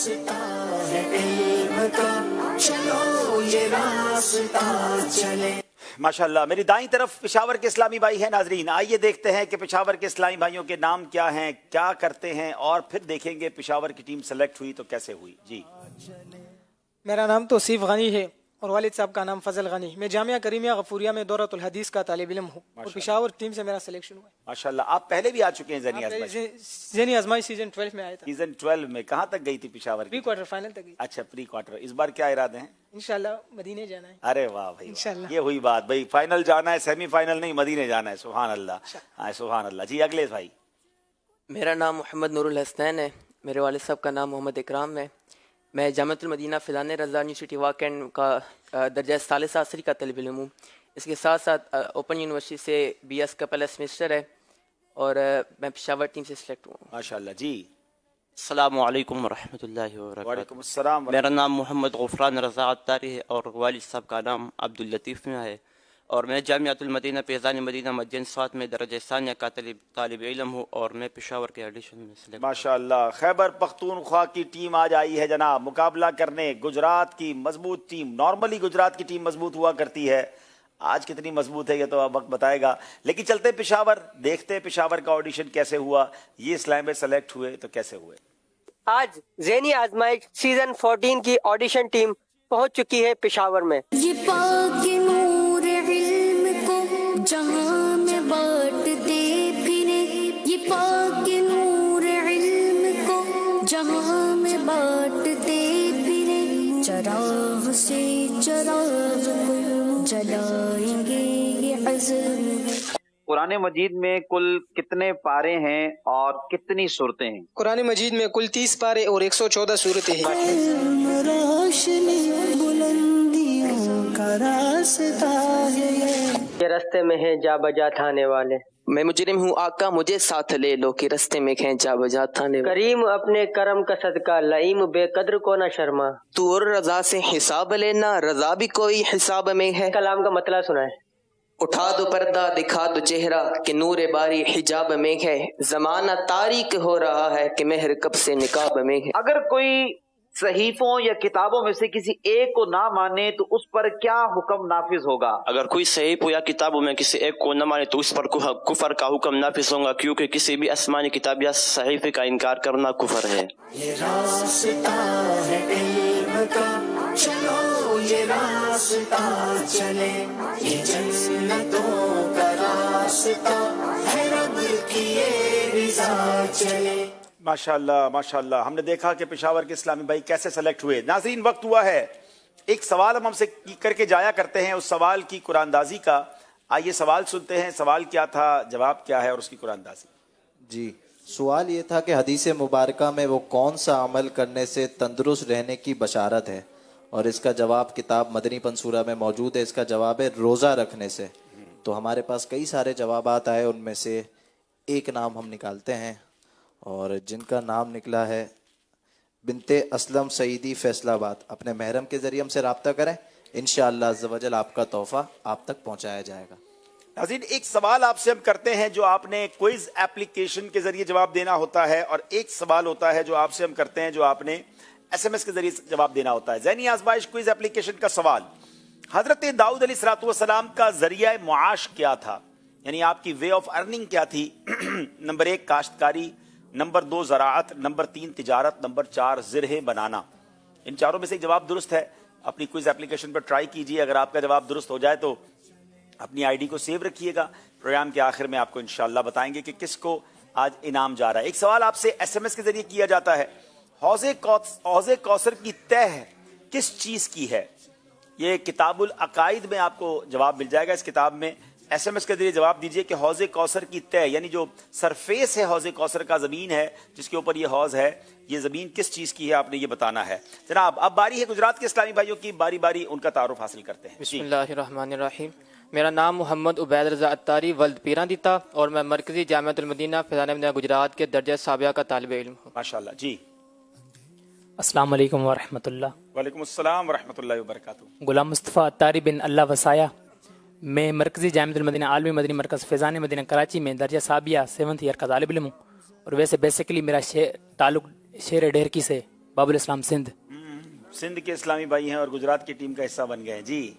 रास्ता है इल्म का, चलो ये रास्ता चले। माशाल्लाह। मेरी दाईं तरफ पेशावर के इस्लामी भाई हैं। नाजरीन, आइए देखते हैं कि पेशावर के इस्लामी भाइयों के नाम क्या हैं, क्या करते हैं, और फिर देखेंगे पेशावर की टीम सेलेक्ट हुई तो कैसे हुई। जी, मेरा नाम तौसीफ गनी है और वालिद साहब का नाम फजल गनी। मैं जामिया करीमिया गफूरिया में दौरतुल हदीस का तालिब इल्म हूँ और पेशावर टीम से मेरा सिलेक्शन हुआ है। माशाल्लाह। आप पहले भी आ चुके हैं ज़ेनी आजमाइश सीजन 12 में आया था। सीजन 12 में कहाँ तक गई थी पेशावर की? प्री क्वार्टर फाइनल तक गई। अच्छा, प्री क्वार्टर। इस बार क्या इरादे हैं? इंशाल्लाह मदीने जाना है। अरे वाह भाई, इंशाल्लाह। ये हुई बात भाई, फाइनल जाना है, सेमीफाइनल नहीं, मदीने जाना है। सुभान अल्लाह, हाँ सुभान अल्लाह। जी, अगले भाई। मेरा नाम मोहम्मद नूरुल हसनैन है। मेरे वालिद साहब का नाम मोहम्मद इकराम है। मैं जामिअतुल मदीना फ़िज़ान रज़ा यूनिवर्सिटी वाकन का दर्जा सालिस आसरी का तलब इल्म हूँ। इसके साथ साथ ओपन यूनिवर्सिटी से BS का पहला सेमेस्टर है और मैं पेशावर टीम से सिलेक्ट हुआ हूँ। माशाल्लाह। जी, अस्सलामु अलैकुम वरहमतुल्लाहि वबरकातुहू। वालेकुम अस्सलाम। मेरा नाम मोहम्मद गुफरान रज़ा अत्तारी है और वालिद साहब का नाम अब्दुल लतीफ़ मियां है और मैं जामिअतुल मदीना फ़ैज़ान मदीना मस्जिद साथ में दर्जा सानिया का तालिब इल्म हूँ और मैं पेशावर के एडिशन में सिलेक्ट। माशाल्लाह। खैबर पख्तूनख्वा की टीम आज आई है जनाब मुकाबला करने गुजरात की मजबूत टीम। नॉर्मली गुजरात की टीम मजबूत हुआ करती है, आज कितनी मजबूत है ये तो अब वक्त बताएगा। लेकिन चलते पेशावर, देखते हैं पेशावर का ऑडिशन कैसे हुआ, ये इस्लाम में सेलेक्ट हुए तो कैसे हुए। आज ज़ेनी आजमाइश सीजन 14 की ऑडिशन टीम पहुंच चुकी है पेशावर में। ये पाक नूर इल्म को जहां में बांटते फिरे, ये पाक नूर इल्म को जहां में बांटते फिरे, चराग से चराग को जलाएंगे ये अज़्म। कुरान मजीद में कुल कितने पारे हैं और कितनी सूरतें हैं? कुरान मजीद में कुल 30 पारे और 114 सूरतें हैं। रोशनी बुलंदियों का रास्ता है ये रास्ते में है जा बजा थाने वाले। मैं मुजरिम हूँ आका मुझे साथ ले लो कि रस्ते में खींचा बजा थाने। करीम अपने करम का सदका लईम बेकद्र को न शर्मा। तू और रजा से हिसाब लेना, रजा भी कोई हिसाब में है। कलाम का मतलब सुना है। उठा दो पर्दा दिखा दो चेहरा कि नूर बारी हिजाब में है। जमाना तारीक हो रहा है कि मेहर कब से निकाब में है। अगर कोई सहीफों या किताबों में से किसी एक को ना माने तो उस पर क्या हुक्म नाफिज होगा? अगर कोई सहीफ या किताबों में किसी एक को न माने तो उस पर कुफर का हुक्म नाफिज होगा, क्योंकि किसी भी आसमानी किताब या सहीफे का इनकार करना कुफर है। ये रास्ता है इल्म का, चलो ये रास्ता चले, ये जन्नतों का रास्ता है, रब की ये रिज़ा चले। माशाल्लाह माशाल्लाह। हमने देखा कि पेशावर के इस्लामी भाई कैसे सेलेक्ट हुए। नाजरीन, वक्त हुआ है, एक सवाल हम हमसे करके जाया करते हैं, उस सवाल की कुरानदाजी का। आइए सवाल सुनते हैं, सवाल क्या था, जवाब क्या है और उसकी कुरानदाजी। जी, सवाल ये था कि हदीस मुबारका में वो कौन सा अमल करने से तंदुरुस्त रहने की बशारत है, और इसका जवाब किताब मदनी पंसूरा में मौजूद है। इसका जवाब है रोज़ा रखने से। तो हमारे पास कई सारे जवाबात आए, उनमें से एक नाम हम निकालते हैं और जिनका नाम निकला है बिनते असलम सईदी फैसलाबाद। अपने महरम के जरिए हमसे रब्ता करें, इंशाअल्लाह अज़्ज़ व जल आपका तोहफा आप तक पहुंचाया जाएगा। नाज़रीन, एक सवाल आपसे हम करते हैं जो आपने क्विज एप्लीकेशन के जरिए जवाब देना होता है, और एक सवाल होता है जो आपसे हम करते हैं जो आपने SMS के जरिए जवाब देना होता है। ज़ेनी आज़माइश क्विज एप्लीकेशन का सवाल, हजरत दाऊद अलैहिस्सलाम का जरिया मुआश क्या था, यानी आपकी वे ऑफ अर्निंग क्या थी। नंबर 1 काश्तकारी, नंबर 2 ज़राअत, नंबर 3 तिजारत, नंबर 4 ज़िरह बनाना। इन चारों में से एक जवाब दुरुस्त है। अपनी क्विज एप्लीकेशन पर ट्राई कीजिए, अगर आपका जवाब दुरुस्त हो जाए तो अपनी ID को सेव रखिएगा। प्रोग्राम के आखिर में आपको इंशाअल्लाह बताएंगे कि किसको आज इनाम जा रहा है। एक सवाल आपसे SMS के जरिए किया जाता है, हौज़े कौसर की तह किस चीज़ की है। ये किताबुल अकाइद में आपको जवाब मिल जाएगा। इस किताब में SMS के जरिए जवाब दीजिए कि हौज़े कौसर की तह, यानी जो सरफेस है हौज़े कौसर का, ज़मीन है जिसके ऊपर ये हौज़ है, ये ज़मीन किस चीज़ की है, आपने ये बताना है। जनाब, अब बारी है गुजरात के इस्लामी भाइयों की, बारी बारी उनका तारुफ हासिल करते हैं। बिस्मिल्लाहिर्रहमानिर्रहीम। मेरा नाम मोहम्मद उबैद रज़ा अत्तारी वल्द पीरांदी था और मैं मरकज़ी जामिअतुल मदीना फ़िज़ान मदीना गुजरात के दर्जा साबिया का तालिब इल्म हूँ। माशाअल्लाह। जी, अस्सलाम वालेकुम वरहमतुल्लाह। वालेकुम अस्सलाम वरहमतुल्लाहि वबरकातुहू। गुलाम मुस्तफ़ा अत्तारी बिन अल्लाह वसाया। मैं मरकज़ी जामिअतुल मदीना आलमी मदनी मरकज़ फ़ैज़ान मदीना कराची में दर्जा साबिया 7th ईयर का तालिब इल्म हूँ। और वैसे बेसिकली मेरा ताल्लुक़ शेर ढेरकी से باب الاسلام سندھ. سندھ کے اسلامی بھائی ہیں اور گجرات کی ٹیم کا حصہ بن گئے ہیں. جی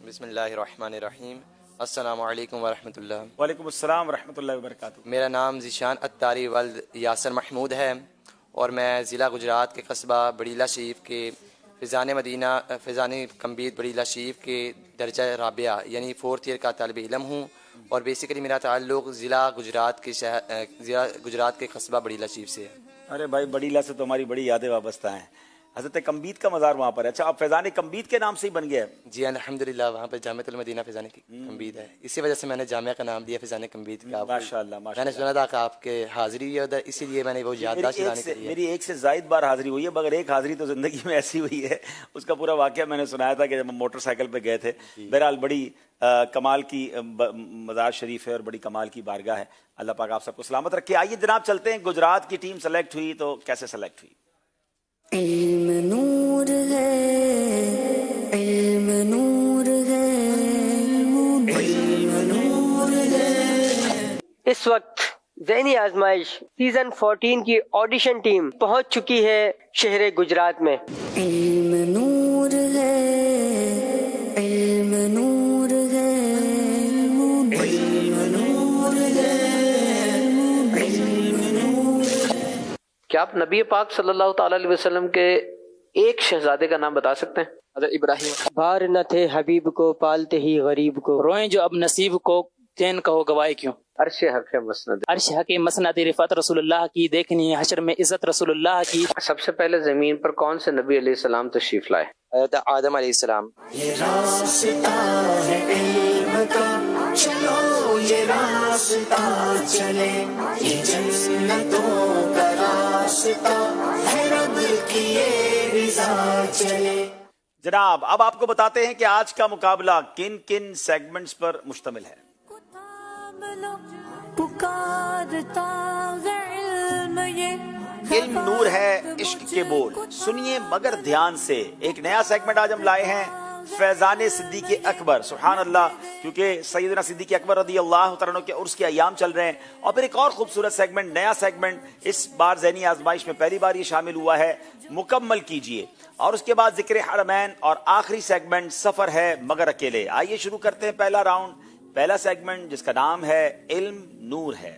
بسم اللہ الرحمن الرحیم. السلام علیکم ورحمۃ اللہ. وعلیکم السلام ورحمۃ اللہ وبرکاتہ. میرا نام ذیشان اتاری ولد یاسر محمود ہے اور میں ضلع گجرات کے قصبہ بڑیلا شریف کے فیضان کمبید بڑیلا شریف کے درجہ رابعہ یعنی 4th ایئر کا طالب علم ہوں. اور بیسیکلی میرا تعلق ضلع گجرات کے قصبہ بڑیلا شریف سے ہے. ارے بھائی بڑیلا سے تو ہماری بڑی یادیں وابستہ ہیں. حضرت کمبید کا مزار وہاں پر ہے. اچھا اب فیضان کمبید کے نام سے ہی بن گیا ہے؟ جی الحمدللہ وہاں پہ جامعۃ المدینہ فیضان کمبید ہے. اسی وجہ سے میں نے جامعہ کا نام دیا فیضان کمبید کا. ماشاءاللہ میں نے سنا تھا کہ آپ کے حاضری ہے ادھر، اسی لیے میں نے وہ یادداشت لانے کے لیے. میری ایک سے زائد بار حاضری ہوئی ہے مگر ایک حاضری تو زندگی میں ایسی ہوئی ہے اس کا پورا واقعہ میں نے سنایا تھا کہ جب ہم موٹر سائیکل پہ گئے تھے. بہرحال بڑی کمال کی مزار شریف ہے اور بڑی کمال کی بارگاہ ہے. اللہ پاک آپ سب کو سلامت رکھے. آئیے جناب چلتے ہیں. گجرات کی ٹیم سلیکٹ ہوئی تو کیسے سلیکٹ ہوئی؟ علم نور ہے، علم نور ہے، علم نور ہے. اس وقت ذہنی آزمائش سیزن 14 کی آڈیشن ٹیم پہنچ چکی ہے شہر گجرات میں. علم نور ہے، علم نور ہے، علم نور ہے، علم نور ہے. کیا آپ نبی پاک صلی اللہ تعالی علیہ وسلم کے ایک شہزادے کا نام بتا سکتے ہیں؟ حضرت ابراہیم. بار نہ تھے حبیب کو پالتے ہی غریب کو، روئیں جو اب نصیب کو چین کہو گواہی کیوں. عرش حق مسند، عرش حق مسند رفعت رسول اللہ کی، دیکھنی ہے حشر میں عزت رسول اللہ کی. سب سے پہلے زمین پر کون سے نبی علیہ السلام تشریف لائے؟ حضرت آدم علیہ السلام. یہ راستہ ہے علم کا، چلو یہ راستہ چلے، یہ جنتوں کا راستہ ہے، رب کی یہ رضا چلے. جناب اب آپ کو بتاتے ہیں کہ آج کا مقابلہ کن کن سیگمنٹس پر مشتمل ہے. علم نور ہے، عشق کے بول، سنیے مگر دھیان سے. ایک نیا سیگمنٹ آج ہم لائے ہیں، فیضان صدیق اکبر. سبحان اللہ، کیونکہ سیدنا صدیق اکبر رضی اللہ تعالیٰ عنہ کے عرس کے ایام چل رہے ہیں. اور پھر ایک اور خوبصورت سیگمنٹ، نیا سیگمنٹ اس بار ذہنی آزمائش میں پہلی بار یہ شامل ہوا ہے، مکمل کیجئے. اور اس کے بعد ذکر حرمین اور آخری سیگمنٹ سفر ہے مگر اکیلے. آئیے شروع کرتے ہیں پہلا راؤنڈ، پہلا سیگمنٹ جس کا نام ہے علم نور ہے.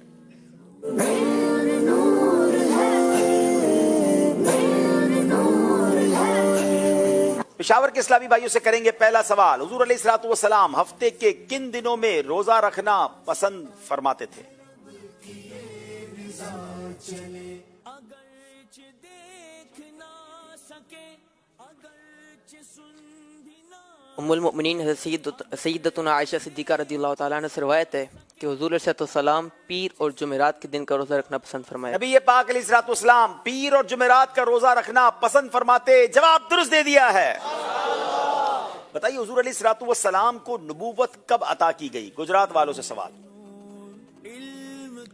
پشاور کے اسلامی بھائیوں سے کریں گے پہلا سوال. حضور علیہ الصلوۃ والسلام ہفتے کے کن دنوں میں روزہ رکھنا پسند فرماتے تھے؟ ام المؤمنین حضرت سیدتنا عائشہ صدیقہ رضی اللہ تعالیٰ عنہ سے روایت ہے کہ حضور علیہ السلام پیر اور جمعرات کے دن کا روزہ رکھنا پسند فرمایا. نبی پاک علیہ الصلوۃ والسلام پیر اور جمعرات کا روزہ رکھنا پسند فرماتے. جواب درست دے دیا ہے. بتائیے حضور علیہ الصلوۃ والسلام کو نبوت کب عطا کی گئی؟ گجرات والوں سے سوال.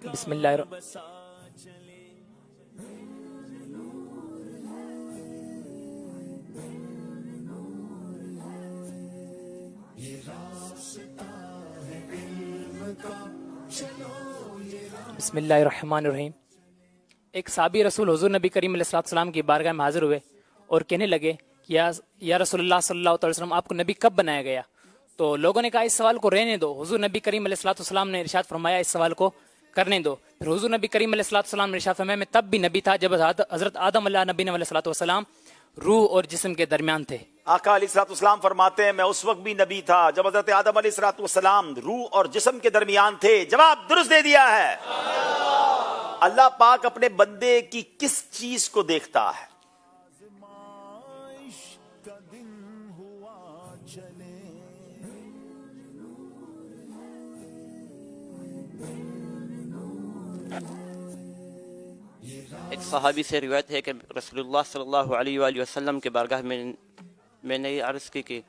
بسم اللہ بسم اللہ الرحمن الرحیم. ایک صحابی رسول حضور نبی کریم علیہ السلام کی بارگاہ میں حاضر ہوئے اور کہنے لگے کہ یا رسول اللہ صلی اللہ علیہ وسلم آپ کو نبی کب بنایا گیا؟ تو لوگوں نے کہا اس سوال کو رہنے دو. حضور نبی کریم علیہ السلام نے ارشاد فرمایا اس سوال کو کرنے دو. پھر حضور نبی کریم علیہ السلام نے ارشاد فرمایا میں تب بھی نبی تھا جب حضرت آدم علیہ نبی علیہ السلام روح اور جسم کے درمیان تھے. آقا علیہ الصلوۃ والسلام فرماتے ہیں میں اس وقت بھی نبی تھا جب حضرت آدم علیہ الصلوۃ والسلام روح اور جسم کے درمیان تھے. جواب درست دے دیا ہے. اللہ پاک اپنے بندے کی کس چیز کو دیکھتا ہے؟ ایک صحابی سے روایت ہے کہ رسول اللہ صلی اللہ علیہ وآلہ وسلم کے بارگاہ میں نے یہ عرض کی کہ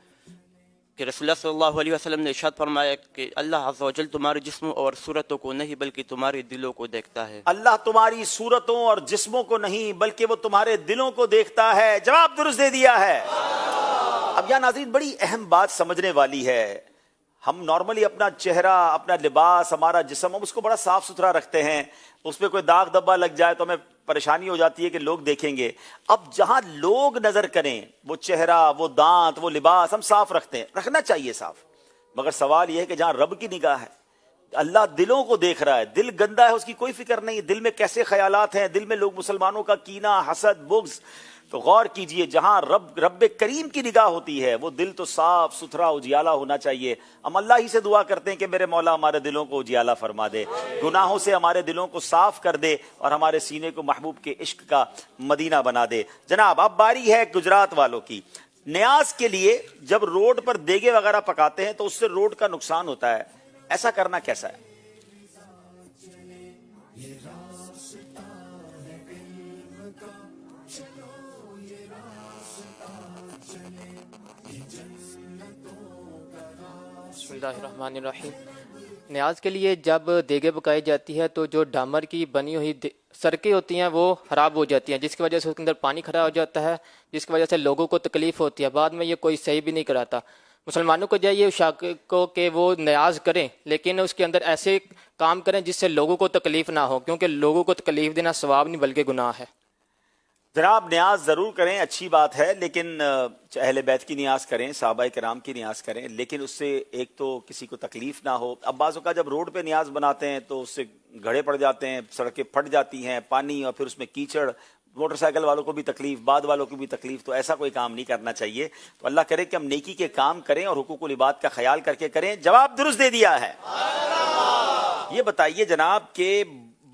رسول اللہ صلی اللہ علیہ وسلم نے ارشاد فرمایا کہ اللہ عز و جل تمہارے جسموں اور صورتوں کو نہیں بلکہ تمہارے دلوں کو دیکھتا ہے. اللہ تمہاری صورتوں اور جسموں کو نہیں بلکہ وہ تمہارے دلوں کو دیکھتا ہے. جواب درست دے دیا ہے. اب یا ناظرین بڑی اہم بات سمجھنے والی ہے. ہم نارملی اپنا چہرہ، اپنا لباس، ہمارا جسم ہم اس کو بڑا صاف ستھرا رکھتے ہیں. اس پہ کوئی داغ دبا لگ جائے تو ہمیں परेशानी हो जाती है कि लोग देखेंगे। अब जहां लोग नजर करें, वो चेहरा, वो दांत, वो लिबास हम साफ रखते हैं, रखना चाहिए साफ, मगर सवाल यह है कि जहां रब की निगाह है, अल्लाह दिलों को देख रहा है, दिल गंदा है उसकी कोई फिक्र नहीं, दिल में कैसे ख्यालात हैं, दिल में लोग मुसलमानों का कीना, हसद, बुग़्ज़, तो गौर कीजिए जहां रब करीम की निगाह होती है वो दिल तो साफ सुथरा उजियाला होना चाहिए। हम अल्लाह ही से दुआ करते हैं कि मेरे मौला हमारे दिलों को उजियाला फरमा दे, गुनाहों से हमारे दिलों को साफ कर दे और हमारे सीने को महबूब के इश्क का मदीना बना दे। जनाब अब बारी है गुजरात वालों की। न्याज के लिए जब रोड पर देगे वगैरह पकाते हैं तो उससे रोड का नुकसान होता है, ऐसा करना कैसा है? बिस्मिल्लाहिर्रहमानिर्रहीम। न्याज के लिए जब देगे पकाई जाती है तो जो डामर की बनी हुई सड़कें होती हैं वो ख़राब हो जाती हैं, जिसकी वजह से उसके अंदर पानी खड़ा हो जाता है, जिसकी वजह से लोगों को तकलीफ़ होती है। बाद में ये कोई सही भी नहीं कराता। मुसलमानों को चाहिए शाक को कि वो न्याज करें, लेकिन उसके अंदर ऐसे काम करें जिससे लोगों को तकलीफ़ ना हो, क्योंकि लोगों को तकलीफ़ देना सवाब नहीं बल्कि गुनाह है। जनाब न्याज ज़रूर करें, अच्छी बात है, लेकिन अहले बैत की न्याज करें, सहाबाए किराम की न्याज करें, लेकिन उससे एक तो किसी को तकलीफ ना हो। अब बाज़ औक़ात जब रोड पे न्याज बनाते हैं तो उससे गड्ढे पड़ जाते हैं, सड़कें फट जाती हैं, पानी और फिर उसमें कीचड़, मोटरसाइकिल वालों को भी तकलीफ, बाद वालों को भी तकलीफ, तो ऐसा कोई काम नहीं करना चाहिए। तो अल्लाह करे कि हम नेकी के काम करें और हुकूकुल इबाद का ख्याल करके करें। जवाब दुरुस्त दे दिया है। ये बताइए जनाब के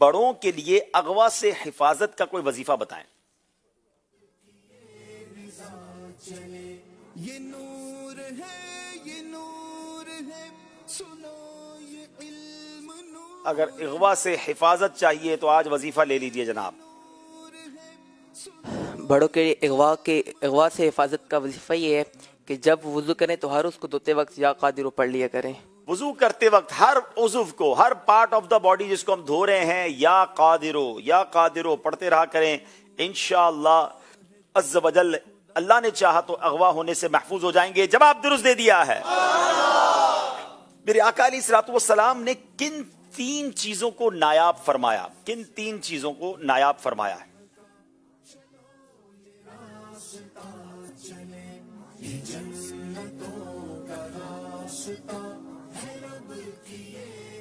बड़ों के लिए अगवा से हिफाजत का कोई वजीफा बताएं। ये नूर है, ये नूर है, सुनो ये इल्म नूर। अगर अगवा से हिफाजत चाहिए तो आज वजीफा ले लीजिए जनाब। बड़ों के अगवा से हिफाजत का वजीफा ये है कि जब वुज़ू करें तो हर उसको धोते वक्त या कादिर पढ़ लिया करें। वुजू करते वक्त हर उज़ुव को, हर पार्ट ऑफ द बॉडी जिसको हम धो रहे हैं, या कादिरो पढ़ते रहा करें। इंशाअल्लाह अज़्ज़ वजल अल्लाह ने चाहा तो अगवा होने से महफूज हो जाएंगे। जवाब दुरुस्त दे दिया है। मेरे आका अलैहिस्सलातु वस्सलाम ने किन 3 चीजों को नायाब फरमाया? किन 3 चीजों को नायाब फरमाया है?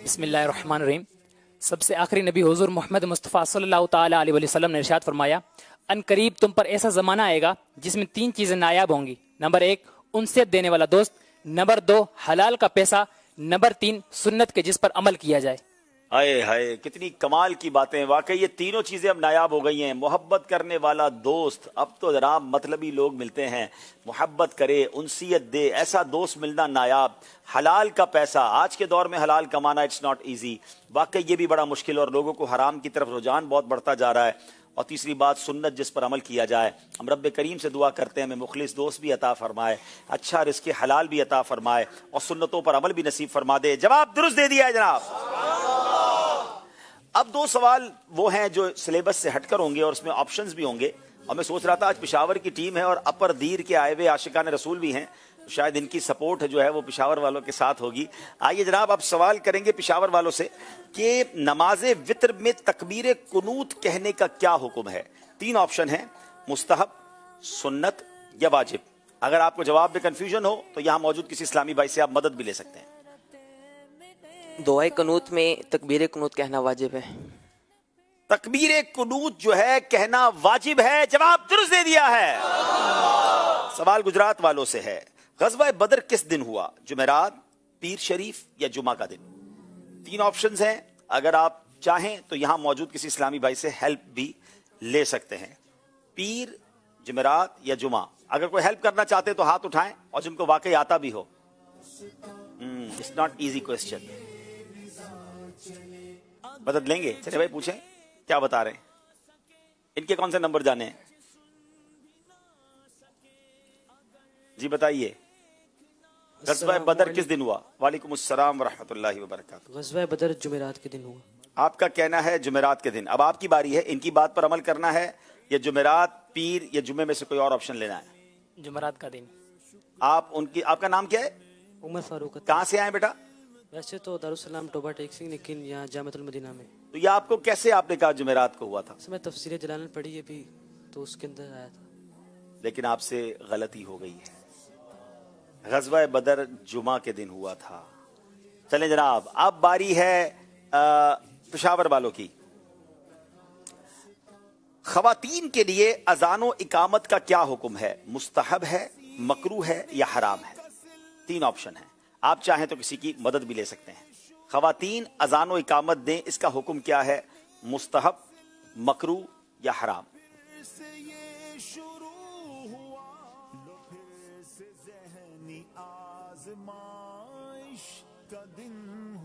बिस्मिल्लाहिर्रहमानिर्रहीम। सबसे आखिरी नबी हुजूर मोहम्मद मुस्तफ़ा सल्लल्लाहु ताला अलैहि वसल्लम ने इरशाद फरमाया, अन करीब तुम पर ऐसा ज़माना आएगा जिसमें 3 चीज़ें नायाब होंगी। नंबर 1 उनसे देने वाला दोस्त, नंबर 2 हलाल का पैसा, नंबर 3 सुन्नत के जिस पर अमल किया जाए। हाय हाय कितनी कमाल की बातें। वाकई ये तीनों चीजें अब नायाब हो गई हैं। मोहब्बत करने वाला दोस्त, अब तो जरा मतलबी लोग मिलते हैं, मोहब्बत करे, उनसियत दे, ऐसा दोस्त मिलना नायाब। हलाल का पैसा, आज के दौर में हलाल कमाना इट्स नॉट इजी, वाकई ये भी बड़ा मुश्किल और लोगों को हराम की तरफ रुझान बहुत बढ़ता जा रहा है। और तीसरी बात सुन्नत जिस पर अमल किया जाए। हम रब्बे करीम से दुआ करते हैं हमें मुखलिस दोस्त भी अता फरमाए, अच्छा रिज़्क़ हलाल भी अता फरमाए और सुन्नतों पर अमल भी नसीब फरमा दे। जवाब दुरुस्त दे दिया है जनाब। अब 2 सवाल वो हैं जो सिलेबस से हटकर होंगे और उसमें ऑप्शंस भी होंगे। और मैं सोच रहा था आज पेशावर की टीम है और अपर दीर के आए हुए आशिकान रसूल भी हैं, शायद इनकी सपोर्ट जो है वो पेशावर वालों के साथ होगी। आइए जनाब अब सवाल करेंगे पेशावर वालों से कि नमाज वितर में तकबीर कुनूत कहने का क्या हुक्म है? 3 ऑप्शन है, मुस्तहब, सुन्नत या वाजिब। अगर आपको जवाब में कंफ्यूजन हो तो यहाँ मौजूद किसी इस्लामी भाई से आप मदद भी ले सकते हैं। दुआए कुनूत में तकबीर कुनूत कहना वाजिब है। तकबीर कुनूत जो है कहना वाजिब है। जवाब दुरुस्त दे दिया है। सवाल गुजरात वालों से है, ग़ज़वा बदर किस दिन हुआ? जुमेरात, पीर शरीफ या जुमा का दिन? 3 ऑप्शंस हैं, अगर आप चाहें तो यहां मौजूद किसी इस्लामी भाई से हेल्प भी ले सकते हैं। पीर, जुमेरात या जुमा? अगर कोई हेल्प करना चाहते हैं तो हाथ उठाएं और जिनको वाकई आता भी हो। It's not easy question. मदद लेंगे? चलिए भाई पूछें, क्या बता रहे हैं? इनके कौन से नंबर जाने हैं? जी बताइए। ग़ज़वा बदर किस दिन हुआ? वालेकुम अस्सलाम व रहमतुल्लाहि व बरकातहू। ग़ज़वा बदर जुमेरात के दिन हुआ। आपका कहना है जुमेरात के दिन। अब आपकी बारी है, इनकी बात पर अमल करना है या जुमेरात, पीर या जुमे में से कोई और ऑप्शन लेना है? जुमेरात का दिन। आपका नाम क्या है? उमर फारूक। कहाँ से आए बेटा? वैसे तो दारुसलाम टोबा टेक्सिंग, लेकिन यहाँ जामियातुल मदीना में। तो ये आपको कैसे, आपने कहा जुमेरात को हुआ था? मैं तफसीर जलाल पढ़ी है भी, तो उसके अंदर आया था। लेकिन आपसे गलती हो गई है। गज़वा बदर जुमा के दिन हुआ था। चलें जनाब, अब बारी है पेशावर वालों की। खवातीन के लिए अजान व इकामत का क्या हुक्म है? मुस्तहब है, मकरूह है या हराम है? 3 ऑप्शन है, आप चाहें तो किसी की मदद भी ले सकते हैं। खवातीन अजान व इकामत दें, इसका हुक्म क्या है? मुस्तहब, मकरूह या हराम?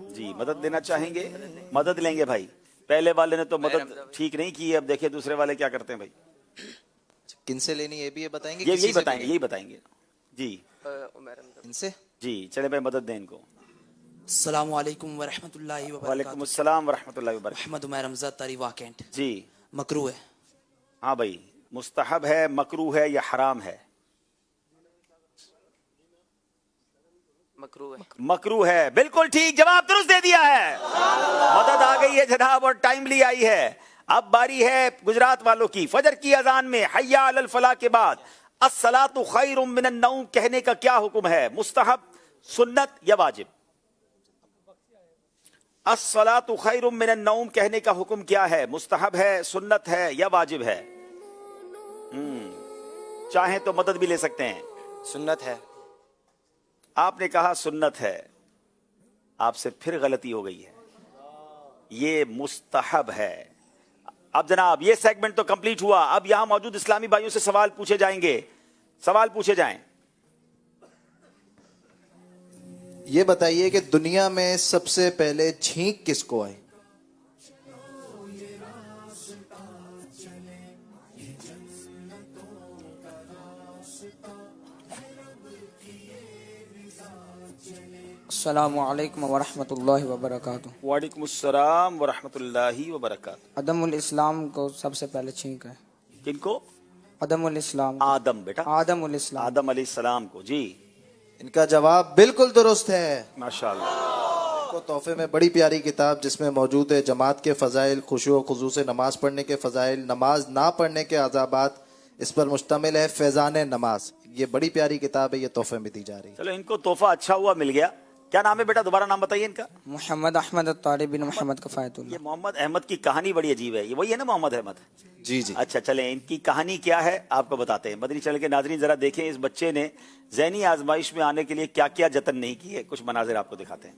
जी, मदद देना चाहेंगे? मदद लेंगे भाई। पहले वाले ने तो मदद ठीक नहीं की, अब देखिए दूसरे वाले क्या करते हैं भाई। किनसे लेनी ये भी ये बताएंगे? यही बताएंगे, यही बताएंगे जी। इनसे जी, चले भाई मदद दें इनको। अस्सलाम वालेकुम वरहमतुल्लाहि वबरकातुहू। वालेकुम अस्सलाम वरहमतुल्लाहि वबरकातुहू। मोहम्मद उमैर रमज़ा तारी वाकेंट। जी, मकरूह है। हाँ भाई, मुस्तहब है, मकरूह है या हराम है? मकरूह है। बिल्कुल ठीक जवाब, दुरुस्त दे दिया है। मदद आ गई है जनाब और टाइमली आई है। अब बारी है गुजरात वालों की। फजर की अजान में हय्या अलल फलाह के बाद अस्सलातु खैरुम मिनन नौम कहने का क्या हुक्म है? मुस्तहब, सुन्नत या वाजिब? अस्सलातु खैरुम मिनन नौम कहने का हुक्म क्या है? मुस्तहब है, सुन्नत है या वाजिब है? चाहें तो मदद भी ले सकते हैं। सुन्नत है। आपने कहा सुन्नत है, आपसे फिर गलती हो गई है, ये मुस्तहब है। अब जनाब ये सेगमेंट तो कंप्लीट हुआ। अब यहां मौजूद इस्लामी भाइयों से सवाल पूछे जाएंगे। सवाल पूछे जाएं। ये बताइए कि दुनिया में सबसे पहले छींक किसको आई? अस्सलामु अलैकुम वरहमतुल्लाहि वबरकातुहू। वालेकुम अस्सलाम वरहमतुल्लाहि वबरकातुहू। अदमुल इस्लाम को सबसे पहले छींक है। किनको? अदमुल इस्लाम। आदम बेटा, आदमुल इस्लाम, आदम अलैहिस्सलाम को। जी, इनका जवाब बिल्कुल दुरुस्त है। माशाअल्लाह। को तोहफे में बड़ी प्यारी किताब जिसमें मौजूद है जमात के फ़ज़ाइल, खुशू खुजू से नमाज पढ़ने के फ़ज़ाइल, नमाज ना पढ़ने के अज़ाबात, इस पर मुश्तमिल है फैज़ान नमाज। ये बड़ी प्यारी किताब है, ये तोहफे में दी जा रही है। चलो इनको तोहफा अच्छा हुआ मिल गया। क्या नाम है बेटा? दोबारा नाम बताइए इनका। मोहम्मद अहमद अत्तारी बिन मोहम्मद कफायतुल्लाह। ये मोहम्मद अहमद की कहानी बड़ी अजीब है। ये वही है ना मोहम्मद अहमद? जी जी। अच्छा, चलें इनकी कहानी क्या है आपको बताते हैं। मदनी चैनल के नाजरीन जरा देखें, इस बच्चे ने ज़हनी आजमाइश में आने के लिए क्या क्या जतन नहीं किए। कुछ मनाजिर आपको दिखाते हैं।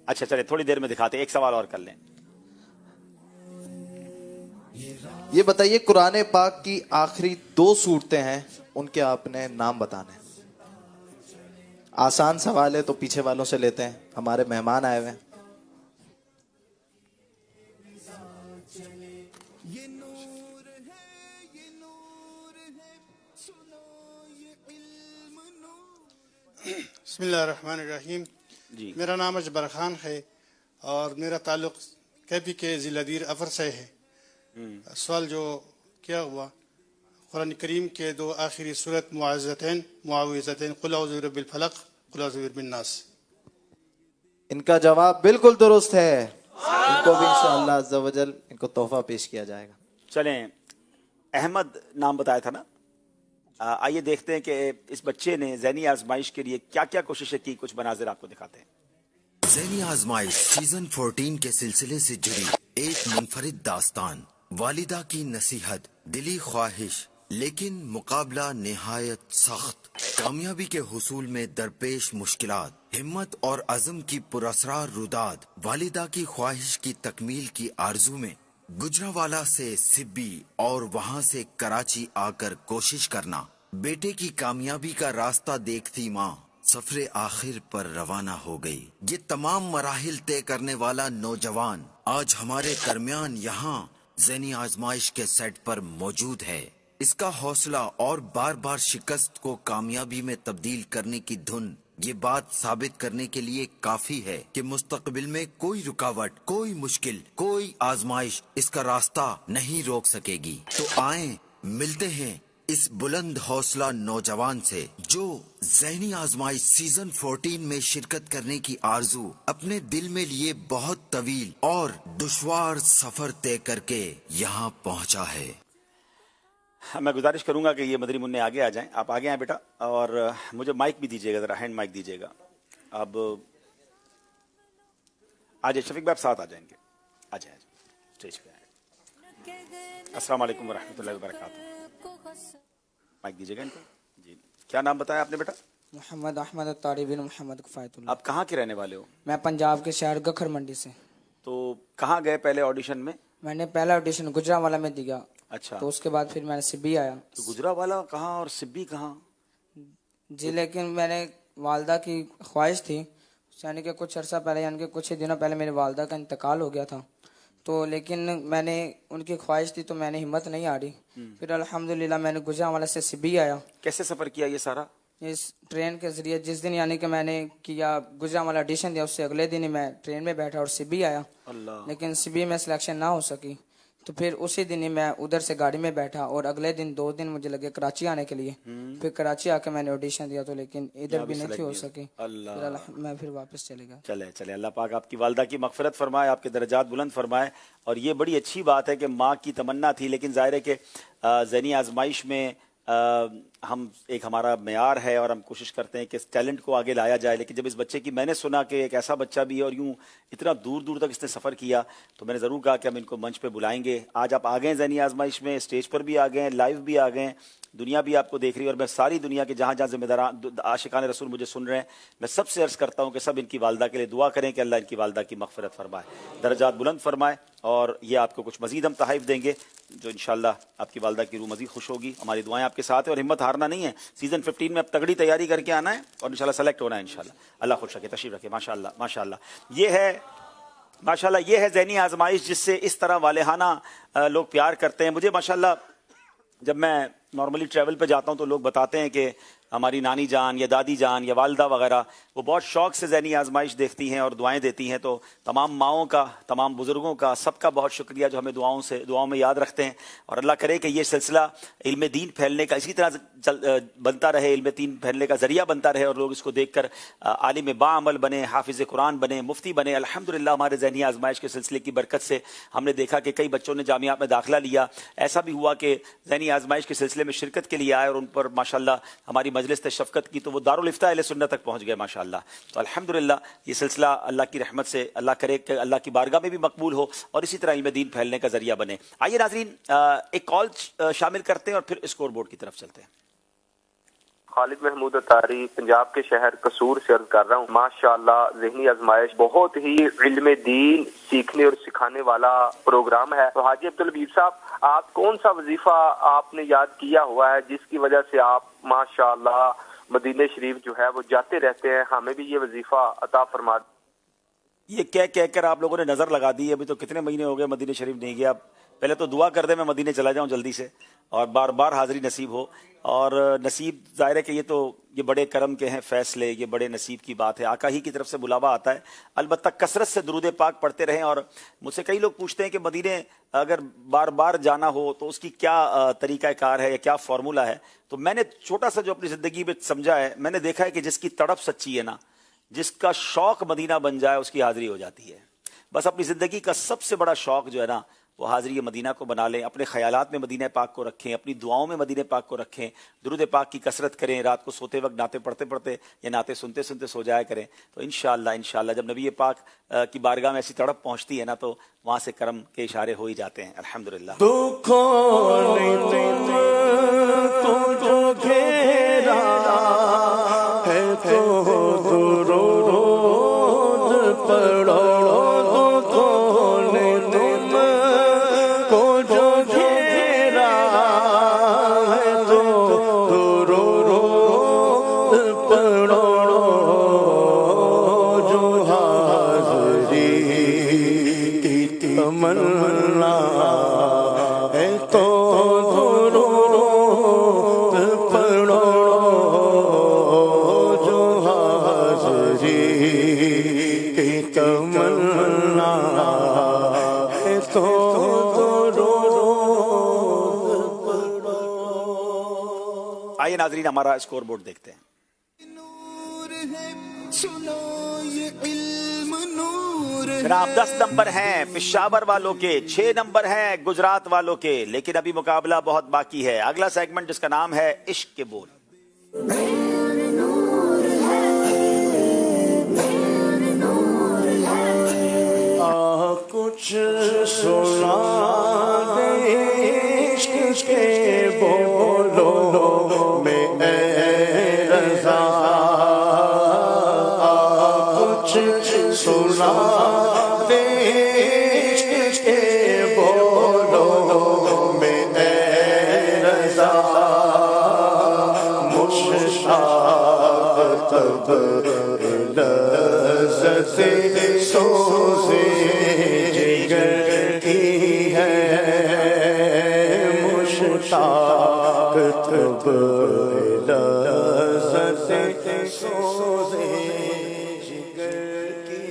अच्छा चले, थोड़ी देर में दिखाते हैं। एक सवाल और कर लें। ये बताइए कुरान पाक की आखिरी 2 सूरतें हैं, उनके आपने नाम बताने हैं। आसान सवाल है तो पीछे वालों से लेते हैं, हमारे मेहमान आए हुए हैं। बिस्मिल्लाहिर्रहमानिर्रहीम। मेरा नाम अजबर खान है और मेरा ताल्लुक कैपी के ज़िलादीर अफर से है। सवाल जो क्या हुआ, कुरान करीम के 2 आखिरी सूरत मुआविज़तैन कुल औज़ु बिरब्बिल फलक कुल औज़ु बिरब्बिन नास। इनका जवाब बिल्कुल दुरुस्त है। इनको भी इंशाअल्लाह अज़्ज़ा वजल इनको तोहफा पेश किया जाएगा। चलें, अहमद नाम बताया था ना। आइए देखते हैं कि इस बच्चे ने ज़हनी आजमाइश के लिए क्या क्या कोशिशें की। कुछ मनाजिर आपको दिखाते हैं। ज़हनी आजमाइश सीजन 14 के सिलसिले से जुड़ी एक मुनफरिद दास्तान। वालिदा की नसीहत, दिली ख्वाहिश लेकिन मुकाबला निहायत सख्त। कामयाबी के हुसूल में दरपेश मुश्किलात, हिम्मत और अज़म की पुरअसरार रुदाद। वालिदा की ख्वाहिश की तकमील की आरजू में गुजरावाला से सिब्बी और वहाँ से कराची आकर कोशिश करना। बेटे की कामयाबी का रास्ता देखती माँ सफरे आखिर पर रवाना हो गई। ये तमाम मराहिल तय करने वाला नौजवान आज हमारे दरमियान यहाँ ज़हनी आजमाइश के सेट पर मौजूद है। इसका हौसला और बार बार शिकस्त को कामयाबी में तब्दील करने की धुन ये बात साबित करने के लिए काफी है कि मुस्तकबिल में कोई रुकावट, कोई मुश्किल, कोई आजमाइश इसका रास्ता नहीं रोक सकेगी। तो आए मिलते हैं اس بلند حوصلہ نوجوان سے جو ذہنی آزمائش سیزن 14 میں شرکت کرنے کی آرزو اپنے دل میں لیے بہت طویل اور دشوار سفر طے کر کے یہاں پہنچا ہے. میں گزارش کروں گا کہ یہ مدنی منع آگے آ جائیں. آپ آگے آئیں بیٹا, اور مجھے مائک بھی دیجیے گا, ذرا ہینڈ مائک دیجیے گا. اب آ جائیں شفیق بھائی, آپ ساتھ آ جائیں گے. آ جائیں اسٹیج پہ آئیں. السلام علیکم ورحمۃ اللہ وبرکاتہ. مائک دیجیے گا ان کو. جی, کیا نام بتایا آپ نے بیٹا؟ محمد احمد الطاری بن محمد کفایت اللہ. آپ کہاں کے رہنے والے ہو؟ میں پنجاب کے شہر گکھر منڈی سے. تو کہاں گئے پہلے آڈیشن میں؟ میں نے پہلا آڈیشن گجرانوالہ میں دیا. اچھا, تو اس کے بعد پھر میں نے سبی آیا. تو گجرانوالہ کہاں اور سبی کہاں؟ جی, لیکن میں نے والدہ کی خواہش تھی, یعنی کہ کچھ عرصہ پہلے, یعنی کہ کچھ ہی دنوں پہلے میری والدہ کا انتقال ہو گیا تھا. تو لیکن میں نے ان کی خواہش تھی تو میں نے ہمت نہیں آ رہی. پھر الحمدللہ میں نے گجرانوالہ سے سبی آیا. کیسے سفر کیا یہ سارا؟ اس ٹرین کے ذریعے. جس دن یعنی کہ میں نے کیا گجرانوالہ آڈیشن دیا, اس سے اگلے دن ہی میں ٹرین میں بیٹھا اور سبی آیا. لیکن سبی میں سلیکشن نہ ہو سکی, تو پھر اسی دن ہی میں ادھر سے گاڑی میں بیٹھا اور اگلے دن 2 دن مجھے لگے کراچی آنے کے لیے. پھر کراچی آ کے میں نے آڈیشن دیا, تو لیکن ادھر بھی نہیں ہو سکی. میں پھر واپس چلے گیا. چلے اللہ پاک آپ کی والدہ کی مغفرت فرمائے, آپ کے درجات بلند فرمائے. اور یہ بڑی اچھی بات ہے کہ ماں کی تمنا تھی, لیکن ظاہر ہے کہ ذہنی آزمائش میں ہم ایک ہمارا معیار ہے اور ہم کوشش کرتے ہیں کہ اس ٹیلنٹ کو آگے لایا جائے. لیکن جب اس بچے کی میں نے سنا کہ ایک ایسا بچہ بھی ہے اور یوں اتنا دور دور تک اس نے سفر کیا, تو میں نے ضرور کہا کہ ہم ان کو منچ پہ بلائیں گے. آج آپ آ گئے ہیں ذہنی آزمائش میں, اسٹیج پر بھی آ گئے ہیں, لائیو بھی آ گئے ہیں, دنیا بھی آپ کو دیکھ رہی ہے. اور میں ساری دنیا کے جہاں جہاں ذمہ داران عاشقان رسول مجھے سن رہے ہیں, میں سب سے عرض کرتا ہوں کہ سب ان کی والدہ کے لیے دعا کریں کہ اللہ ان کی والدہ کی مغفرت فرمائے, درجات بلند فرمائے. اور یہ آپ کو کچھ مزید ہم تحائف دیں گے جو انشاءاللہ آپ کی والدہ کی روح مزید خوش ہوگی. ہماری دعائیں آپ کے ساتھ ہیں اور ہمت ہارنا نہیں ہے. سیزن 15 میں اب تگڑی تیاری کر کے آنا ہے اور انشاءاللہ سلیکٹ ہونا ہے انشاءاللہ. اللہ خوش رکھے, تشریف رکھے. ماشاءاللہ ماشاءاللہ. یہ ہے ذہنی آزمائش جس سے اس طرح والہانہ لوگ پیار کرتے ہیں. مجھے ماشاءاللہ جب میں نارملی ٹریول پہ جاتا ہوں تو لوگ بتاتے ہیں کہ ہماری نانی جان یا دادی جان یا والدہ وغیرہ وہ بہت شوق سے ذہنی آزمائش دیکھتی ہیں اور دعائیں دیتی ہیں. تو تمام ماؤں کا, تمام بزرگوں کا, سب کا بہت شکریہ جو ہمیں دعاؤں میں یاد رکھتے ہیں. اور اللہ کرے کہ یہ سلسلہ علم دین پھیلنے کا اسی طرح بنتا رہے, علم دین پھیلنے کا ذریعہ بنتا رہے اور لوگ اس کو دیکھ کر عالم باعمل بنے, حافظ قرآن بنے, مفتی بنے. الحمدللہ ہمارے ذہنی آزمائش کے سلسلے کی برکت سے ہم نے دیکھا کہ کئی بچوں نے جامعات میں داخلہ لیا. ایسا بھی ہوا کہ ذہنی آزمائش کے سلسلے میں شرکت کے لیے آئے اور ان پر ماشاءاللہ ہماری مجلس شفقت کی تو وہ دارالافتاء اہل سنت تک پہنچ گئے ماشاءاللہ. تو الحمدللہ یہ سلسلہ اللہ کی رحمت سے اللہ کرے کہ اللہ کی بارگاہ میں بھی مقبول ہو اور اسی طرح علم دین پھیلنے کا ذریعہ بنے. آئیے ناظرین ایک کال شامل کرتے ہیں اور پھر اسکور بورڈ کی طرف چلتے ہیں. خالد محمود اتاری پنجاب کے شہر قصور سے عرض کر رہا ہوں. ماشاءاللہ ذہنی آزمائش بہت ہی علم دین سیکھنے اور سکھانے والا پروگرام ہے. تو حاجی عبدالحبیب صاحب, آپ کون سا وظیفہ آپ نے یاد کیا ہوا ہے جس کی وجہ سے آپ ماشاءاللہ مدینہ شریف جو ہے وہ جاتے رہتے ہیں؟ ہمیں بھی یہ وظیفہ عطا فرما. یہ کہہ کر آپ لوگوں نے نظر لگا دی. ابھی تو کتنے مہینے ہو گئے مدینہ شریف نہیں گیا. پہلے تو دعا کر دیں میں مدینے چلا جاؤں جلدی سے اور بار بار حاضری نصیب ہو. اور نصیب ظاہر ہے کہ یہ بڑے کرم کے ہیں فیصلے, یہ بڑے نصیب کی بات ہے. آقا ہی کی طرف سے بلاوا آتا ہے. البتہ کثرت سے درود پاک پڑھتے رہیں. اور مجھ سے کئی لوگ پوچھتے ہیں کہ مدینے اگر بار بار جانا ہو تو اس کی کیا طریقہ کار ہے یا کیا فارمولہ ہے. تو میں نے چھوٹا سا جو اپنی زندگی میں سمجھا ہے, میں نے دیکھا ہے کہ جس کی تڑپ سچی ہے نا, جس کا شوق مدینہ بن جائے اس کی حاضری ہو جاتی ہے. بس اپنی زندگی کا سب سے بڑا شوق جو ہے نا وہ حاضری مدینہ کو بنا لیں. اپنے خیالات میں مدینہ پاک کو رکھیں, اپنی دعاؤں میں مدینہ پاک کو رکھیں, درود پاک کی کثرت کریں, رات کو سوتے وقت نعتیں پڑھتے پڑھتے یا نعتیں سنتے سنتے سو جایا کریں. تو انشاءاللہ جب نبی پاک کی بارگاہ میں ایسی تڑپ پہنچتی ہے نا تو وہاں سے کرم کے اشارے ہو ہی جاتے ہیں. الحمدللہ. नाजरीन हमारा स्कोर बोर्ड देखते हैं। जनाब 10 नंबर हैं पेशावर वालों के, 6 नंबर हैं गुजरात वालों के, लेकिन अभी मुकाबला बहुत बाकी है। अगला सेगमेंट जिसका नाम है इश्क के बोल। कुछ सुना दे इश्क के बोलों में ऐ रज़ा, कुछ सुना दे इश्क के बोलों में ऐ रज़ा, मुश्ताक़ तब लज़्ज़त सोज़े जिगर की है, मुश्ताक़ तब लज़्ज़त सोज़े जिगर की।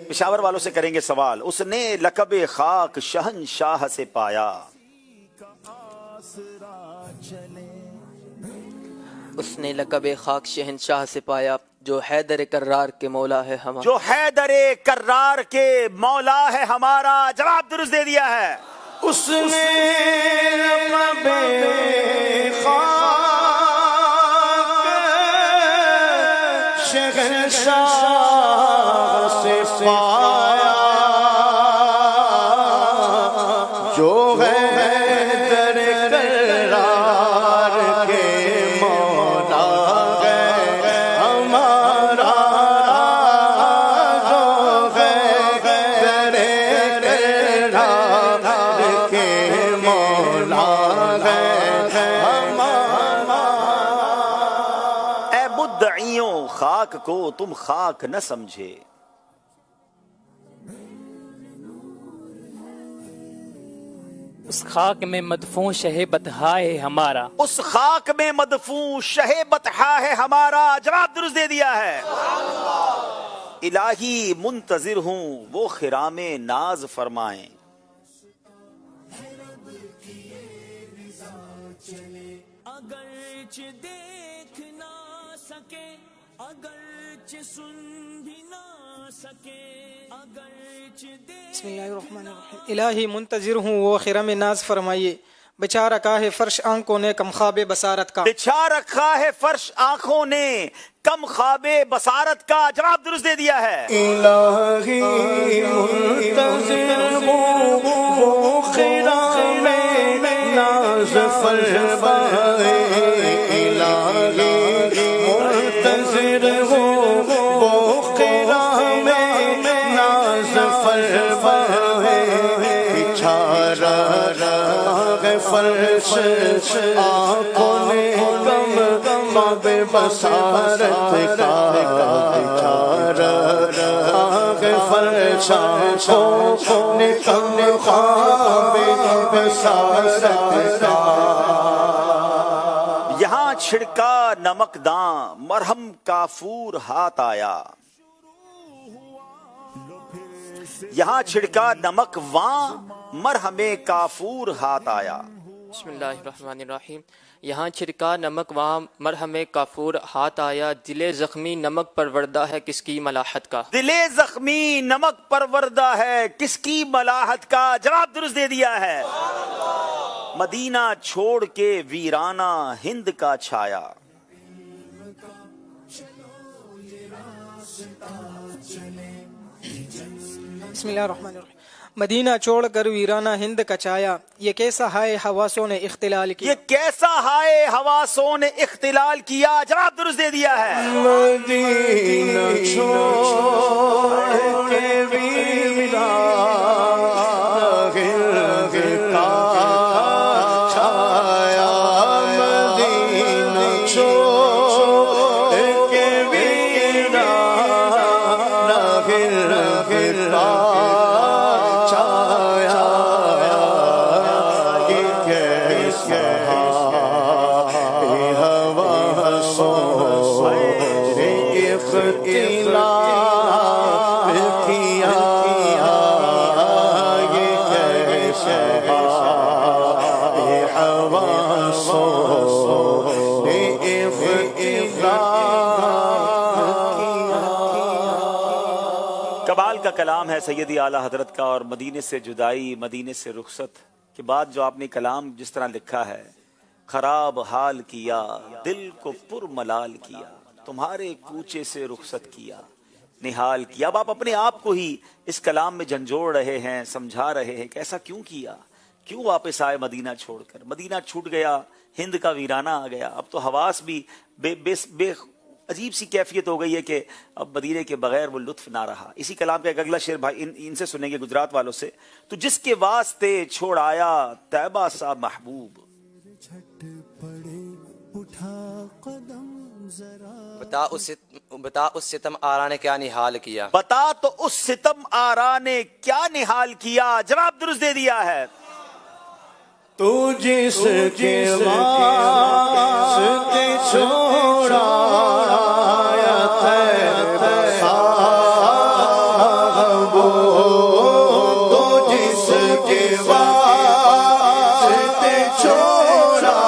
पेशावर वालों से करेंगे सवाल। उसने लक़ब खाक शहंशाह से पाया, उसने लक़ब खाक शहंशाह से पाया, जो हैदर कर्रार के मौला है हमारा, जो हैदर कर्रार के मौला है हमारा। जवाब दुरुस्त दे दिया है। उसने लक़ब खाक शहंशाह से पाया, जो हैदर कर्रार के मौला है हमारा, जो हैदर कर्रार के मौला है हमारा। ऐ मुद्दईयों खाक को तुम खाक न समझे, उस खाक में मदफून शहे बतहा है हमारा, उस खाक में मदफून शहे बतहा है हमारा। जवाब दुरुस्त दे दिया है। इलाही मुंतजिर हूँ वो खिरामे नाज फरमाएं, अगरचे देख ना सके, अगरचे सुन भी ना सके, अगरचे बिस्मिल्लाहिर्रहमानिर्रहीम। इलाही मुंतजिर हूँ वो खिरम नाज फरमाइए, बिछा रखा है फर्श आंखों ने कम ख्वाबे बसारत का, बिछा रखा है फर्श आंखों ने कम ख्वाबे बसारत का। जवाब दुरुस्त दे दिया है। इलाही मुंतजिर हूँ वो खिरामे नाज फरमाए, इलाही मुंतजिर हूँ वो खिरामे नाज फरमाए, बिछा फर्श आँखों ने कम ख्वाबे बसारत का, फर्श आँखों ने कम ख्वाबे बसारत का। यहाँ छिड़का नमकदां मरहम काफूर हाथ आया, यहाँ छिड़का नमक वां मरहमे काफूर हाथ आया। बिस्मिल्लाहिर्रहमानिर्रहीम। यहाँ छिड़का नमक वहाँ मरहमे काफूर हाथ आया, दिले जख्मी नमक परवरदा है किसकी मलाहत का, दिले जख्मी नमक परवरदा है किसकी मलाहत का। जवाब दुरुस्त दे दिया है। मदीना छोड़ के वीराना हिंद का छाया, बिस्मिल्लाहिर्रहमानिर्रहीम। मदीना छोड़ कर वीराना हिंद का छाया, ये कैसा हाय हवासों ने इख्तिलाल किया, ये कैसा हाय हवासों ने इख्तिलाल किया। जवाब दुरुस्त दे दिया है। मदीना छोड़ के वीराना हिंद का छाया, मदीना छोड़ के वीराना हिंद का کلام ہے سیدی اعلیٰ حضرت کا، اور مدینے سے جدائی مدینے سے رخصت کے بعد جو آپ نے کلام جس طرح لکھا ہے، خراب حال کیا دل کو پر ملال کیا، تمہارے کوچے سے رخصت کیا نہال کیا۔ اب آپ اپنے آپ کو ہی اس کلام میں جھنجھوڑ رہے ہیں، سمجھا رہے ہیں کہ ایسا کیوں کیا، کیوں واپس آئے مدینہ چھوڑ کر؟ مدینہ چھوٹ گیا، ہند کا ویرانہ آ گیا، اب تو حواس بھی بے عجیب سی کیفیت ہو گئی ہے کہ اب مدینے کے بغیر وہ لطف نہ رہا۔ اسی کلام کا ایک اگلا شعر بھائی ان سے سنیں گے گجرات والوں سے، تو جس کے واسطے چھوڑ آیا طیبہ سا محبوب، بتا اس ستم آرا نے کیا نحال کیا، بتا تو اس ستم آرا نے کیا نحال کیا۔ جواب درست دے دیا ہے، تو جس کے واسطے چھوڑا تو جس کے واسطے چھوڑا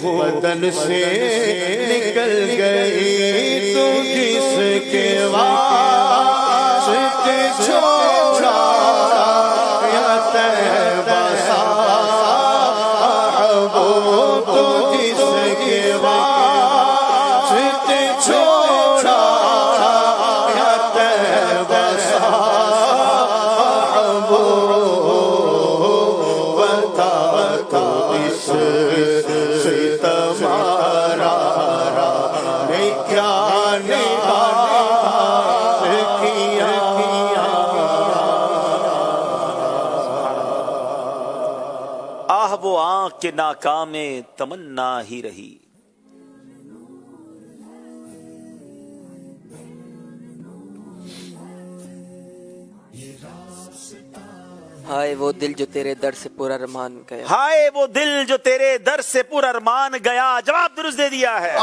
بدن سے نکل گئی، تو جس کے واسطے چھوڑا یا طیبہ سا محبوب، تو جس کے واسطے چھوڑا یا طیبہ سا محبوب، بتا تو اس وہ آنکھ کے ناکام تمنا ہی رہی۔ ہائے وہ دل جو تیرے در سے پر ارمان گیا، ہائے وہ دل جو تیرے در سے پر ارمان گیا۔ جواب درست دے دیا ہے،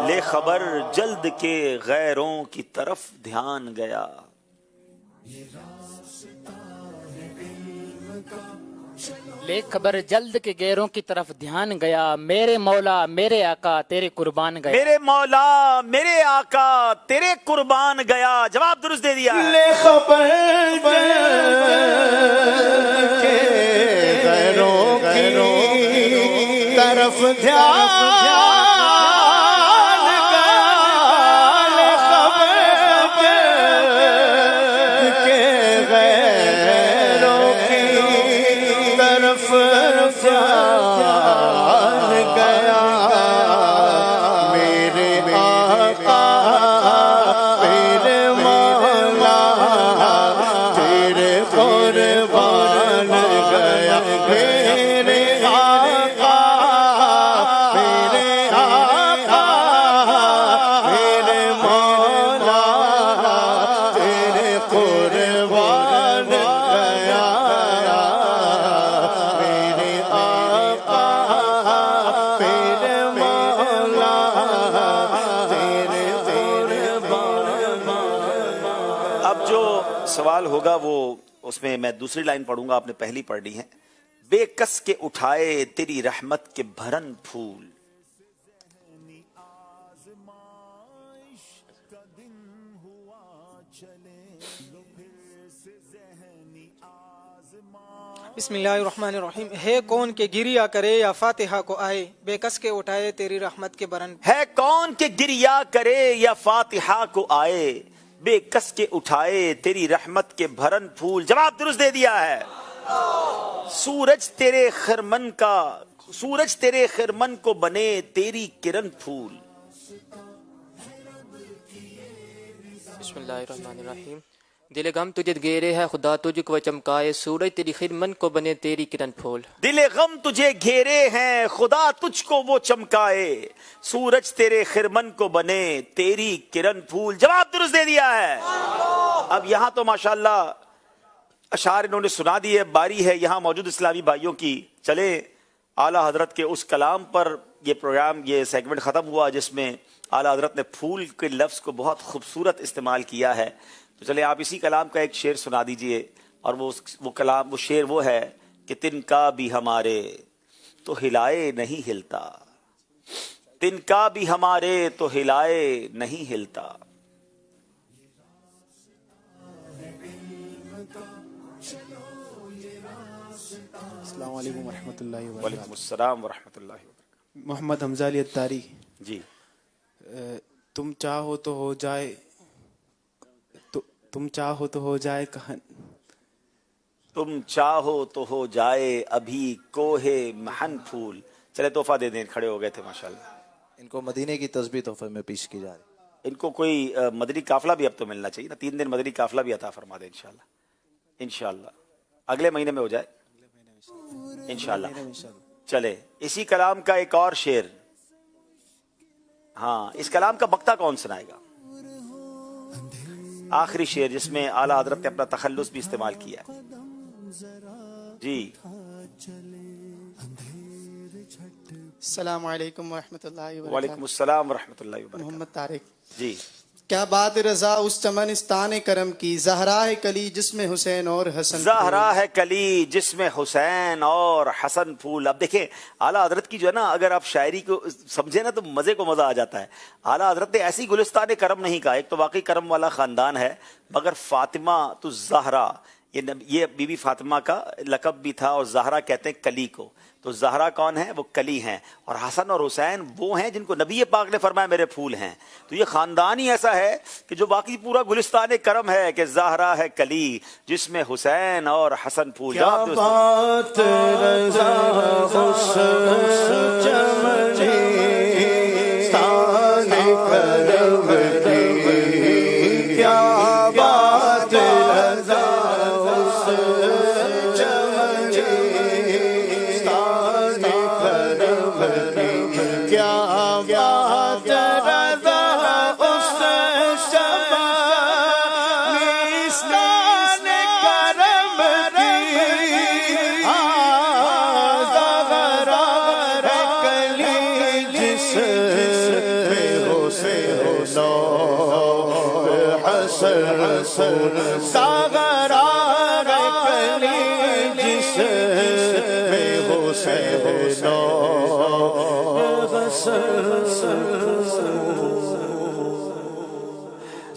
لے خبر جلد کے غیروں کی طرف دھیان گیا۔ لے خبر جلد کے غیروں کی طرف دھیان گیا، میرے مولا میرے آقا تیرے قربان گیا، میرے مولا میرے آقا تیرے قربان گیا۔ جواب درست دے دیا ہے، لے خبر کے غیروں کی طرف دھیان سوال ہوگا وہ اس میں میں دوسری لائن پڑھوں گا، آپ نے پہلی پڑھ لی ہے۔ بے کس کے اٹھائے تیری رحمت کے بھرن پھول، बिस्मिल्लाहिर्रहमानिर्रहीम। है कौन के गिरिया करे या फातिहा को आए, बेकस के उठाए तेरी रहमत के बरन। है कौन के गिरिया करे या फातिहा को आए, बेकस के उठाए तेरी रहमत के भरन फूल। जवाब दुरुस्त दे दिया है। सूरज तेरे खिरमन को बने तेरी किरण फूल। बिस्मिल्लाहिर्रहमानिर्रहीम। दिल गम तुझे घेरे है खुदा तुझको चमकाए, सूरज तेरी खिरमन को बने तेरी किरण फूल। दिल गम तुझे घेरे हैं खुदा तुझको वो चमकाए, सूरज तेरे खिरमन को बने तेरी किरण फूल। जवाब दुरुस्त दे दिया है। अब यहाँ तो माशाल्लाह अशार इन्होंने सुना दी है। बारी है यहाँ मौजूद इस्लामी भाइयों की। चले आला हजरत के उस कलाम पर ये प्रोग्राम, ये सेगमेंट ख़त्म हुआ जिसमें आला हजरत ने फूल के लफ्ज़ को बहुत खूबसूरत इस्तेमाल किया है। तो चले आप इसी कलाम का एक शेर सुना दीजिए। और वो शेर वो है कि तिनका भी हमारे तो हिलाए नहीं हिलता, तिनका भी हमारे तो हिलाए नहीं हिलता। अस्सलाम वालेकुम वरहमतुल्लाहि वबरकातुहू। वालेकुम अस्सलाम वरहमतुल्लाहि वबरकातुहू। मोहम्मद हमजा अली अत्तारी जी। तुम चाहो तो हो जाए, तुम चाहो तो हो जाए कहन, तुम चाहो तो हो जाए अभी कोहे महन फूल। चले तोहफा दे दें, खड़े हो गए थे माशाल्लाह। इनको मदीने की तस्बीह तोहफे में पेश की जा रही। इनको कोई मदनी काफिला भी अब तो मिलना चाहिए ना, 3 दिन मदनी काफिला भी अता फरमा दे इंशाल्लाह। इंशाल्लाह अगले महीने में हो जाए इंशाल्लाह। चले इसी कलाम का एक और शेर। हाँ, इस कलाम का बक्ता कौन सुनाएगा? आखिरी शेर जिसमें आला हजरत ने अपना तखल्लुस भी इस्तेमाल किया है। जी। अस्सलाम वालेकुम वरहमतुल्लाहि वबरकातुहू। वालेकुम अस्सलाम वरहमतुल्लाहि वबरकातुहू। मोहम्मद तारिक जी। क्या बात रजा उस चमनिस्तान करम की, जहरा है कली जिसमें हुसैन और हसन, जहरा है कली जिसमें हुसैन और हसन फूल। अब देखें आला हजरत की जो है ना, अगर आप शायरी को समझे ना तो मजे को मजा आ जाता है। आला हजरत ने ऐसी गुलिस्तान करम नहीं कहा, एक तो वाकई करम वाला खानदान है, मगर फातिमा तो जहरा, ये बीबी फातिमा का लकब भी था, और जहरा कहते हैं कली को। तो जहरा कौन है? वो कली हैं। और हसन और हुसैन वो हैं जिनको नबी पाक ने फरमाया मेरे फूल हैं। तो ये खानदान ही ऐसा है कि जो बाकी पूरा गुलिस्तान करम है कि जहरा है कली जिसमें हुसैन और हसन फूल। क्या बात रज़ा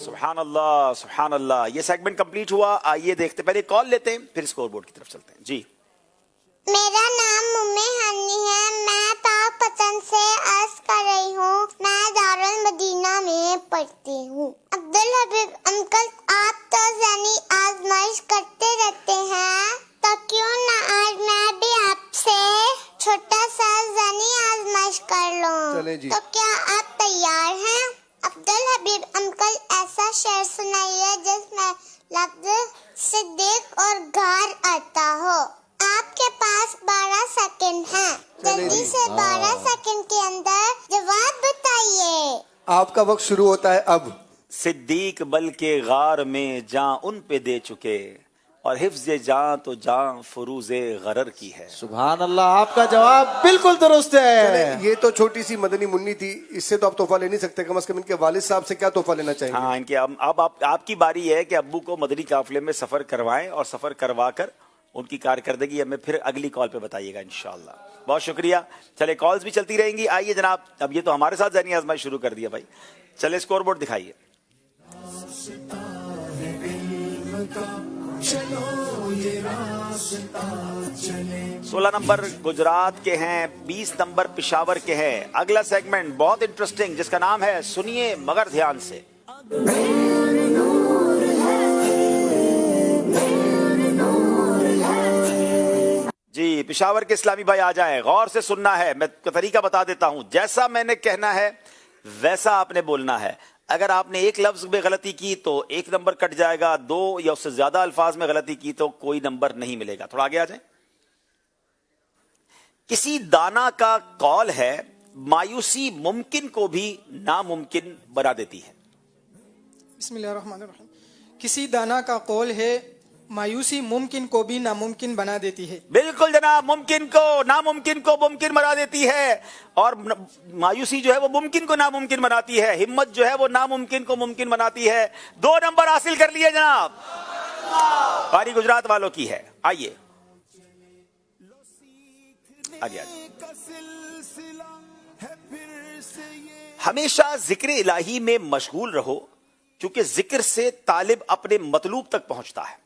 सुभान अल्लाह सुभान अल्लाह। ये सेगमेंट कंप्लीट हुआ। आइए देखते, पहले कॉल लेते हैं फिर स्कोर बोर्ड की तरफ चलते हैं। जी। मेरा नाम मुम्मे हनी है, मैं पाक पतन से अर्ज कर रही हूँ। मैं दारुल मदीना में पढ़ती हूँ। अब्दुल हबीब अंकल, आप तो ज़हनी आजमाइश करते रहते हैं, तो क्यों ना आज मैं भी आपसे छोटा सा ज़हनी आजमाइश कर लूँ। तो क्या आप तैयार हैं? अब्दुल हबीब अंकल, ऐसा शेर सुनाइए जिसमें लफ्ज सिद्दीक और गार आता हो। आपके पास 12 सेकंड हैं, जल्दी से 12 सेकंड के अंदर जवाब बताइए। आपका वक्त शुरू होता है अब। सिद्दीक बल के गार में जां उन पे दे चुके, और हिफ्ज़े जां तो जां फुरूज़े गरर की है। सुभान अल्लाह, आपका जवाब बिल्कुल दुरुस्त है। ये तो छोटी सी मदनी मुन्नी थी, इससे तो आप तोहफा ले नहीं सकते। कम से कम इनके वालिद साहब से क्या तोहफा लेना चाहिए? हाँ, इनके अब आपकी बारी है कि अब्बू को मदनी काफिले में सफर करवाएं, और सफर करवा कर उनकी कारकर्दगी हमें फिर अगली कॉल पे बताइएगा इंशाल्लाह। बहुत शुक्रिया। चले कॉल्स भी चलती रहेंगी। आइए जनाब, अब ये तो हमारे साथ ज़हनी आज़माइश शुरू कर दिया भाई। चले स्कोर बोर्ड दिखाइए। का चलो ये रास्ता चले। 16 नंबर गुजरात के हैं, 20 नंबर पिशावर के हैं। अगला सेगमेंट बहुत इंटरेस्टिंग जिसका नाम है सुनिए मगर ध्यान से। जी पिशावर के इस्लामी भाई आ जाएं, गौर से सुनना है। मैं तरीका बता देता हूं, जैसा मैंने कहना है वैसा आपने बोलना है। अगर आपने एक लफ्ज में गलती की तो 1 नंबर कट जाएगा, 2 या उससे ज्यादा अल्फाज में गलती की तो कोई नंबर नहीं मिलेगा। थोड़ा आगे आ जाए। किसी दाना का कौल है, मायूसी मुमकिन को भी नामुमकिन बना देती है। बिस्मिल्लाहिर्रहमानिर्रहीम। किसी दाना का कौल है, मायूसी मुमकिन को भी नामुमकिन बना देती है। बिल्कुल जनाब, मुमकिन को नामुमकिन को मुमकिन बना देती है, और मायूसी जो है वो मुमकिन को नामुमकिन बनाती है। हिम्मत जो है वो नामुमकिन को मुमकिन बनाती है। 2 नंबर हासिल कर लिए जनाब। बारी गुजरात वालों की है। आइए आगे आइए। हमेशा जिक्र इलाही में मशगूल रहो, क्योंकि जिक्र से तालिब अपने मतलूब तक पहुंचता है।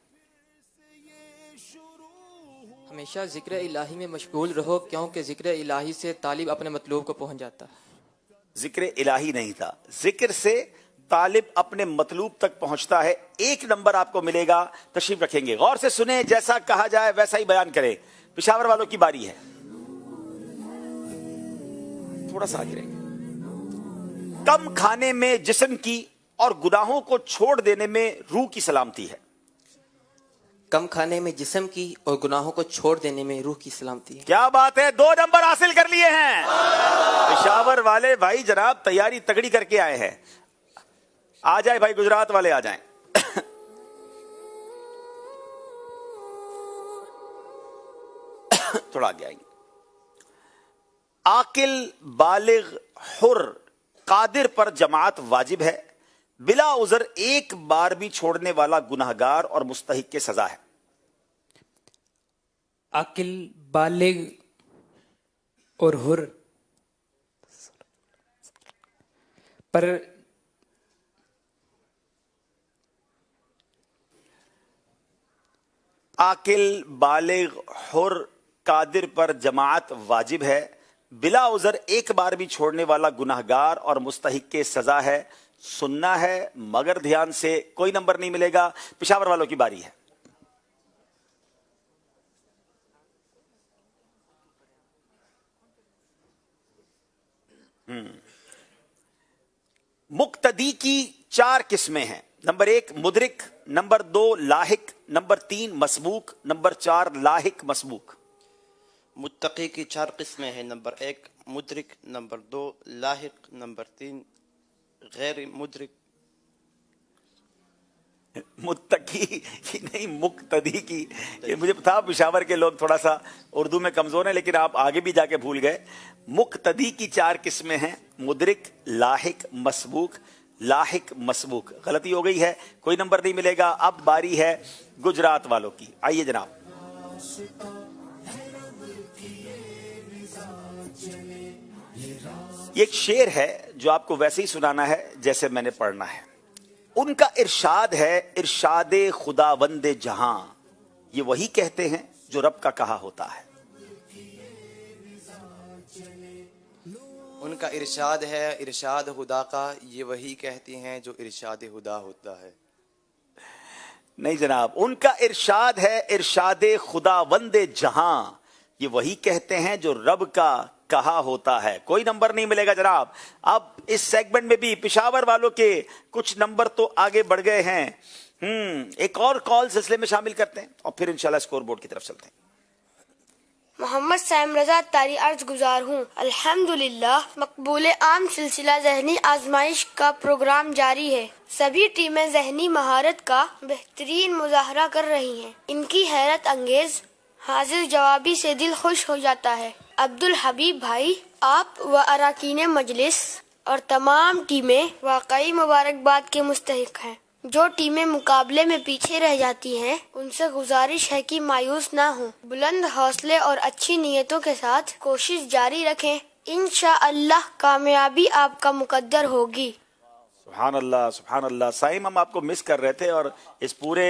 हमेशा जिक्र इलाही में मशगूल रहो, क्योंकि जिक्र इलाही से तालिब अपने मतलूब को पहुंच जाता है। जिक्र इलाही नहीं था, जिक्र से तालिब अपने मतलूब तक पहुंचता है। 1 नंबर आपको मिलेगा। तशरीफ रखेंगे, गौर से सुने, जैसा कहा जाए वैसा ही बयान करें। पिशावर वालों की बारी है। थोड़ा सा आगे रहेंगे। कम खाने में जिस्म की और गुनाहों को छोड़ देने में रूह की सलामती है। कम खाने में जिस्म की और गुनाहों को छोड़ देने में रूह की सलामती है। क्या बात है, 2 नंबर हासिल कर लिए हैं। पिशावर वाले भाई जनाब तैयारी तगड़ी करके आए हैं। आ जाए भाई गुजरात वाले आ जाएं। थोड़ा आगे आएंगे। आकिल बालिग हुर कादिर पर जमात वाजिब है, बिला उज़र एक बार भी छोड़ने वाला गुनाहगार और मुस्तहिक के सजा है। आकिल बालिग और हुर पर आकिल बालिग हुर कादिर पर जमात वाजिब है, बिला उज़र एक बार भी छोड़ने वाला गुनाहगार और मुस्तहिक के सजा है। सुनना है मगर ध्यान से, कोई नंबर नहीं मिलेगा। पिशावर वालों की बारी है। मुक्तदी की 4 किस्में हैं। नंबर 1 मुदरिक, नंबर 2 लाहिक, नंबर 3 मसबूक, नंबर 4 लाहिक मसबूक। मुत्तकी की 4 किस्में हैं। नंबर 1 मुदरिक, नंबर 2 लाहिक, नंबर 3 गैर मुदरिक। मुत्तकी की नहीं, मुक्तदी की। ये मुझे था पिशावर के लोग थोड़ा सा उर्दू में कमजोर हैं, लेकिन आप आगे भी जाके भूल गए। मुक्तदी की 4 किस्में हैं, मुदरिक, लाहिक, मसबूक, लाहिक मसबूक। गलती हो गई है, कोई नंबर नहीं मिलेगा। अब बारी है गुजरात वालों की। आइए जनाब। ये एक शेर है जो आपको वैसे ही सुनाना है जैसे मैंने पढ़ना है। उनका इरशाद है, इरशादे खुदावंदे जहां, ये वही कहते हैं जो रब का कहा होता है। उनका इरशाद है, इरशाद खुदा का, ये वही कहती हैं जो इरशाद खुदा होता है। नहीं जनाब, उनका इरशाद है, इरशादे खुदावंदे जहां, ये वही कहते हैं जो रब का कहा होता है। कोई नंबर नहीं मिलेगा जनाब। अब इस सेगमेंट में भी पिशावर वालों के कुछ नंबर तो आगे बढ़ गए हैं। एक और कॉल सिलसिले में शामिल करते हैं और फिर इंशाल्लाह स्कोर बोर्ड की तरफ चलते हैं। मोहम्मद सैम रजा तारी अर्ज गुजार हूँ। अल्हम्दुलिल्लाह मकबूल आम सिलसिला ज़हनी आजमाइश का प्रोग्राम जारी है। सभी टीमें ज़हनी महारत का बेहतरीन मुजाहरा कर रही हैं। इनकी हैरत अंगेज हाजिर जवाबी से दिल खुश हो जाता है। अब्दुल हबीब भाई, आप व अराकीन मजलिस और तमाम टीमें वाकई मुबारकबाद के मुस्तहिक हैं। जो टीमें मुकाबले में पीछे रह जाती हैं, उनसे गुजारिश है कि मायूस ना हो, बुलंद हौसले और अच्छी नीयतों के साथ कोशिश जारी रखें। इंशाअल्लाह कामयाबी आपका मुकद्दर होगी। सुभान अल्लाह। साइम, हम आपको मिस कर रहे थे और इस पूरे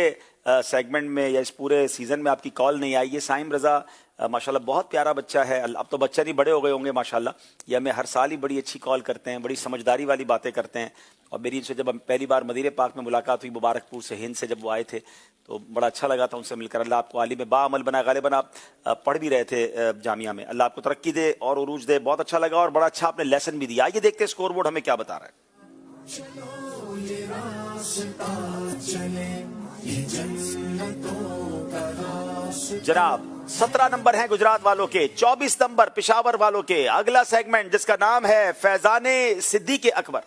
सेगमेंट में या इस पूरे सीजन में आपकी कॉल नहीं आई है। साइम रजा माशाल्लाह बहुत प्यारा बच्चा है, अब तो बच्चा नहीं बड़े हो गए होंगे माशाल्लाह। ये हमें हर साल ही बड़ी अच्छी कॉल करते हैं, बड़ी समझदारी वाली बातें करते हैं। और मेरी इनसे जब पहली बार मदीने पाक में मुलाकात हुई, मुबारकपुर से हिंद से जब वो आए थे, तो बड़ा अच्छा लगा था उनसे मिलकर। अल्लाह आपको आलिम बाअमल बना, गालिबन आप पढ़ भी रहे थे जामिया में, अल्लाह आपको तरक्की दे और उरूज दे। बहुत अच्छा लगा और बड़ा अच्छा आपने लेसन भी दिया। आइए देखते हैं स्कोर बोर्ड हमें क्या बता रहा है। जनाब 17 नंबर हैं गुजरात वालों के, 24 नंबर पिशावर वालों के। अगला सेगमेंट जिसका नाम है फैजाने सिद्दीक अकबर।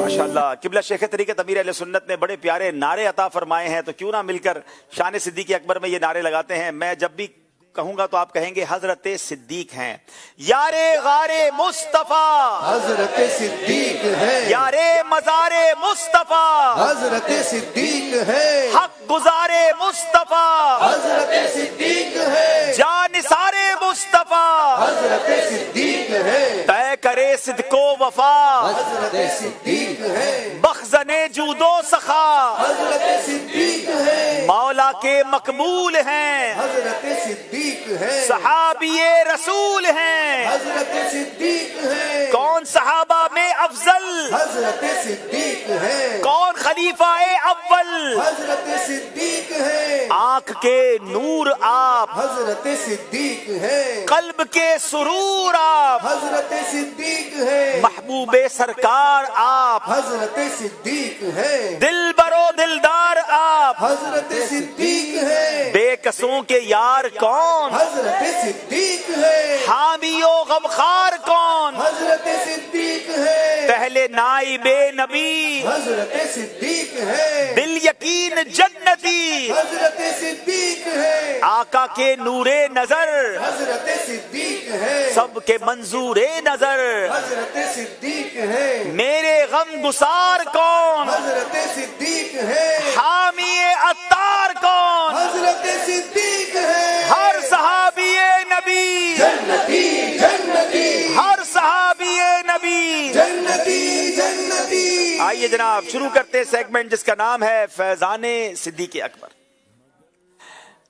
माशाअल्लाह, किबला शेख तरीक़त अमीर अहले सुन्नत ने बड़े प्यारे नारे अता फरमाए हैं, तो क्यों ना मिलकर शान सिद्दीक अकबर में ये नारे लगाते हैं। मैं जब भी कहूंगा तो आप कहेंगे हजरत सिद्दीक हैं। यारे गारे मुस्तफा हजरत सिद्दीक है, यारे मजारे मुस्तफा हजरत सिद्दीक है, हक गुजारे मुस्तफा हजरत सिद्दीक है, जानिसारे मुस्तफा हजरत सिद्दीक है, तय करे सिद्को वफा हजरत सिद्दीक है, बख्जने जूदो सखा हजरत सिद्दीक है, मौला के मकबूल हैं, हजरत सिद्दीक है, सहाबिये रसूल हैं, हजरत सिद्दीक है, कौन सहाबा में अफजल, हजरत सिद्दीक है, कौन खलीफाए अव्वल, हजरत सिद्दीक है, आंख के नूर आप, हजरत सिद्दीक है, कल्ब के सुरूर आप, हजरत सिद्दीक है, महबूबे सरकार आप, हजरत सिद्दीक है, दिल बरो दिलदार आप, हजरत सिद्दीक है, बेकसों के यार कौन, हजरत सिद्दीक है, हामियो गमखार कौन, हजरत सिद्दीक है, पहले नाइबे नबी, हजरत सिद्दीक है, दिल यकीन जन्नती, हजरत सिद्दीक है, आका के नूरे नजर, हजरत सिद्दीक है, सबके मंजूरे नजर, हजरत सिद्दीक है, मेरे गम गुसार कौन, हजरत सिद्दीक है, हामिए अत्तार कौन, हजरत सिद्दीक है, हर सहाबिये नबी जन्नती जन्नती, हर सहाबिये नबी जन्नती जन्नती। आइए जनाब शुरू करते हैं सेगमेंट जिसका नाम है फैजाने सिद्दीक अकबर।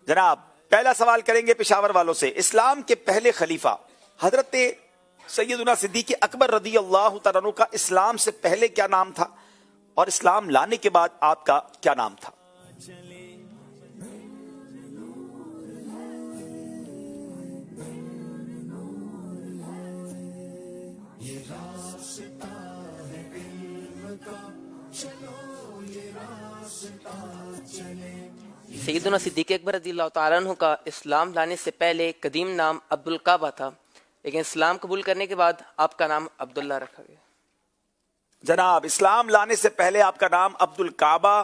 जनाब पहला सवाल करेंगे पेशावर वालों से। इस्लाम के पहले खलीफा हजरत सैयदुना सिद्दीक अकबर रदी अल्लाह तआला अन्हु का इस्लाम से पहले क्या नाम था और इस्लाम लाने के बाद आपका क्या नाम था? सैयदुना सिद्दीक अकबर रज़ियल्लाहु ताला अन्हु का इस्लाम लाने से पहले कदीम नाम अब्दुल काबा था, लेकिन इस्लाम कबूल करने के बाद आपका नाम अब्दुल्ला रखा गया। जनाब इस्लाम लाने से पहले आपका नाम अब्दुल काबा,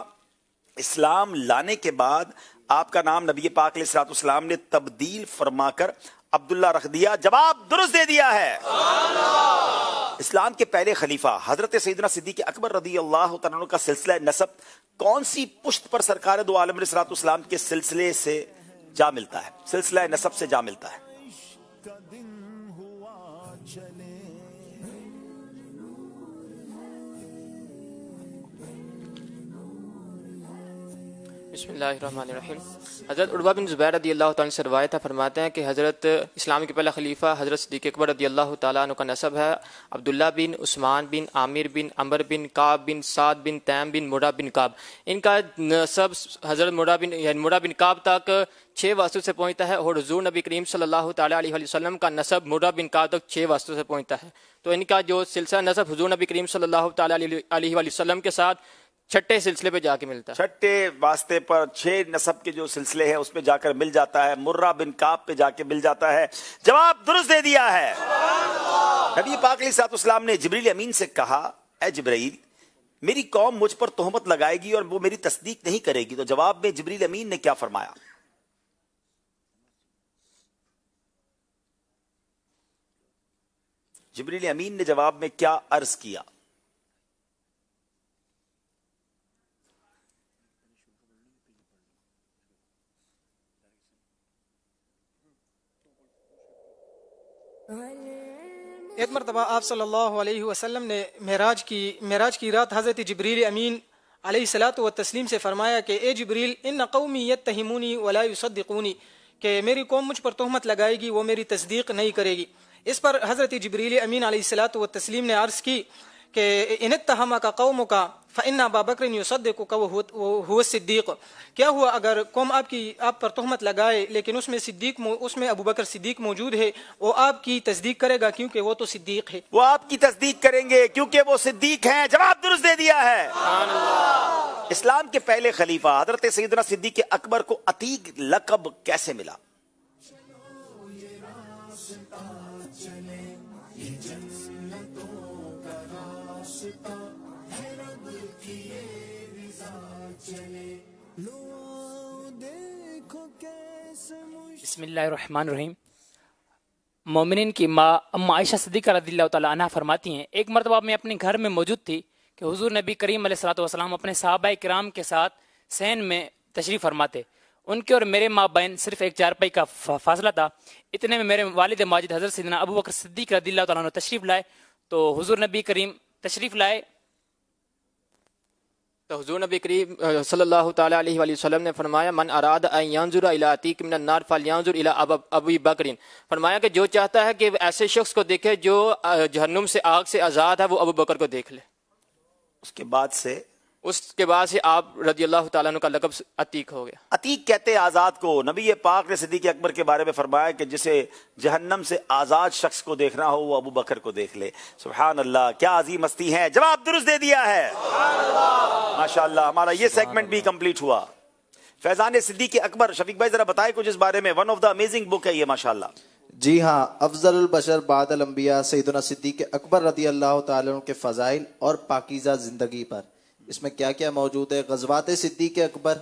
इस्लाम लाने के बाद आपका नाम नबी पाक अलैहिस्सलाम ने तब्दील फरमाकर अब्दुल्ला रख दिया। जवाब दुरुस्त दे दिया है। इस्लाम के पहले खलीफा हजरत सैयदना सिद्दीक अकबर रदी अल्लाह तआला अन्हु का सिलसिला नसब कौन सी पुश्त पर सरकार दो आलम अलैहिस्सलाम के सिलसिले से जा मिलता है, सिलसिला नसब से जा मिलता है? बिस्मिल्लाहिर्रहमानिर्रहीम। हज़रत उर्वा बिन ज़ुबैर रदी अल्लाह तआला से रवायत है, फरमाते हैं कि हज़रत इस्लाम के पहला खलीफा हज़रत सिद्दीक़ अकबर रदी अल्लाह तआला अन्हु का नसब है अब्दुल्ला बिन उस्मान बिन आमिर बिन अमर बिन काब बिन साद बिन तैम बिन मुरा बिन काब। इनका नसब हज़रत मुरा बिन काब तक 6 वास्तु से पहुँचता है और हुज़ूर नबी करीम सल्लल्लाहु तआला अलैहि वसल्लम का नसब मुरा बिन काब तक 6 वास्तु से पहुँचता है। तो इनका जो सिलसिला नसब हुज़ूर नबी करीम सल्लल्लाहु तआला अलैहि वसल्लम के साथ छठे सिलसिले पे जाके मिलता है। छठे वास्ते पर 6 नसब के जो सिलसिले हैं उसमें जाकर मिल जाता है, मुर्रा बिन काब पे जाके मिल जाता है। जवाब दुरुस्त दे दिया है। नबी पाक अलैहिस्सलाम ने जिब्रील अमीन से कहा, ए जिब्रील मेरी कौम मुझ पर तोहमत लगाएगी और वो मेरी तस्दीक नहीं करेगी, तो जवाब में जिब्रील अमीन ने क्या फरमाया? जिब्रील अमीन ने जवाब में क्या अर्ज किया? مرتبہ آپ صلی اللہ علیہ وسلم نے معراج کی رات حضرت جبریل امین علیہ الصلاۃ والتسلیم سے فرمایا کہ اے جبریل ان قومی یتہمونی ولا یصدقونی، کہ میری قوم مجھ پر تہمت لگائے گی، وہ میری تصدیق نہیں کرے گی۔ اس پر حضرت جبریل امین علیہ الصلاۃ والتسلیم نے عرض کی کہ ان اتہمک قومک فإن ابا بکر یصدقک وهو الصدیق، کیا ہوا اگر قوم آپ پر تہمت لگائے لیکن اس میں ابو بکر صدیق موجود ہے، وہ آپ کی تصدیق کرے گا کیونکہ وہ تو صدیق ہے۔ وہ آپ کی تصدیق کریں گے کیونکہ وہ صدیق ہیں۔ جواب درست دے دیا ہے۔ اسلام کے پہلے خلیفہ حضرت سیدنا صدیق اکبر کو عتیق لقب کیسے ملا؟ بسم اللہ الرحمن الرحیم۔ مومنین کی ماں اما عائشہ صدیقہ رضی اللہ تعالیٰ عنہ فرماتی ہیں، ایک مرتبہ میں اپنے گھر میں موجود تھی کہ حضور نبی کریم علیہ الصلوۃ والسلام اپنے صحابہ کرام کے ساتھ صحن میں تشریف فرماتے، ان کے اور میرے ماں بہن صرف ایک چارپائی کا فاصلہ تھا۔ اتنے میں میرے والد ماجد حضرت سیدنا ابو بکر صدیق رضی اللہ تعالیٰ عنہ تشریف لائے، تو حضور نبی کریم صلی اللہ تعالیٰ علیہ وآلہ وسلم نے فرمایا من اراد ان ينظر الى عتیق من النار فلينظر الى ابی بکر، فرمایا کہ جو چاہتا ہے کہ ایسے شخص کو دیکھے جو جہنم سے آگ سے آزاد ہے، وہ ابو بکر کو دیکھ لے۔ اس کے بعد سے آپ رضی اللہ تعالیٰ عنہ کا لقب عتیق ہو گیا۔ عتیق کہتے ہیں آزاد کو۔ نبی پاک نے صدیق اکبر کے بارے میں فرمایا کہ جسے جہنم سے آزاد شخص کو دیکھنا ہو وہ ابو بکر کو دیکھ لے۔ سبحان اللہ، کیا عظیم ہستی ہے۔ جواب درست دے دیا ہے۔ ماشاءاللہ، ہمارا یہ سیگمنٹ بھی کمپلیٹ ہوا۔ فیضان صدیق اکبر، شفیق بھائی ذرا بتائیں کچھ اس بارے میں۔ One of the amazing book ہے یہ ماشاءاللہ۔ جی ہاں، افضل البشر بعد الانبیاء سیدنا صدیق اکبر رضی اللہ تعالیٰ عنہ کے فضائل اور پاکیزہ زندگی پر۔ اس میں کیا کیا موجود ہے؟ غزوات صدیق اکبر،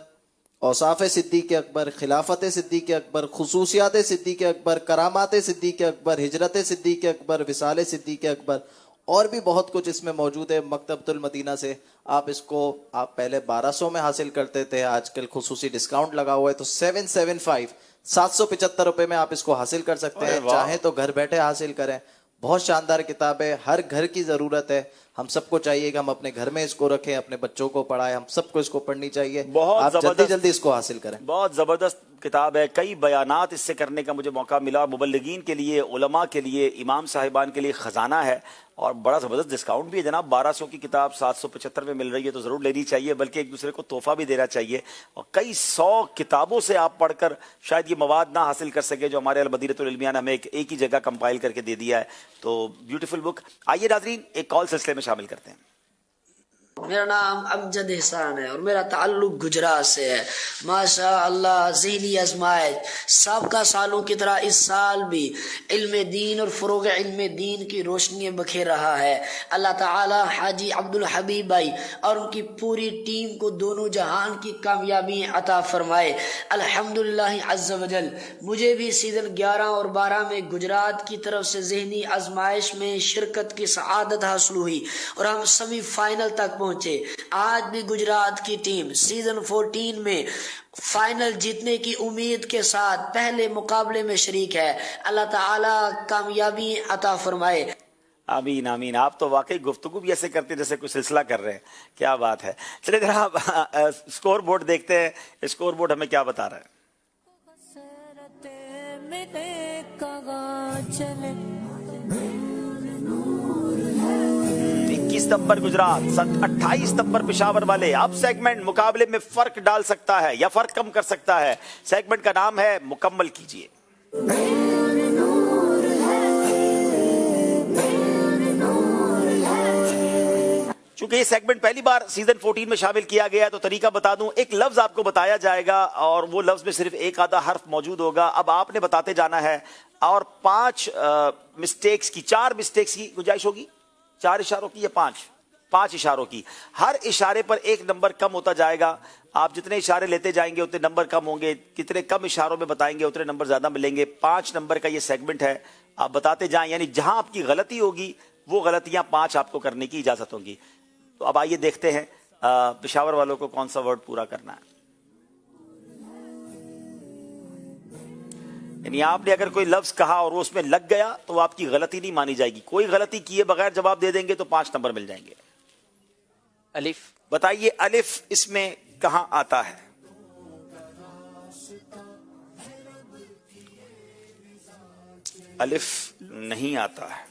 اوصاف صدیق اکبر، خلافت صدیق اکبر، خصوصیات صدیق اکبر، کرامات صدیق اکبر، ہجرت صدیق اکبر، وصال صدیق اکبر، اور بھی بہت کچھ اس میں موجود ہے۔ مکتبۃ المدینہ سے آپ پہلے 1200 میں حاصل کرتے تھے، آج کل خصوصی ڈسکاؤنٹ لگا ہوا ہے تو 775 روپے میں آپ اس کو حاصل کر سکتے ہیں۔ چاہیں تو گھر بیٹھے حاصل کریں۔ بہت شاندار کتاب ہے، ہر گھر کی ضرورت ہے۔ ہم سب کو چاہیے کہ ہم اپنے گھر میں اس کو رکھیں، اپنے بچوں کو پڑھائیں، ہم سب کو اس کو پڑھنی چاہیے۔ آپ جلدی اس کو حاصل کریں۔ بہت زبردست کتاب ہے، کئی بیانات اس سے کرنے کا مجھے موقع ملا۔ مبلغین کے لیے، علماء کے لیے، امام صاحبان کے لیے خزانہ ہے، اور بڑا زبردست ڈسکاؤنٹ بھی ہے جناب۔ 1200 کی کتاب 775 میں مل رہی ہے تو ضرور لینی چاہیے، بلکہ ایک دوسرے کو تحفہ بھی دینا چاہیے۔ اور کئی 100 کتابوں سے آپ پڑھ کر شاید یہ مواد نہ حاصل کر سکے جو ہمارے المدینۃ العلمیہ نے ہمیں ایک ہی جگہ کمپائل کر کے دے دیا ہے۔ تو بیوٹیفل بک۔ آئیے ناظرین ایک کال سلسلے میں شامل کرتے ہیں۔ میرا نام امجد احسان ہے اور میرا تعلق گجرات سے ہے۔ ماشاء اللہ، ذہنی آزمائش سابقہ سالوں کی طرح اس سال بھی علم دین اور فروغ علم دین کی روشنی بکھیر رہا ہے۔ اللہ تعالی حاجی عبدالحبیب بھائی اور ان کی پوری ٹیم کو دونوں جہان کی کامیابی عطا فرمائے۔ الحمدللہ عز و جل، مجھے بھی سیزن 11 اور 12 میں گجرات کی طرف سے ذہنی آزمائش میں شرکت کی سعادت حاصل ہوئی اور ہم سیمی فائنل تک پہنچے۔ آج بھی گجرات کی ٹیم سیزن 14 میں فائنل جیتنے کی امید کے ساتھ پہلے مقابلے میں شریک ہے۔ اللہ تعالی کامیابی عطا فرمائے۔ آمین آمین۔ آپ تو واقعی گفتگو بھی ایسے کرتے جیسے کوئی سلسلہ کر رہے ہیں، کیا بات ہے۔ چلے ذرا اسکور بورڈ دیکھتے ہیں، اسکور بورڈ ہمیں کیا بتا رہا ہے۔ 21 نمبر گجرات، 28 نمبر پشاور والے۔ اب سیگمنٹ مقابلے میں فرق ڈال سکتا ہے یا فرق کم کر سکتا ہے۔ سیگمنٹ کا نام ہے مکمل کیجئے۔ چونکہ یہ سیگمنٹ پہلی بار سیزن 14 میں شامل کیا گیا ہے تو طریقہ بتا دوں۔ ایک لفظ آپ کو بتایا جائے گا اور وہ لفظ میں صرف ایک آدھا حرف موجود ہوگا۔ اب آپ نے بتاتے جانا ہے اور 5 مسٹیکس کی، 4 مسٹیکس کی گنجائش ہوگی۔ 4 اشاروں کی یا 5 اشاروں کی۔ ہر اشارے پر 1 نمبر کم ہوتا جائے گا۔ آپ جتنے اشارے لیتے جائیں گے اتنے نمبر کم ہوں گے، کتنے کم اشاروں میں بتائیں گے اتنے نمبر زیادہ ملیں گے۔ 5 نمبر کا یہ سیگمنٹ ہے، آپ بتاتے جائیں، یعنی جہاں آپ کی غلطی ہوگی وہ غلطیاں 5 آپ کو کرنے کی اجازت ہوگی۔ تو اب آئیے دیکھتے ہیں پشاور والوں کو کون سا ورڈ پورا کرنا ہے۔ یعنی آپ نے اگر کوئی لفظ کہا اور وہ اس میں لگ گیا تو وہ آپ کی غلطی نہیں مانی جائے گی. کوئی غلطی کیے بغیر جواب دے دیں گے تو 5 نمبر مل جائیں گے. الف. بتائیے الف اس میں کہاں آتا ہے؟ الف نہیں آتا ہے.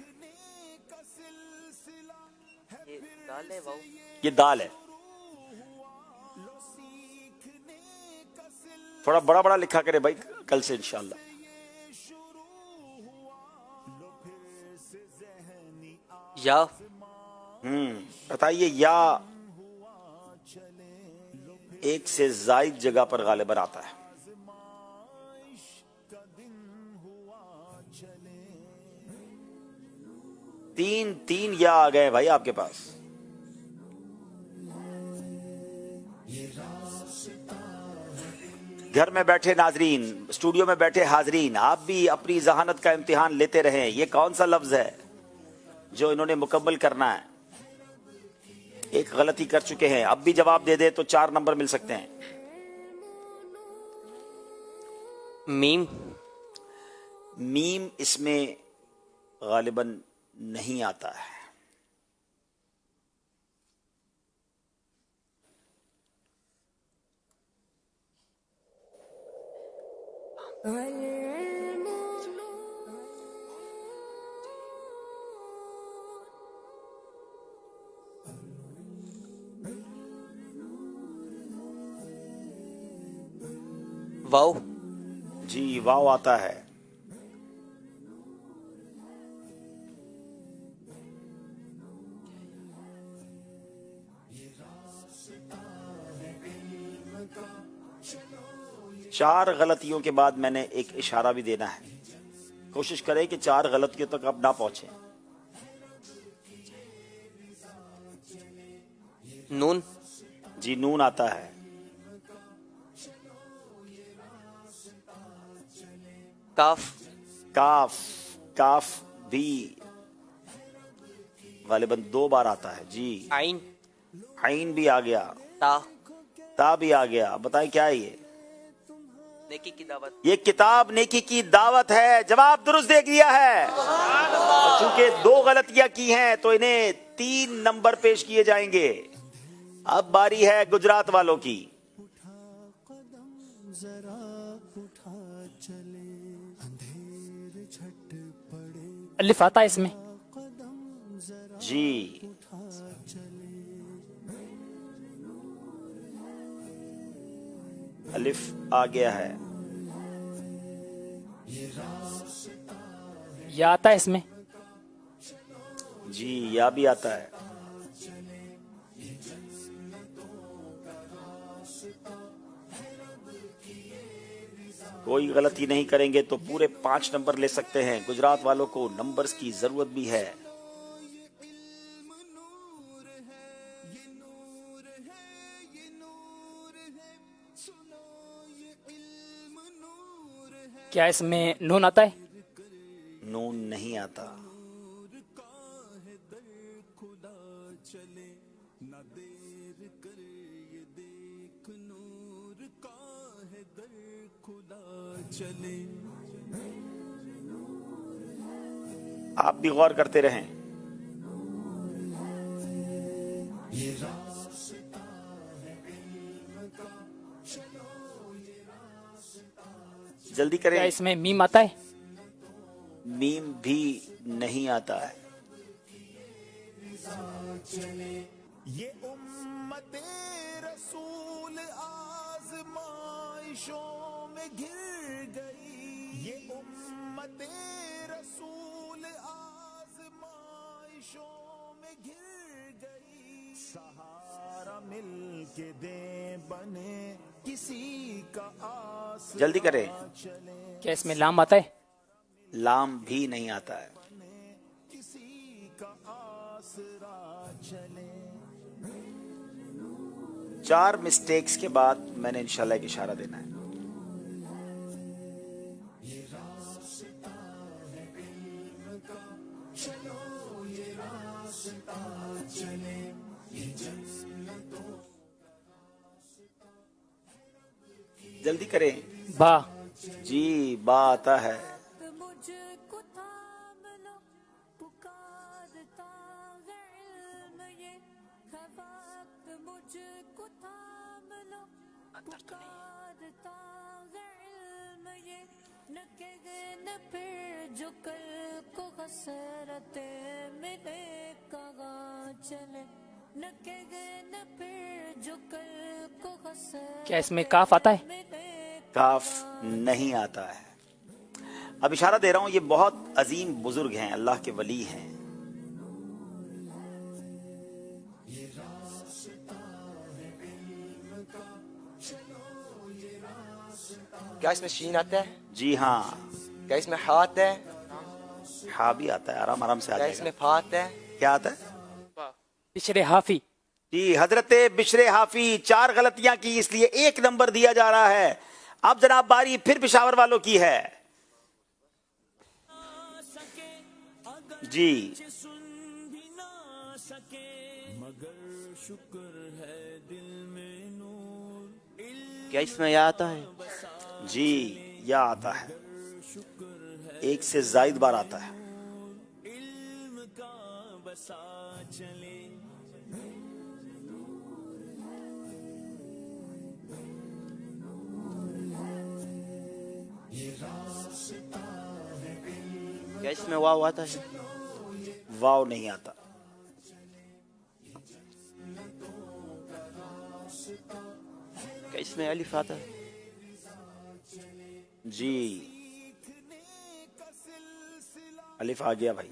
یہ دال ہے. تھوڑا بڑا بڑا لکھا کرے بھائی کل سے انشاءاللہ. یا. بتائیے یا ایک سے زائد جگہ پر غالباً آتا ہے. تین یا آ گئے بھائی آپ کے پاس. گھر میں بیٹھے ناظرین، اسٹوڈیو میں بیٹھے حاضرین، آپ بھی اپنی ذہانت کا امتحان لیتے رہیں. یہ کون سا لفظ ہے جو انہوں نے مکمل کرنا ہے؟ ایک غلطی کر چکے ہیں، اب بھی جواب دے دے تو 4 نمبر مل سکتے ہیں. میم. میم اس میں غالباً نہیں آتا ہے. واو. جی واو آتا ہے. چار غلطیوں کے بعد میں نے ایک اشارہ بھی دینا ہے. کوشش کریں کہ 4 غلطیوں تک آپ نہ پہنچیں. نون. جی نون آتا ہے. کاف. کاف بھی غالباً 2 بار آتا ہے. جی عین بھی آ گیا. تا بھی آ گیا. بتائیں کیا ہے یہ؟ نیکی کی دعوت. یہ کتاب نیکی کی دعوت ہے. جواب درست دے دیا ہے. چونکہ 2 غلطیاں کی ہیں تو انہیں 3 نمبر پیش کیے جائیں گے. اب باری ہے گجرات والوں کی. الف آتا ہے اس میں؟ جی الف آ گیا ہے. یا آتا ہے اس میں؟ جی یا بھی آتا ہے. کوئی غلطی نہیں کریں گے تو پورے 5 نمبر لے سکتے ہیں. گجرات والوں کو نمبرز کی ضرورت بھی ہے. کیا اس میں نون آتا ہے؟ نون نہیں آتا. آپ بھی غور کرتے رہیں. جلدی کریں. کیا اس میں میم آتا ہے؟ میم بھی نہیں آتا ہے. یہ امت رسول آزمائشوں میں گر گئی. یہ امت رسول آزمائشوں میں گر گئی. سہارا مل کے دے بنے کسی کا آس. جلدی کریں. کیا اس میں لام آتا ہے؟ لام بھی نہیں آتا ہے. کسی کا آسرا چلے. 4 مسٹیکس کے بعد میں نے انشاءاللہ ایک اشارہ دینا ہے. جلدی کریں. با. جی با آتا ہے. کیا اس میں کاف آتا ہے؟ کاف نہیں آتا ہے. اب اشارہ دے رہا ہوں، یہ بہت عظیم بزرگ ہیں، اللہ کے ولی ہیں. کیا اس میں شین آتا ہے؟ جی ہاں. کیا اس میں ہا آتا ہے؟ ہا بھی آتا ہے، آرام آرام سے آ کیا جائے اس گا. میں فا آتا ہے؟ کیا آتا ہے؟ بشر حافی. جی حضرت بشر حافی. 4 غلطیاں کی، اس لیے 1 نمبر دیا جا رہا ہے. اب جناب باری پھر پشاور والوں کی ہے. جی کیا اس میں یا آتا ہے؟ جی یا آتا ہے، 1 سے زائد بار آتا ہے. کیا اس میں واو آتا ہے؟ واو نہیں آتا. کیا اس میں الف آتا ہے؟ جی الف آ گیا بھائی.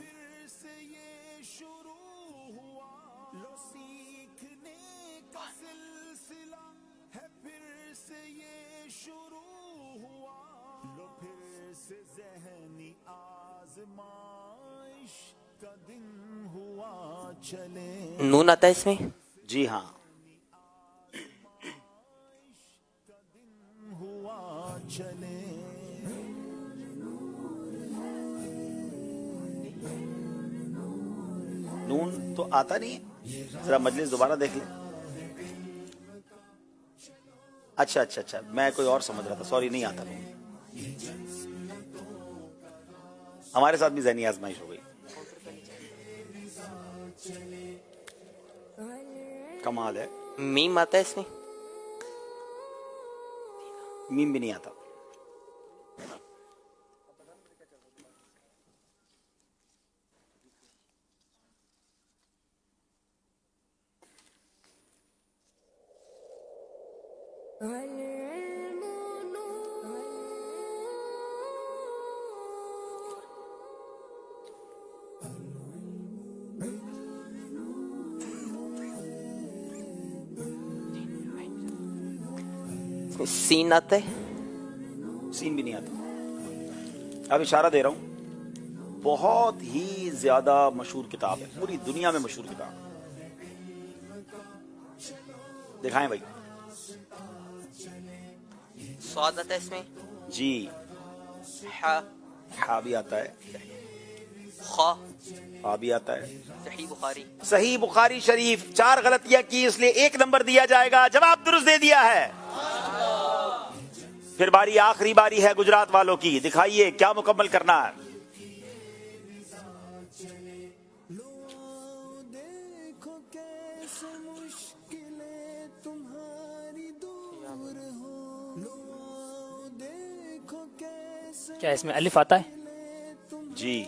نون آتا ہے اس میں؟ جی ہاں. نون تو آتا نہیں ہے، ذرا مجلس دوبارہ دیکھ لیں. اچھا اچھا اچھا، میں کوئی اور سمجھ رہا تھا، سوری. نہیں آتا نون. ہمارے ساتھ بھی ذہنی آزمائش ہو گئی. کمال ہے. میم آتا ہے اس میں؟ میم بھی نہیں آتا. سین آتا ہے؟ سین بھی نہیں آتا. اب اشارہ دے رہا ہوں، بہت ہی زیادہ مشہور کتاب ہے، پوری دنیا میں مشہور کتاب. دکھائیں بھائی. سواد آتا ہے اس میں؟ جی ہا. ہا بھی آتا ہے. خا. ہا بھی آتا ہے. صحیح بخاری. صحیح بخاری شریف. 4 غلطیاں کی، اس لیے 1 نمبر دیا جائے گا. جواب درست دے دیا ہے. پھر باری آخری باری ہے گجرات والوں کی. دکھائیے کیا مکمل کرنا ہے. کیا اس میں الف آتا ہے؟ جی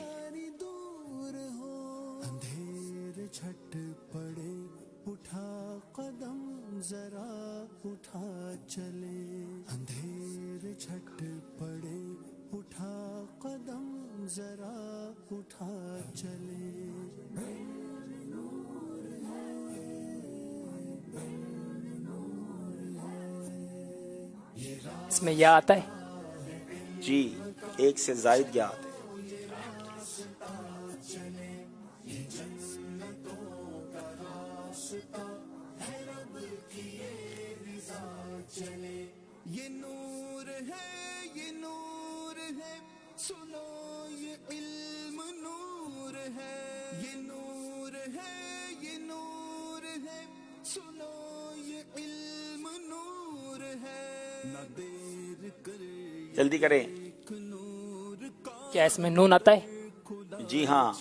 چھٹ پڑے اٹھا قدم ذرا اٹھا چلے. اندھیر چھٹ پڑے اٹھا قدم ذرا اٹھا چلے. اس میں یا آتا ہے؟ جی 1 سے زائد یا آتے. یہ نور ہے، یہ نور ہے، سنو یہ علم نور ہے. یہ نور ہے، یہ نور ہے، سنو یہ علم نور ہے. نہ دیر کرے جلدی کریں. کیا اس میں نون آتا ہے؟ جی ہاں.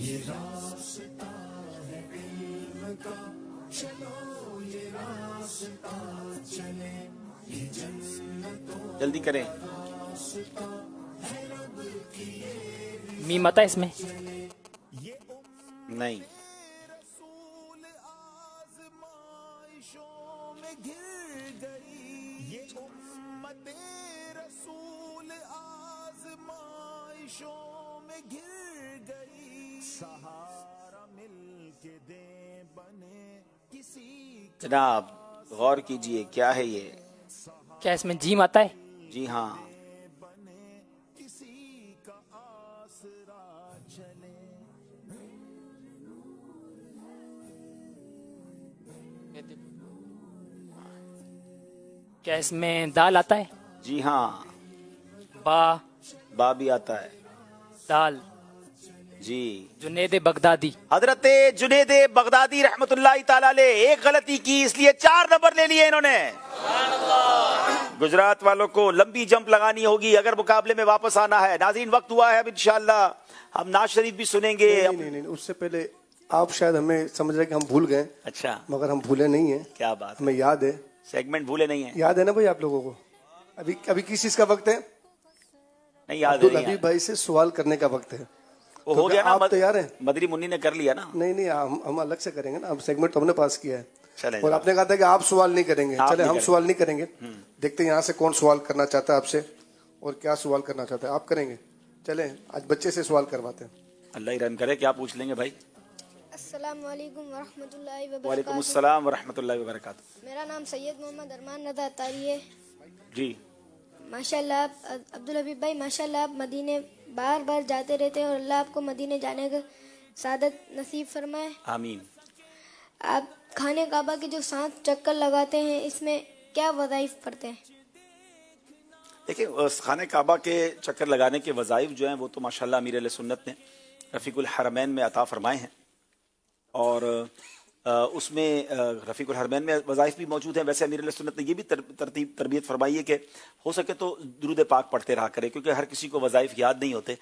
یہ راستہ ہے علم کا چلو یہ راستہ چلے یہ جنتوں جلدی کریں. میم آتا ہے اس میں؟ نہیں. جناب غور کیجئے کیا ہے یہ؟ کیا اس میں جیم آتا ہے؟ جی ہاں. کیا اس میں دال آتا ہے؟ جی ہاں. با بھی آتا ہے. دال. جی. جنید بغدادی. حضرت جنید بغدادی رحمت اللہ تعالی علیہ. ایک غلطی کی اس لیے 4 نمبر لے لیے انہوں نے. گجرات والوں کو لمبی جمپ لگانی ہوگی اگر مقابلے میں واپس آنا ہے. ناظرین وقت ہوا ہے اب انشاءاللہ ہم نعت شریف بھی سنیں گے. نہیں اس سے پہلے آپ شاید ہمیں سمجھ رہے کہ ہم بھول گئے. اچھا. مگر ہم بھولے نہیں ہیں. کیا بات. ہمیں یاد ہے. سیگمنٹ بھولے نہیں ہیں. یاد ہے نا بھائی آپ لوگوں کو؟ ابھی کس چیز کا وقت ہے؟ نہیں یاد. ابھی بھائی سے سوال کرنے کا وقت ہے. وہ ہو گیا نا. آپ تیار ہیں؟ مدری منی نے کر لیا نا. نہیں ہم الگ سے کریں گے نا. اب سیگمنٹ تو ہم نے پاس کیا ہے. چلیں. اور آپ نے کہا تھا کہ آپ سوال نہیں کریں گے. چلے ہم سوال نہیں کریں گے. دیکھتے ہیں یہاں سے کون سوال کرنا چاہتا ہے آپ سے اور کیا سوال کرنا چاہتا ہے. آپ کریں گے؟ چلیں آج بچے سے سوال کرواتے ہیں. اللہ ہی رحم کرے. کیا پوچھ لیں گے بھائی؟ السلام علیکم ورحمۃ اللہ وبرکاتہ. وعلیکم السلام ورحمۃ اللہ وبرکاتہ. میرا نام سید محمد ارمان رضا اتاری ہے. جی. ماشاء اللہ عبدالحبیب بھائی ماشاء اللہ آپ مدینے بار بار جاتے رہتے ہیں اور اللہ آپ کو مدینے جانے کا سعادت نصیب فرمائے. آمین. آپ خانہ کعبہ کے جو 7 چکر لگاتے ہیں اس میں کیا وظائف پڑھتے ہیں؟ دیکھیں خانہ کعبہ کے چکر لگانے کے وظائف جو ہیں وہ تو ماشاءاللہ امیر اہل سنت نے رفیق الحرمین میں عطا فرمائے ہیں اور اس میں رفیق الحرمین میں وظائف بھی موجود ہیں. ویسے امیر اہل سنت نے یہ بھی تربیت فرمائی ہے کہ ہو سکے تو درود پاک پڑھتے رہا کرے کیونکہ ہر کسی کو وظائف یاد نہیں ہوتے.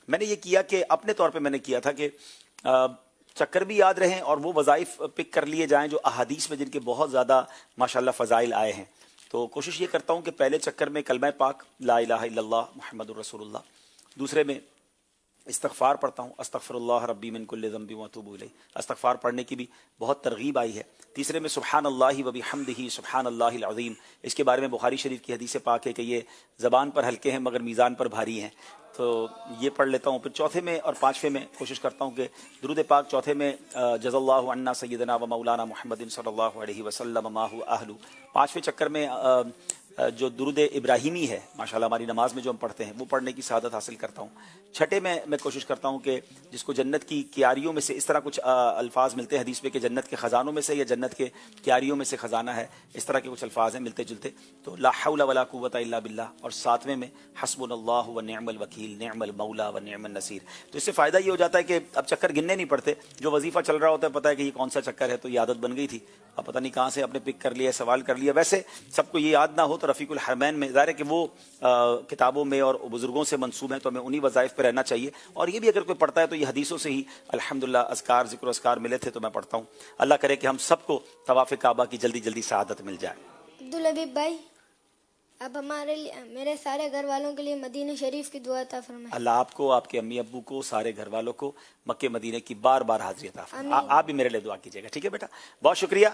میں نے یہ کیا کہ اپنے طور پہ میں نے کیا تھا کہ چکر بھی یاد رہیں اور وہ وظائف پک کر لیے جائیں جو احادیث میں جن کے بہت زیادہ ماشاءاللہ فضائل آئے ہیں. تو کوشش یہ کرتا ہوں کہ پہلے چکر میں کلمہ پاک لا الہ الا اللہ محمد الرسول اللہ، دوسرے میں استغفار پڑھتا ہوں استغفر اللہ ربی من کل ذنب واتوب الیہ. استغفار پڑھنے کی بھی بہت ترغیب آئی ہے. تیسرے میں سبحان اللہ و بحمدہ سبحان اللہ العظیم. اس کے بارے میں بخاری شریف کی حدیث پاک ہے کہ یہ زبان پر ہلکے ہیں مگر میزان پر بھاری ہیں، تو یہ پڑھ لیتا ہوں. پھر چوتھے میں اور پانچویں میں کوشش کرتا ہوں کہ درود پاک چوتھے میں جزا اللہ عنا سیدنا و مولانا محمد صلی اللہ علیہ وسلم ما هو اہل. پانچویں چکر میں جو درود ابراہیمی ہے ماشاءاللہ ہماری نماز میں جو ہم پڑھتے ہیں وہ پڑھنے کی سعادت حاصل کرتا ہوں. چھٹے میں کوشش کرتا ہوں کہ جس کو جنت کی کیاریوں میں سے اس طرح کچھ الفاظ ملتے ہیں حدیث میں کہ جنت کے خزانوں میں سے یا جنت کے کیاریوں میں سے خزانہ ہے، اس طرح کے کچھ الفاظ ہیں ملتے جلتے، تو لا حول ولا قوت الا باللہ. اور ساتویں میں حسبنا اللہ و نعم الوکیل نعم المولا و نعم النصیر. تو اس سے فائدہ یہ ہو جاتا ہے کہ اب چکر گننے نہیں پڑتے، جو وظیفہ چل رہا ہوتا ہے پتہ ہے کہ یہ کون سا چکر ہے تو یہ عادت بن گئی تھی، اب پتہ نہیں کہاں سے آپ نے پک کر لیا سوال کر لیا. ویسے سب کو یہ یاد نہ ہو تو رفیق الحرمین میں ظاہر ہے کہ وہ کتابوں میں اور بزرگوں سے منسوب ہیں تو ہمیں انہی وظائف پہ رہنا چاہیے. اور یہ بھی اگر کوئی پڑھتا ہے تو یہ حدیثوں سے ہی الحمدللہ اذکار ذکر و اذکار ملے تھے تو میں پڑھتا ہوں. اللہ کرے کہ ہم سب کو طواف کعبہ کی جلدی جلدی سعادت مل جائے. عبدالحبیب بھائی اب ہمارے لیے میرے سارے گھر والوں کے لیے مدینہ شریف کی دعا عطا فرمائے. اللہ آپ کو، آپ کے امی ابو کو، سارے گھر والوں کو مکے مدینے کی بار بار حاضری عطا فرمائے. آپ بھی میرے لیے دعا کیجیے گا. ٹھیک ہے بیٹا، بہت شکریہ.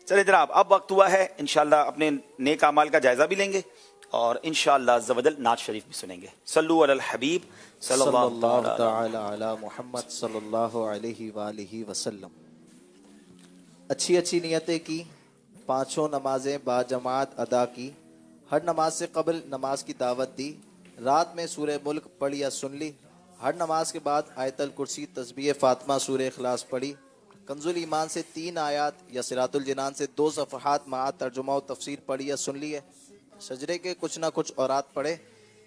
چلے جناب اب وقت ہوا ہے انشاءاللہ اپنے نیک اعمال کا جائزہ بھی لیں گے اور انشاءاللہ عز و جل نعت شریف بھی سنیں گے. صلو علی الحبیب صلی اللہ تعالی علی محمد صلی اللہ علیہ وآلہ وسلم. اچھی اچھی نیتیں کی، پانچوں نمازیں با جماعت ادا کی، ہر نماز سے قبل نماز کی دعوت دی، رات میں سورہ ملک پڑھی یا سن لی، ہر نماز کے بعد آیت الکرسی تسبیح فاطمہ سورہ اخلاص پڑھی، کنز الایمان سے 3 آیات یا صراط الجنان سے 2 صفحات مع ترجمہ و تفسیر پڑھی یا سن لی ہے، سجدے کے کچھ نہ کچھ اورات پڑھے،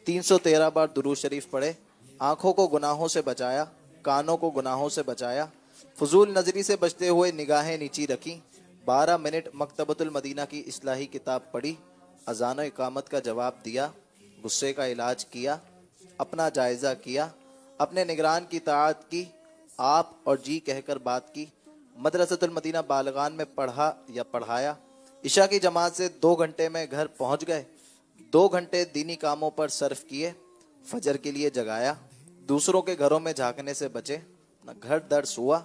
313 बार दुरूद शरीफ पढ़े, आंखों को गुनाहों से बचाया, कानों को गुनाहों से बचाया, फजूल नजरी से बचते हुए निगाहें नीची रखी, 12 मिनट मकतबतुल मदीना की इस्लाही किताब पढ़ी, अजान व इकामत का जवाब दिया, गुस्से का इलाज किया, अपना जायज़ा किया, अपने निगरान की ताअत की, आप और जी कहकर बात की, मदरसतुल मदीना बालगान में पढ़ा या पढ़ाया, इशा की जमात से 2 घंटे में घर पहुंच गए, 2 घंटे दीनी कामों पर सर्फ किए, फजर के लिए जगाया, दूसरों के घरों में झांकने से बचे, न घर दर्स हुआ,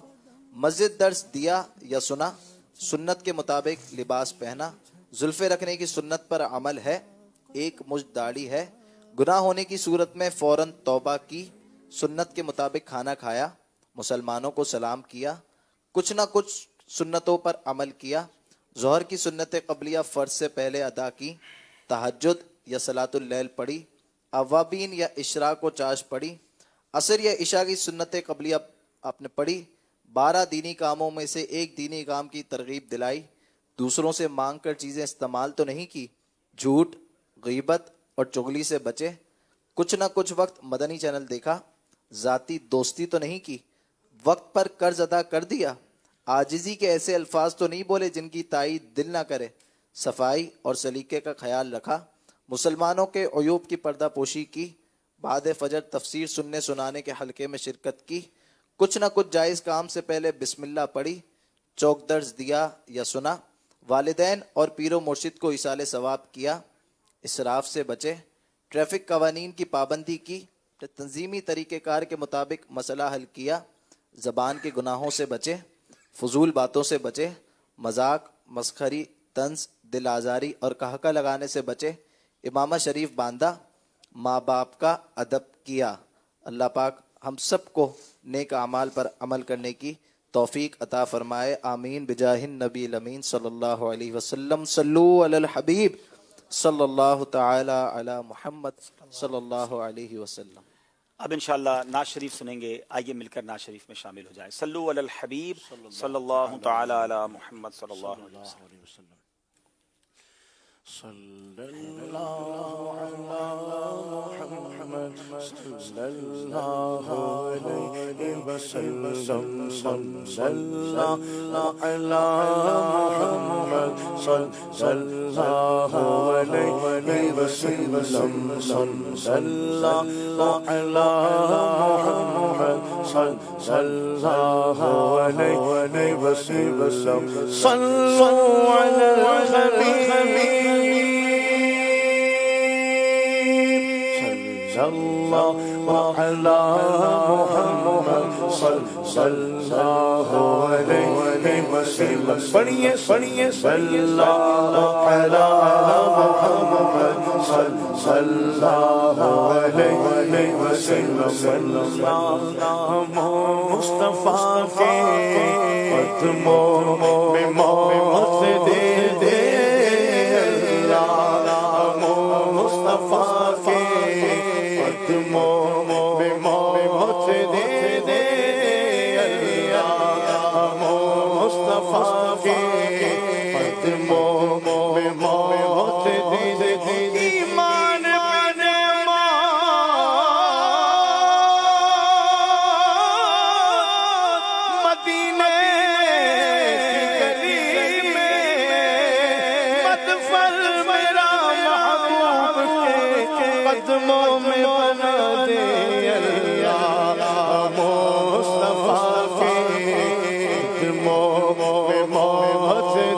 मस्जिद दर्स दिया या सुना, सुन्नत के मुताबिक लिबास पहना, जुल्फे रखने की सुन्नत पर अमल है, एक मुझ दाढ़ी है, गुनाह होने की सूरत में फौरन तौबा की, सुन्नत के मुताबिक खाना खाया, मुसलमानों को सलाम किया, कुछ ना कुछ सुन्नतों पर अमल किया, ज़ोहर की सुन्नत क़ब्लिया फ़र्ज से पहले अदा की, तहज्जुद या सलातुल लैल पढ़ी, अवाबीन या इशराक व चाश पढ़ी, असर या इशा की सुन्नत क़ब्लिया आपने पढ़ी, 12 दीनी कामों में से एक दीनी काम की तरगीब दिलाई, दूसरों से मांग कर चीज़ें इस्तेमाल तो नहीं की, झूठ, गीबत और चुगली से बचे, कुछ ना कुछ वक्त मदनी चैनल देखा, ज़ाती दोस्ती तो नहीं की, वक्त पर कर्ज अदा कर दिया, आजिज़ी के ऐसे अल्फाज तो नहीं बोले जिनकी ताईद दिल ना करे, सफाई और सलीके का ख्याल रखा, मुसलमानों के अयूब की पर्दा पोशी की, बाद फजर तफसीर सुनने सुनाने के हलके में शिरकत की, कुछ ना कुछ जायज़ काम से पहले बिस्मिल्लाह पढ़ी, चौक दर्ज दिया या सुना, वालिदैन और पीरो मुर्शिद को इसाले सवाब किया, इसराफ से बचे, ट्रैफिक कवानीन की पाबंदी की, तंजीमी तरीक़ेकार के मुताबिक मसला हल किया, ज़बान के गुनाहों से बचे, फजूल बातों से बचे, मजाक, मस्खरी, तंज, दिल आज़ारी और कहका लगाने से बचे, इमामा शरीफ बांधा, माँ बाप का अदब किया। अल्लाह पाक हम सबको नेक अमाल पर अमल करने की तौफीक अता फरमाए। आमीन बिजाहिन नबी अमीन सल्लल्लाहु अलैहि वसल्लम। सल्लू अलल हबीब सल्लल्लाहु तआला अला मुहम्मद सल्लल्लाहु अलैहि वसल्लम। अब इंशाअल्लाह नाज शरीफ सुनेंगे, आइए मिलकर नाज शरीफ में शामिल हो जाए। सल्लू अलल हबीब सल्लल्लाहु तआला अला मुहम्मद सल्लल्लाहु अलैहि वसल्लम। सल्लल्लाहु अला मुहम्मद सल्लल्लाहु अलैहि वसल्लम। सल्लल्लाहु अला मुहम्मद सल्लल्लाहु अलैहि वसल्लम। सल्लल्लाहु अला मुहम्मद सल्लल्लाहु अलैहि वसल्लम। सल्लु अलल हबीब सल्लल्लाहु अला मुहम्मद सल्लल्लाहु अलैहि वसल्लम। पढ़िए पढ़िए सल्लल्लाहु अला मुहम्मद सल्लल्लाहु अलैहि वसल्लम। सल्लल्लाहु मुस्तफा के कदमों में मौत दे दे अल्लाह। मुस्तफा के कदमों में मौत दे दे अल्लाह। मुस्तफा के कदमों में मौत दे दे। ईमान बिन मौत मदीने की गली में मदफन मेरा महबूब के कदमों में बना दे अल्लाह। मुस्तफा के कदमों में मौत दे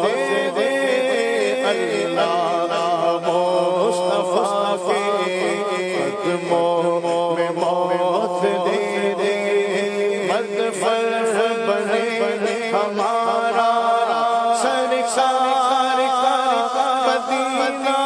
दे अल्लाह। मुस्तफा के कदमों में मौत दे दे। मदफन बने हमारा सरकार का मदीना।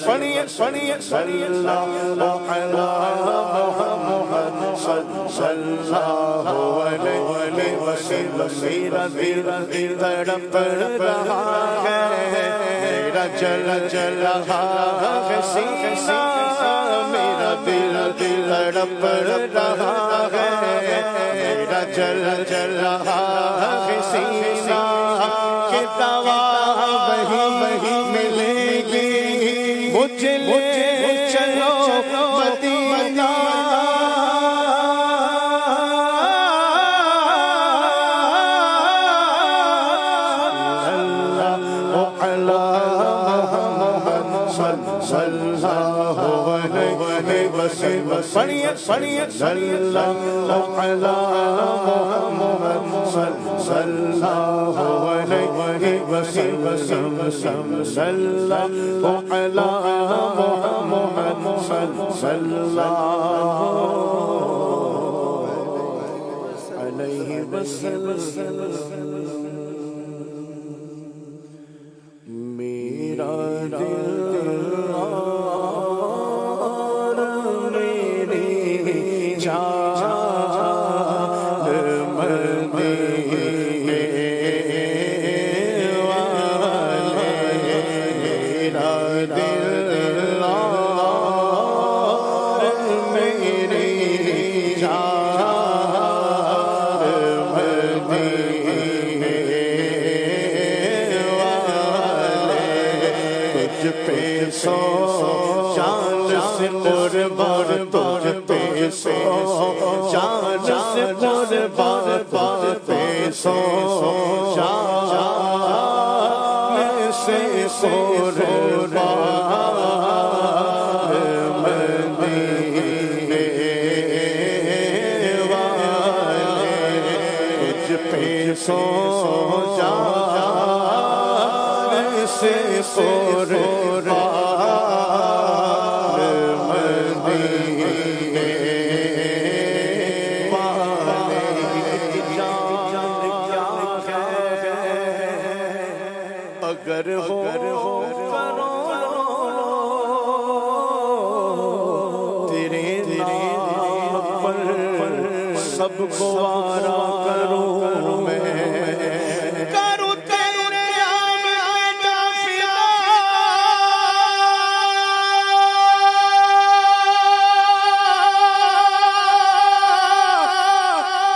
पढ़िए पढ़िए सल्लल्लाहु अला मुहम्मद सल्लल्लाहु अलैहि वसल्लम। मेरा दिल तड़प रहा है, मेरा जल रहा है सीना। मेरा तड़प रहा है, मेरा जल रहा है सीना के दवा वही मिलेगी, मुझे ले चलो मदीना। पढ़िए सल्लल्लाहु अला मुहम्मद सल्लल्लाहु अलैहि वसल्लम सल्लल्लाहु अला मुहम्मद सल्लल्लाहु अलैहि वसल्लम। मेरा दिल अगर हो तेरे पर सबको वारा करूं मैं, करूं तेरे नाम का फिदा,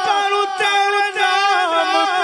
करूं तेरे नाम का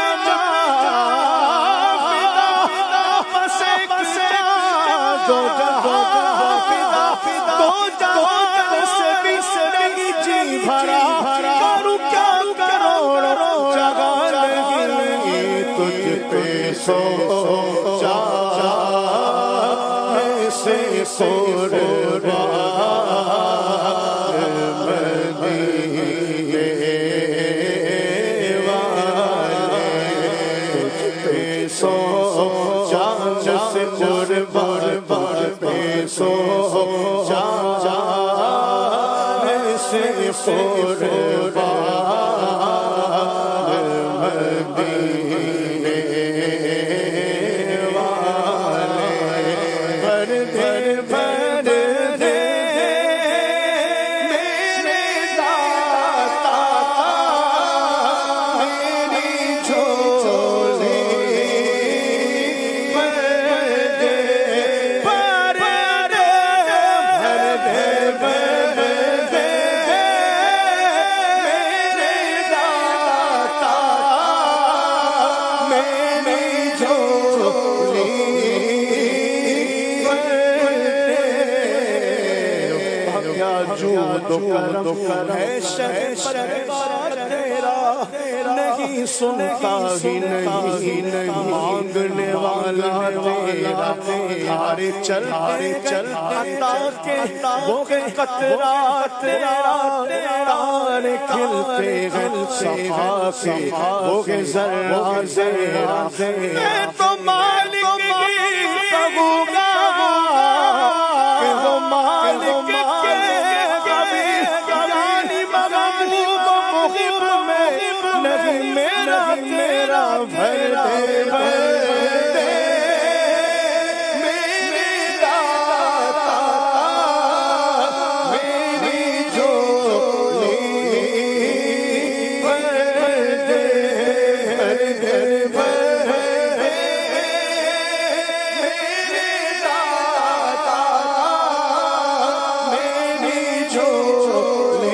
नहीं सुनता ही नहीं मांगने वाला तेरा, तारे चलते अता के वो कतरा तेरा, तारे खिलते सफा से वो जरा तेरा, मैं तो मालिक की कहूँगा कि वो मालिक के कभी जानी महबूब मुहिब में नहीं मेरा भर दे मेरे दाता मेरी झोली भर दे मेरे दाता मेरी झोली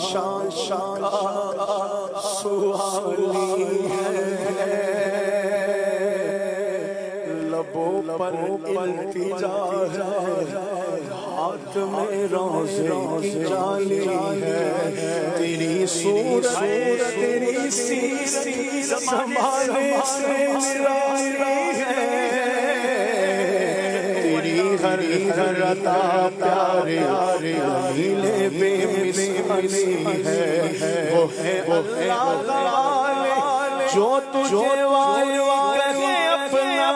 شاد شان کا سوالی ہے لبوں پر التجا ہے ہاتھ میں روزے کی جالی ہے تیری صورت تیری سیرت زمانے سے نرالی ہے تیری ہر عطا پیارے نیلے بے مثالی ہے وہ ہے اللہ جو تجھے والی کہے اپنا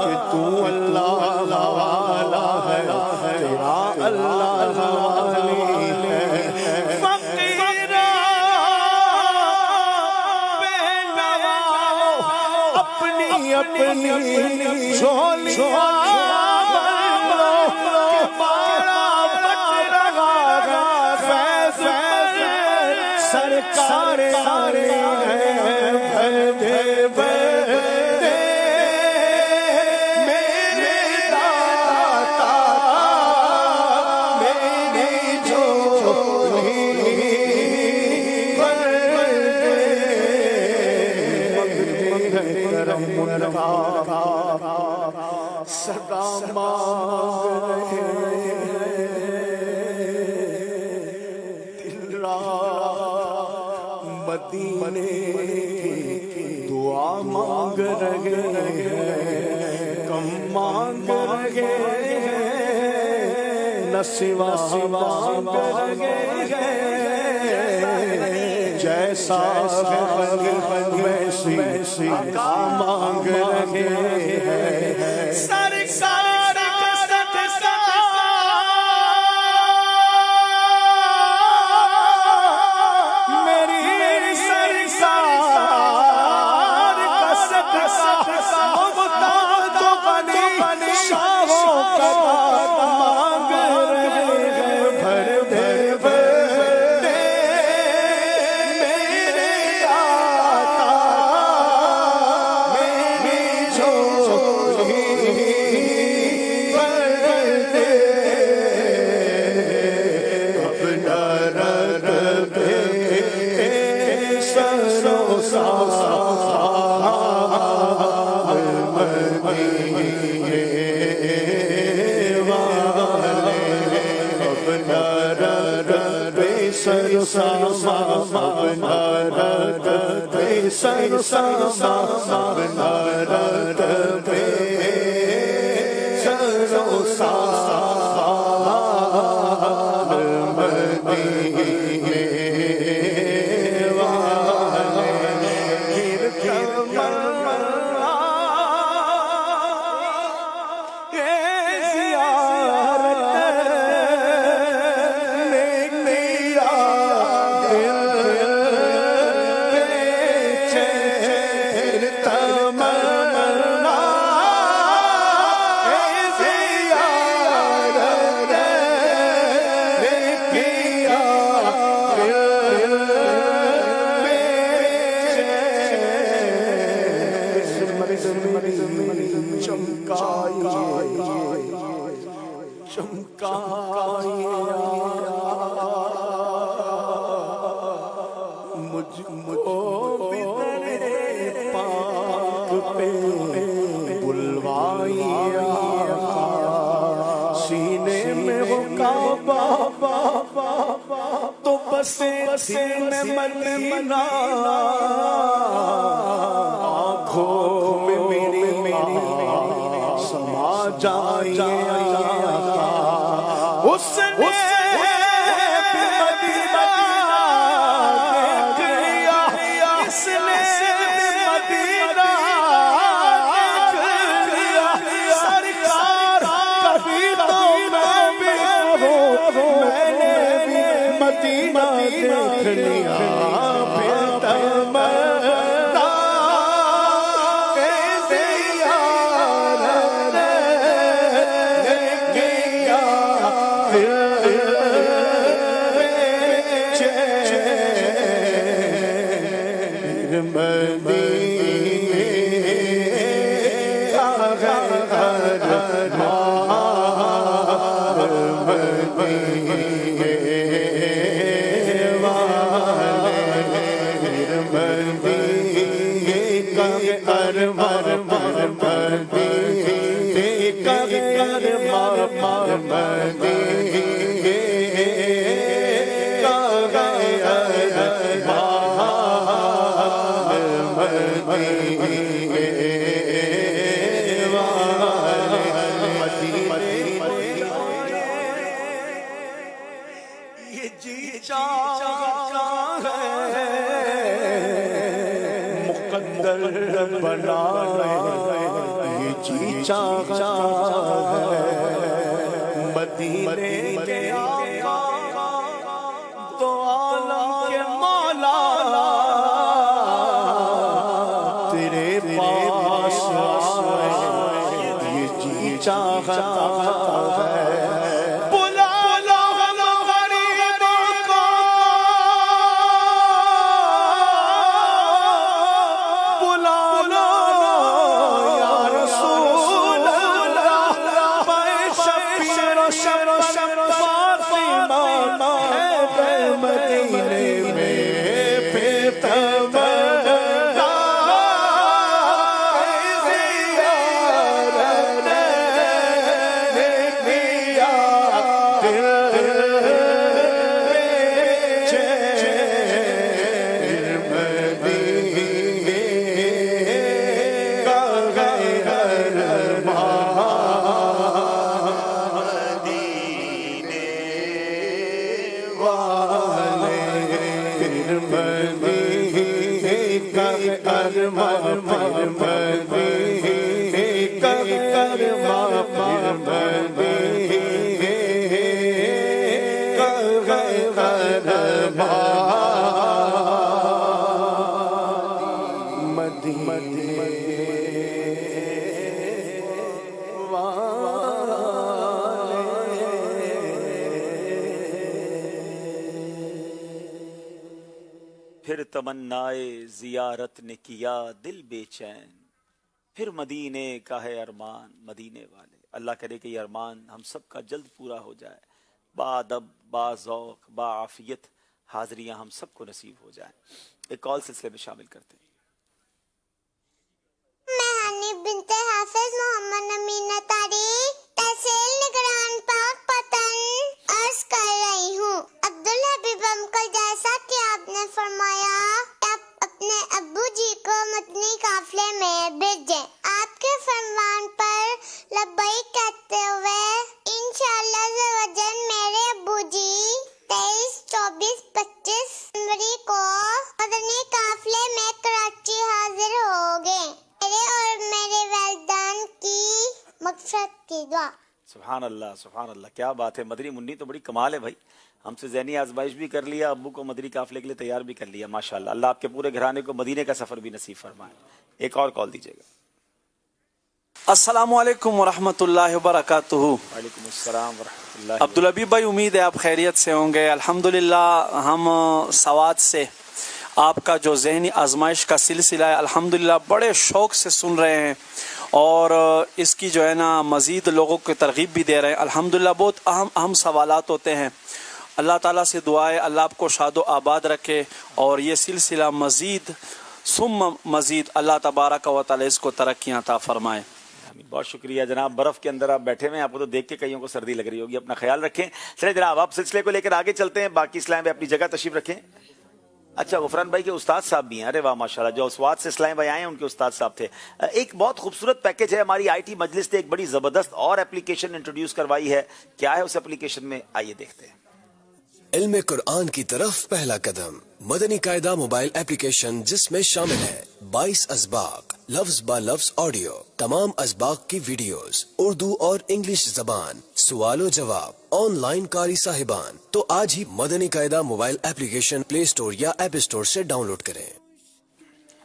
کہ تو اللہ والا ہے تیرا اللہ والی ہے فقیرہ بے نوا اپنی جھولیاں سرکار میرے داتا میری جھولی کرم کا صدا مانگ مدینے کی دعا مانگ رہے ہیں کم مانگ رہے ہیں نہ سوا مانگ رہے ہیں جیسا ویسی عطا مانگ رہے ہیں سرکار مدینہ آنکھوں میں میری سما جائے اس نے مدینہ دیکھ لیا اس نے مدینہ دیکھ لیا سرکار کبھی تو میں بھی میں نے بھی مدینہ دیکھ لیا پھر تمنا مدینہ बनाए ये जी चाहता है मदीने के आका तो आलम के मौला तेरे पास आए ये जी चाहता है फिर तमन्नाए जियारत ने किया दिल बेचैन, फिर मदीने का है अरमान मदीने वाले। अल्लाह करे कि ये अरमान हम सब का जल्द पूरा हो जाए, बादब बाज़ौक़ बाआफियत हाज़रियाँ हम सबको नसीब हो जाए। एक कॉल सिलसिले में शामिल करते हैं। मैं हनीफ बिनते हाफिज मोहम्मद अमीना तारी तहसील निगरान पाक पतन अर्ज कर रही हूँ। अब्दुल हबीब अंकल, जैसा कि आपने फरमाया आप अपने अब्बू जी को मदनी काफिले में भेजें। आपके फरमान पर लब्बैक कहते हुए इंशाअल्लाह ज़वजल मेरे अब्बू जी 23, 24, 25 जनवरी को मदनी काफिले में कराची हाजिर होंगे। मेरे और मेरे वालिदैन की मक़फ़िरत की दुआ। सुभान अल्लाह, क्या बात है। मदनी मुन्नी तो बड़ी कमाल है भाई, हमसे ज़हनी आजमाइश भी कर लिया, अब्बू को मदनी काफिले के लिए तैयार भी कर लिया। माशाअल्लाह, अल्लाह आपके पूरे घराने को मदीने का सफ़र भी नसीब फरमाए। एक और कॉल दीजिएगा। अस्सलामु अलैकुम वरहमतुल्लाहि वबरकातुहू। वालेकुम अस्सलाम वरहमतुल्लाहि। अब्दुल हबीब भाई, उम्मीद है आप खैरियत से होंगे। अल्हम्दुलिल्लाह हम सवात से आपका जो ज़हनी आजमाइश का सिलसिला है अल्हम्दुलिल्लाह बड़े शौक़ से सुन रहे हैं और इसकी जो है ना मज़ीद लोगों को तरगीब भी दे रहे हैं। अल्हम्दुलिल्लाह बहुत अहम सवालात होते हैं। अल्लाह ताला से दुआ है अल्लाह आपको शादो आबाद रखे और ये सिलसिला मज़ीद सुम्मा मज़ीद अल्लाह तबारक व तआला इसको तरक्कियां अता फरमाए। बहुत शुक्रिया जनाब। बर्फ़ के अंदर आप बैठे हुए हैं, आपको तो देख के कईयों को सर्दी लग रही होगी, अपना ख्याल रखें। चलिए जनाब, आप सिलसिले को लेकर आगे चलते हैं। बाकी इस्लाम में अपनी जगह तशरीफ रखें। अच्छा, गुफरान भाई के उस्ताद साहब भी हैं। अरे वाह माशाल्लाह, जो स्वाद से इस्लाम भाई आए हैं उनके उस्ताद साहब थे। एक बहुत खूबसूरत पैकेज है, हमारी IT मजलिस ने एक बड़ी ज़बरदस्त और एप्लीकेशन इंट्रोड्यूस करवाई है। क्या है उस एप्लीकेशन में, आइए देखते हैं। इल्म कुरान की तरफ पहला कदम, मदनी कायदा मोबाइल एप्लीकेशन, जिसमें शामिल है 22 असबाक, लफ्ज बा लफ्ज ऑडियो, तमाम असबाक की वीडियोस, उर्दू और इंग्लिश जबान, सवालो जवाब, ऑनलाइन कारी साहिबान। तो आज ही मदनी कायदा मोबाइल एप्लीकेशन प्ले स्टोर या ऐप स्टोर से डाउनलोड करें।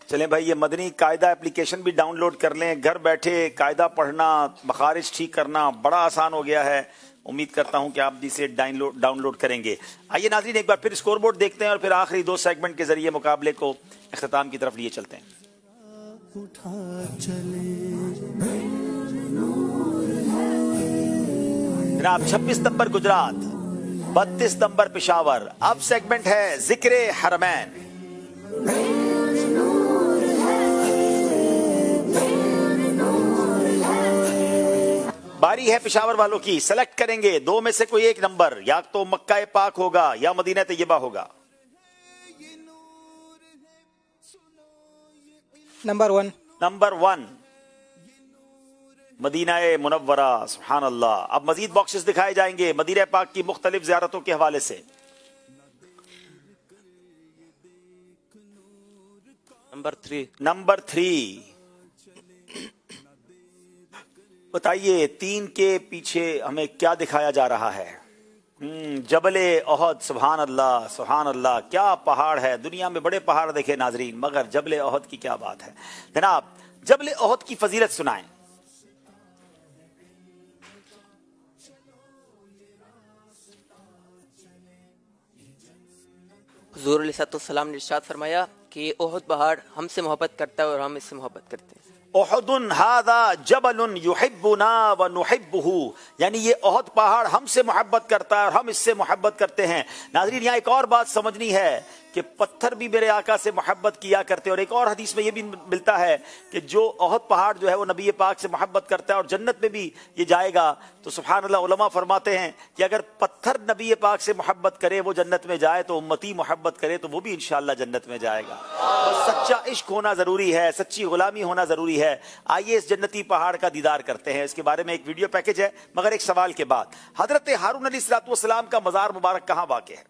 चलें भाई, ये मदनी कायदा एप्लीकेशन भी डाउनलोड कर लें। घर बैठे कायदा पढ़ना, मखारिज ठीक करना बड़ा आसान हो गया है। उम्मीद करता हूं कि आप भी इसे डाउनलोड करेंगे। आइए नाज़रीन, एक बार फिर स्कोर बोर्ड देखते हैं और फिर आखिरी 2 सेगमेंट के जरिए मुकाबले को इख्तिताम की तरफ लिए चलते हैं। जनाब, 26 नंबर गुजरात, 32 नंबर पेशावर। अब सेगमेंट है जिक्रे हरमैन। बारी है पेशावर वालों की, सेलेक्ट करेंगे 2 में से कोई एक नंबर, या तो मक्का पाक होगा या मदीना तैयबा होगा। नंबर 1 मदीना मुनव्वरा। सुभान अल्लाह। अब मजीद बॉक्सेस दिखाए जाएंगे मदीना पाक की मुख्तलिफ ज़ियारतों के हवाले से। نمبر 3 بتائیے 3 کے پیچھے ہمیں کیا دکھایا جا رہا ہے؟ جبل احد. سبحان اللہ سبحان اللہ، کیا پہاڑ ہے. دنیا میں بڑے پہاڑ دیکھے ناظرین، مگر جبل احد کی کیا بات ہے. جناب جبل احد کی فضیلت سنائیں. حضور علیہ السلام نے ارشاد فرمایا کہ احد پہاڑ ہم سے محبت کرتا ہے اور ہم اس سے محبت کرتے ہیں. احد ھذا جبل یحبنا ونحبہ، یعنی یہ احد پہاڑ ہم سے محبت کرتا ہے اور ہم اس سے محبت کرتے ہیں. ناظرین یہاں ایک اور بات سمجھنی ہے کہ پتھر بھی میرے آقا سے محبت کیا کرتے، اور ایک اور حدیث میں یہ بھی ملتا ہے کہ جو احد پہاڑ جو ہے وہ نبی پاک سے محبت کرتا ہے اور جنت میں بھی یہ جائے گا. تو سبحان اللہ، علماء فرماتے ہیں کہ اگر پتھر نبی پاک سے محبت کرے وہ جنت میں جائے تو امتی محبت کرے تو وہ بھی انشاءاللہ جنت میں جائے گا. بس سچا عشق ہونا ضروری ہے، سچی غلامی ہونا ضروری ہے. آئیے اس جنتی پہاڑ کا دیدار کرتے ہیں. اس کے بارے میں ایک ویڈیو پیکج ہے، مگر ایک سوال کے بعد. حضرت ہارون علیہ السلام کا مزار مبارک کہاں واقع ہے؟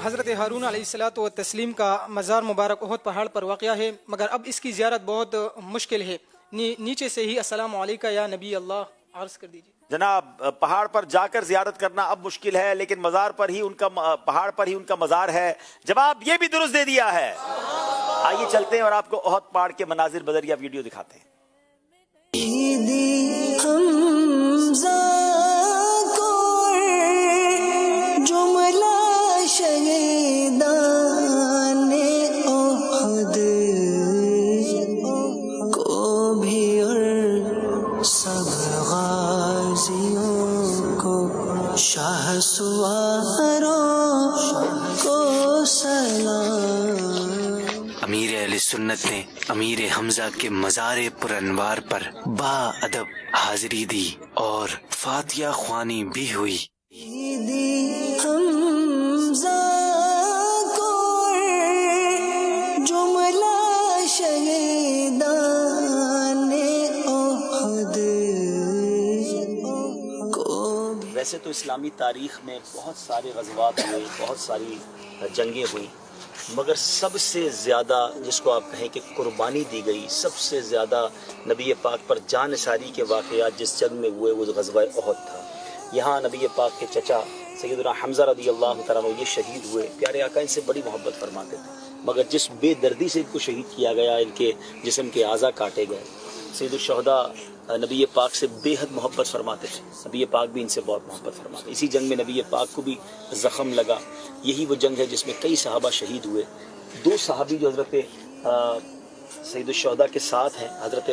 حضرت ہارون علیہ الصلوۃ والتسلیم کا مزار مبارک احد پہاڑ پر واقع ہے، مگر اب اس کی زیارت بہت مشکل ہے. نیچے سے ہی السلام علیکہ یا نبی اللہ عرض کر دیجیے. جناب پہاڑ پر جا کر زیارت کرنا اب مشکل ہے، لیکن مزار پر ہی ان کا پہاڑ پر ہی ان کا مزار ہے. جواب یہ بھی درست دے دیا ہے. آئیے چلتے ہیں اور آپ کو احد پہاڑ کے مناظر بذریعہ ویڈیو دکھاتے ہیں. شاہ سواروں کو سلام. امیر اہل سنت نے امیر حمزہ کے مزار پر انوار پر با ادب حاضری دی اور فاتحہ خوانی بھی ہوئی. حمزہ کو جملہ شہیدان احد. ویسے تو اسلامی تاریخ میں بہت سارے غزوات ہوئے، بہت ساری جنگیں ہوئیں، مگر سب سے زیادہ جس کو آپ کہیں کہ قربانی دی گئی، سب سے زیادہ نبی پاک پر جان نثاری کے واقعات جس جنگ میں ہوئے وہ غزوہ احد تھا. یہاں نبی پاک کے چچا سیدنا حمزہ رضی اللہ تعالیٰ عنہ یہ شہید ہوئے. پیارے آقا ان سے بڑی محبت فرماتے تھے، مگر جس بے دردی سے ان کو شہید کیا گیا، ان کے جسم کے اعضاء کاٹے گئے. سید الشہداء نبی پاک سے بے حد محبت فرماتے تھے، نبی پاک بھی ان سے بہت محبت فرماتے. اسی جنگ میں نبی پاک کو بھی زخم لگا. یہی وہ جنگ ہے جس میں کئی صحابہ شہید ہوئے. 2 صحابی جو حضرت سید الشہداء کے ساتھ ہیں، حضرت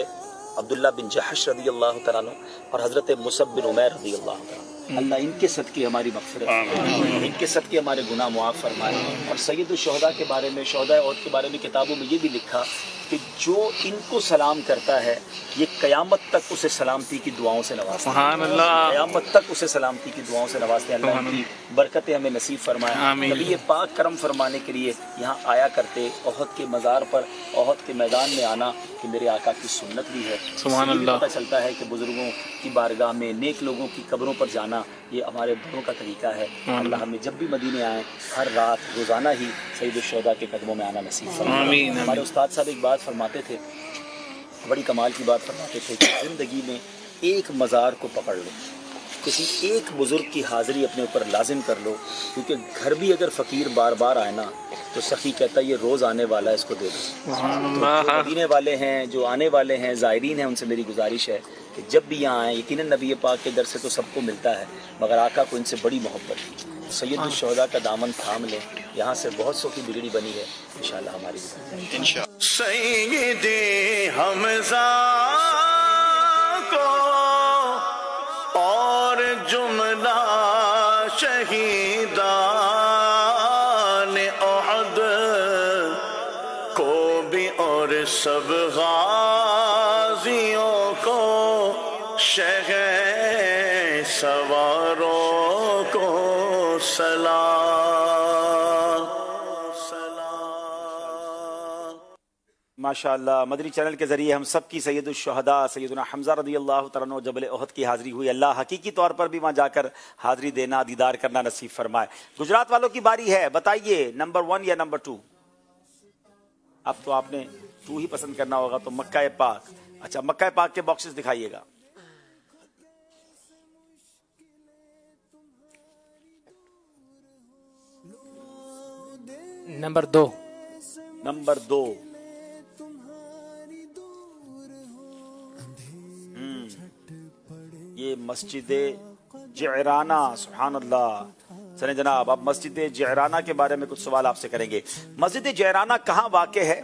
عبداللہ بن جحش رضی اللہ تعالیٰ عنہ اور حضرت مصعب بن عمیر رضی اللہ تعالیٰ عنہ. اللہ ان کے صدقے ہماری مغفرت، ان کے صدقے ہمارے گناہ معاف فرمائے. اور سید الشہداء کے بارے میں، شہداء احد کے بارے میں کتابوں میں یہ بھی لکھا کہ جو ان کو سلام کرتا ہے یہ قیامت تک اسے سلامتی کی دعاؤں سے نوازتے ہیں. سبحان اللہ. قیامت تک اسے سلامتی کی دعاؤں سے نوازتے ہیں. اللہ ان کی برکتیں ہمیں نصیب فرمائے. نبی پاک کرم فرمانے کے لیے یہاں آیا کرتے. احد کے مزار پر، احد کے میدان میں آنا کہ میرے آقا کی سنت بھی ہے. سبحان اللہ. پتہ چلتا ہے کہ بزرگوں کی بارگاہ میں، نیک لوگوں کی قبروں پر جانا یہ ہمارے بڑوں کا طریقہ ہے. اللہ ہمیں جب بھی مدینے آئیں ہر رات روزانہ ہی سید الشہداء کے قدموں میں آنا نصیب فرمائے. ہمارے استاد صاحب ایک بات فرماتے تھے، بڑی کمال کی بات فرماتے تھے کہ زندگی میں ایک مزار کو پکڑ لو، کسی ایک بزرگ کی حاضری اپنے اوپر لازم کر لو، کیونکہ گھر بھی اگر فقیر بار بار آئے نا تو سخی کہتا ہے یہ روز آنے والا ہے، اس کو دے دو. جو مدینے والے ہیں، جو آنے والے ہیں، زائرین ہیں، ان سے میری گزارش ہے کہ جب بھی یہاں آئیں، یقیناً نبی پاک کے در سے تو سب کو ملتا ہے، مگر آقا کو ان سے بڑی محبت ہے. سید الشہداء کا دامن تھام لیں. یہاں سے بہت سو کی بگڑی بنی ہے، انشاءاللہ ہماری سید حمزہ کو اور جملہ شہیدان احد کو بھی اور سب غازیوں کو، شہر سواروں کو سلام. माशाअल्लाह मदनी चैनल के जरिए हम सब की सैयदुल शुहदा सैयदना हम्जा रदी अल्लाह तआला अन्हु जबल उहद की हाजिरी हुई। अल्लाह हकीकी तौर पर भी वहाँ जाकर हाजिरी देना, दीदार करना नसीब फरमाए। गुजरात वालों की बारी है, बताइए नंबर 1 या नंबर 2? अब तो आपने 2 ही पसंद करना होगा, तो मक्का पाक। अच्छा, मक्का पाक के बॉक्सेस दिखाइएगा। नंबर 2। नंबर 2। ये मस्जिद जहराना, सुभान अल्लाह। चलें जनाब, अब मस्जिद जहराना के बारे में कुछ सवाल आपसे करेंगे। मस्जिद जहराना कहाँ वाक़ है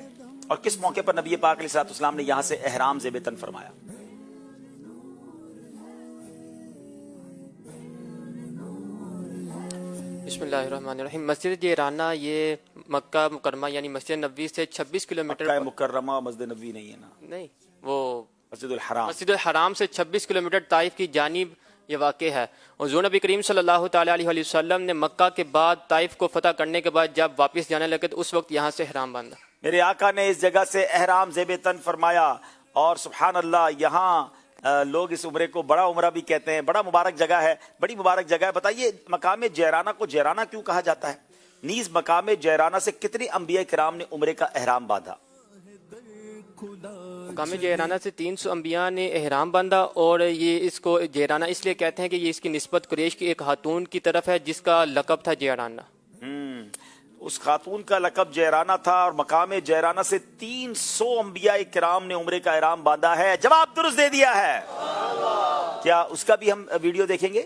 और किस मौके पर नबी पाक अलैहिस्सलाम ने यहाँ से एहराम ज़ेबतन फरमाया? बिस्मिल्लाहिर्रहमानिर्रहीम। मस्जिद जहराना ये मक्का मुकरमा यानी मस्जिद नबवी से 26 किलोमीटर। मक्का मुकरमा मस्जिद नबवी नहीं है ना? नहीं, वो मस्जिदुल हराम। मस्जिदुल हराम से 26 किलोमीटर ताइफ की जानिब ये वाक़ है। और हुज़ूर नबी करीम सल्लल्लाहु तआला अलैहि वसल्लम ने मक्का के बाद ताइफ को फतह करने के बाद जब वापस जाने लगे तो उस वक्त यहाँ से एहराम बांधा। मेरे आका ने इस जगह से एहराम ज़ेबतन फरमाया। और सुभान अल्लाह, यहाँ लोग इस उम्रे को बड़ा उम्रा भी कहते हैं। बड़ा मुबारक जगह है, बड़ी मुबारक जगह है। बताइए मकाम जहराना को जहराना क्यों कहा जाता है? नीज मकाम जहराना से कितने अंबिया किराम ने उम्रे का एहराम बांधा? मकाम जहराना से 300 अंबिया ने एहराम बांधा। और ये इसको जहराना इसलिए कहते हैं कि ये इसकी निस्बत कुरैश की एक खातून की तरफ है जिसका लकब था जहराना। उस खातून का लकब जहराना था और मकाम जहराना से 300 अंबिया किराम ने उम्रे का एहराम बांधा है। जवाब दुरुस्त दे दिया है। क्या उसका भी हम वीडियो देखेंगे?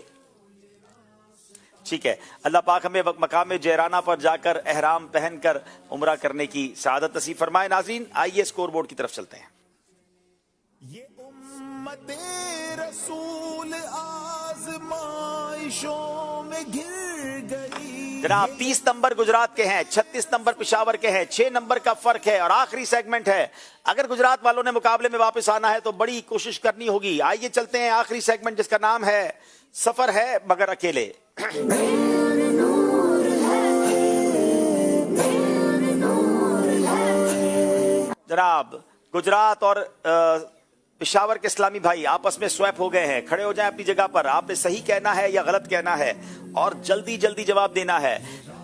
ठीक है, अल्लाह पाक हमें मकाम जहराना पर जाकर एहराम पहनकर उम्रा करने की सआदत नसीब फरमाए। नाज़रीन, आइए स्कोर बोर्ड की तरफ चलते हैं। ये उम्मते रसूल आज़माइशों में घिर गई। जनाब 30 नंबर गुजरात के हैं, 36 नंबर पेशावर के हैं, 6 नंबर का फर्क है और आखिरी सेगमेंट है। अगर गुजरात वालों ने मुकाबले में वापस आना है तो बड़ी कोशिश करनी होगी। आइए चलते हैं आखिरी सेगमेंट जिसका नाम है सफर है मगर अकेले। जनाब गुजरात और पेशावर के इस्लामी भाई आपस में स्वैप हो गए हैं। खड़े हो जाएं अपनी जगह पर। आपने सही कहना है या गलत कहना है और जल्दी जल्दी जवाब देना है।